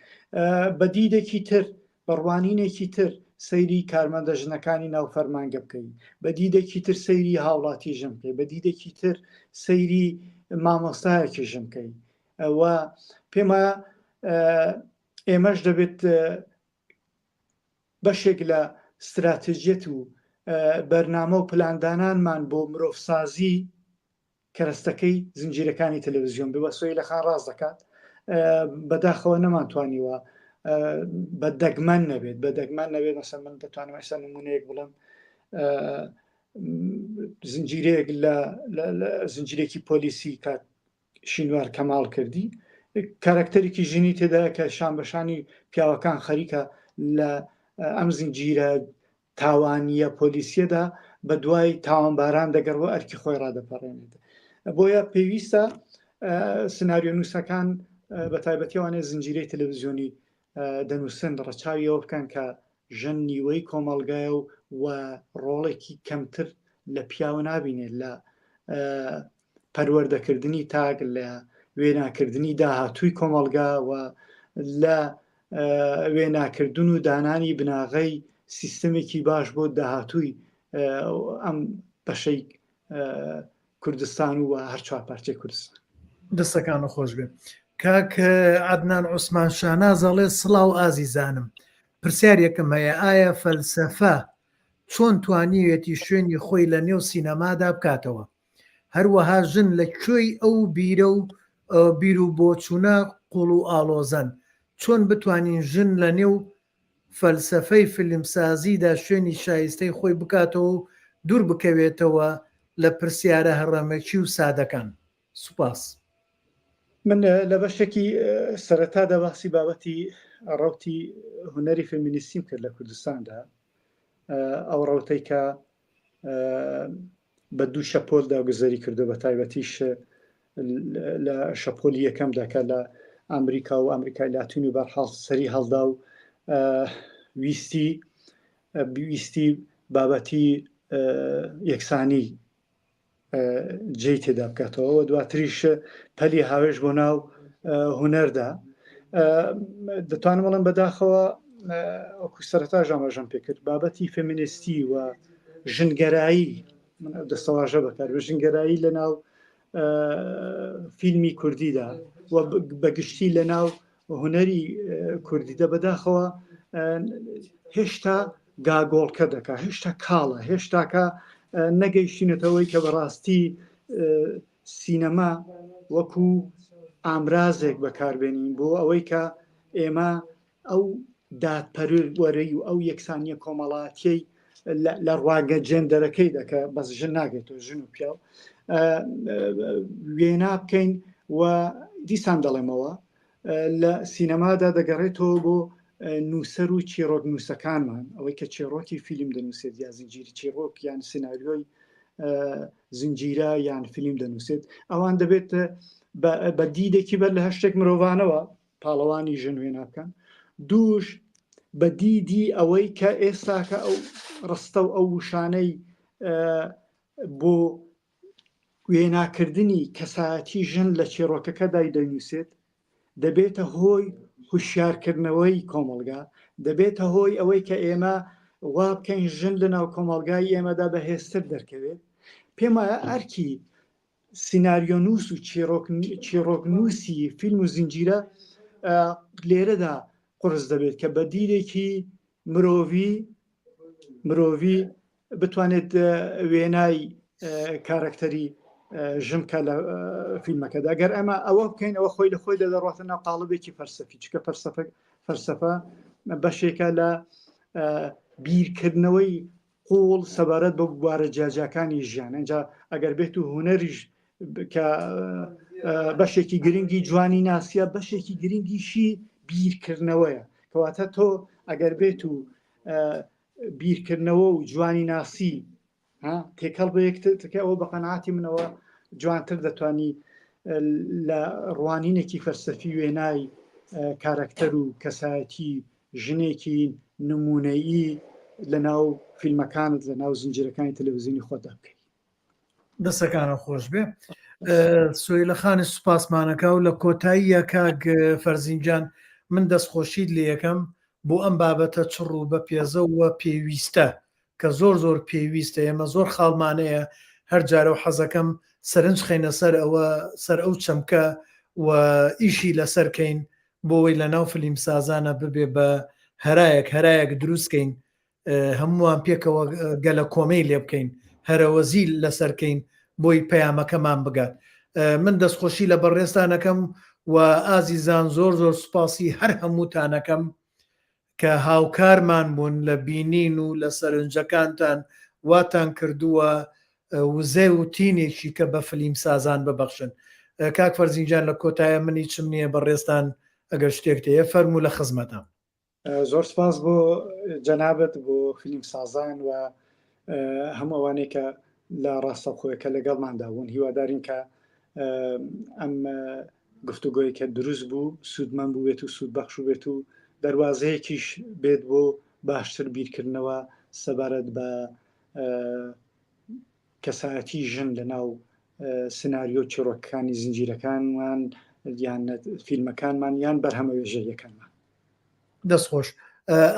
بە دیدێکی تر، بەڕوانینێکی تر سەیری کارمەندە ژنەکانی ناو فەرمانگە بکەین، بە دیدێکی تر سەیری هاوڵاتی ژن بکەین، بە دیدێکی تر سەیری مامۆستایەکی ژن بکەین و پێمە ئێمەش دەبێت بەشێک لە استراتیژیەت و بەرنامە و پلاندانانمان بۆ مرۆڤسازی کەرەستەکەی زنجیرەکانی تەلەڤیزیۆن بێ. سۆی لە خان ڕاست دەکات، بەداخەوە نەمانتوانیوە بە دەگمەن نەبێت، بە دەگمەن نەبێت. مەسەن من دەتوانم ئێستا نمونەیەک بڵێم، زنجیرەیەک لە زنجیرێکی پۆلیسی کات شینوار کەماڵ کردی، کارکتەرێکی ژنی تێدا کە شان بەشانی پیاوەکان خەریکە لە ئەم زنجیرە تاوانیە پۆلیسیەدا بە دوای تاوانباران دەگەڕەوە ئەرکی خۆی ڕادەپەڕێنێت. بۆیە پێویستە سناریۆ نووسەکان بە تایبەتیوانێ زنجیرەی تەلەڤیزیۆنی دەنووسن ڕەچاویەوە بکەن کە ژن نیوەی کۆمەڵگایە و ڕۆڵێکی کەمتر لە پیاوە نابینێت لە پەروەردەکردنی تاک، لە وێناکردنی داهاتووی کۆمەڵگا و لە وێناکردن و دانانی بناغەی سیستەمێکی باش بۆ داهاتووی ئەم بەشەی کوردستان و هەر چوار پارچەی کوردستان. دەستەکان خۆش بێ. کاک عەدنان عوسمان شانازەڵێ سڵاو ئازیزانم، پرسیارێکم هەیە، ئایا فەلسەفە چۆن توانیوێتی شوێنی خۆی لە نێو سینەمادا بکاتەوە؟ هەروەها ژن لەکوێی ئەو بیرە و بیر و بۆچوونە قوڵ و ئاڵۆزەن، چۆن بتوانین ژن لە نێو فەلسەفەی فیلمسازیدا شوێنی شایستەی خۆی بکاتەوە و دوور بکەوێتەوە لە پرسیارە هەڕەمەکی و سادەکان. سوپاس. من لە بەشێکی سەرەتادا باسی بابەتی ڕەوتی هونەری فێمینیستیم کرد لە کوردستاندا، ئەو ڕەوتەی کە بە دوو شەپۆلدا گوزەری کردو، بە تایبەتیش لە شەپۆلی یەکەمدا کە لە ئەمریکا و ئەمریکای لاتین و بەرحاڵ سەری هەڵدا و ویستی بابەتی یەکسانی جێی تێدا بکاتەوە، دواتریش پەلی هاوێش بۆ ناو هونەردا. دەتوانم بڵێم بەداخەوە ئەوکو سەرەتا ژامەژەم پێکرد بابەتی فێمینیستی و ژنگەرایی، من دەستەواژە بەکار ژنگەرایی لە ناو فیلمی کوردیدا و بەگشتی لە ناو هونەری کوردیدا بەداخەوە هێشتا گاگۆڵکە دەکا، هێشتا کاڵە، هێشتاکە نەگەیشتینەتەوەی کە بەڕاستی سینەما وەکو ئامرازێک بەکاربێنین بۆ ئەوەی کە ئێمە ئەو دادپەروەرەی و ئەو یەکسانیە کۆمەڵاتیەی لە ڕواگە جێندەرەکەی دەکە بەس ژن ناگێتەوە، ژن و پیا وێنا بکەین و دیسان دەڵێمەوە لە سینەمادا دەگەڕێتەوە بۆ نووسەر و چیرۆک نووسەکانمان، ئەوەی کە چێڕۆکی فیلم دەنووسێت یا زنجیری چیرۆک یان سناریۆی زنجیرە یان فیلم دەنووسێت، ئەوان دەبێت بە دیدێکی بەر لە هەشتێک مرۆڤانەوە پاڵەوانی ژن وێنا بکەن، دووش بە دیدی ئەوەی کە ئێستاکە ئەو ڕستە و ئەو وشانەی بۆ وێناکردنی کەسایەتی ژن لە چێڕۆکەکەدای دەنووسێت دەبێتە هۆی هوشیارکردنەوەی کۆمەلگا، دەبێتە هۆی ئەوەی کە ئێمە وا بکەین ژن لە ناو کۆمەلگای ئێمەدا بەهێزتر دەرکەوێت. پێم وایە ئەرکی سیناریۆنووس و چیرۆکنووسی فیلم و زنجیرە لێرەدا قرس دەبێت کە بە دیرێکی مرۆڤی بتوانێت وێنای کارکتەری ژمکە لە فیلمەکەدا. ئەگەر ئەمە ئەوە بکەین ئەوە خۆی لە خۆی دەدەڕاتە ناو قاڵبێکی فەرسەفی، چکە فەرسەفە بەشێکە لە بیرکردنەوەی قوڵ سەبارەت بە بوارە جیاجاکانی ژیان. ئەنجا ئەگەر بێت و هونەریش کە بەشێکی گرنگی جوانی ناسیە، بەشێکی گرنگیشی بیرکردنەوەیە، کەواتە تۆ ئەگەر بێت و بیرکردنەوە و جوانی ناسی تێکەڵ بە یەکترکە ئەوە بە قەناعاتی منەوە جوانتر دەتوانی لە ڕوانینێکی فەرسەفی وێنای کارکتەر و کەسایەتی ژنێکی نمونەیی لە ناو فیلمەکانت لە ناو زنجیرەکانی تەلەڤیزیۆنی خۆدا بکەیت. دەستەکانە خۆش بێ. سوێلەخانی سوپاسمانەکە و لە کۆتاییە کاک فەرزینجان من دەستخۆشید لە یەکەم بۆ ئەم بابەتە چڕ و بە پێزەوە پێویستە کە زۆر پێویستە. ئێمە زۆر خاڵمانەیە هەر جارە و حەزەکەم سەرنج خەینە سەر ئەو چەمکە و ئیشی لەسەرکەین بۆەوەی لە ناو فیلم سازانە ببێ بە هەرایەک دروستکەین، هەمووان پێکەوە گەلە کۆمەی لێ بکەین، هەرەوەزی لەسەرکەین بۆی پەیامەکەمان بگات. من دەستخۆشی لە بەڕێستانەکەم و ئازیزان زۆر سوپاسی هەر هەمووتانەکەم کە هاوکارمان بوون لە بینین و لە سەرنجەکانتان واتان کردووە وزێ و تینێکی کە بە فیلم سازان ببەخشن. کاک فەرزینجان لە کۆتایە منی چم نییە بەڕێستان ئەگەر شتێک تەیە فەرموو لە خزمەتم. زۆر سپاس بۆ جەنابەت بۆ فیلم سازان و هەموو ئەوانەی کە لە ڕاستەوخۆیەکە لەگەڵماندا بوون. هیوادارین کە ئەم گفتوگۆی کە دروست بوو سوودمەند بوو بێت و سوودبەخش بێت و دەواازەیەکیش بێت بۆ باشتر بیرکردنەوە سەبارەت بە کەسایەتی ژن لە ناو سناریۆ چیرۆکەکانی زنجیرەکانمان یان فیلمەکانمان یان بەرهەمە وێژەیەکانمان. دەستخۆش.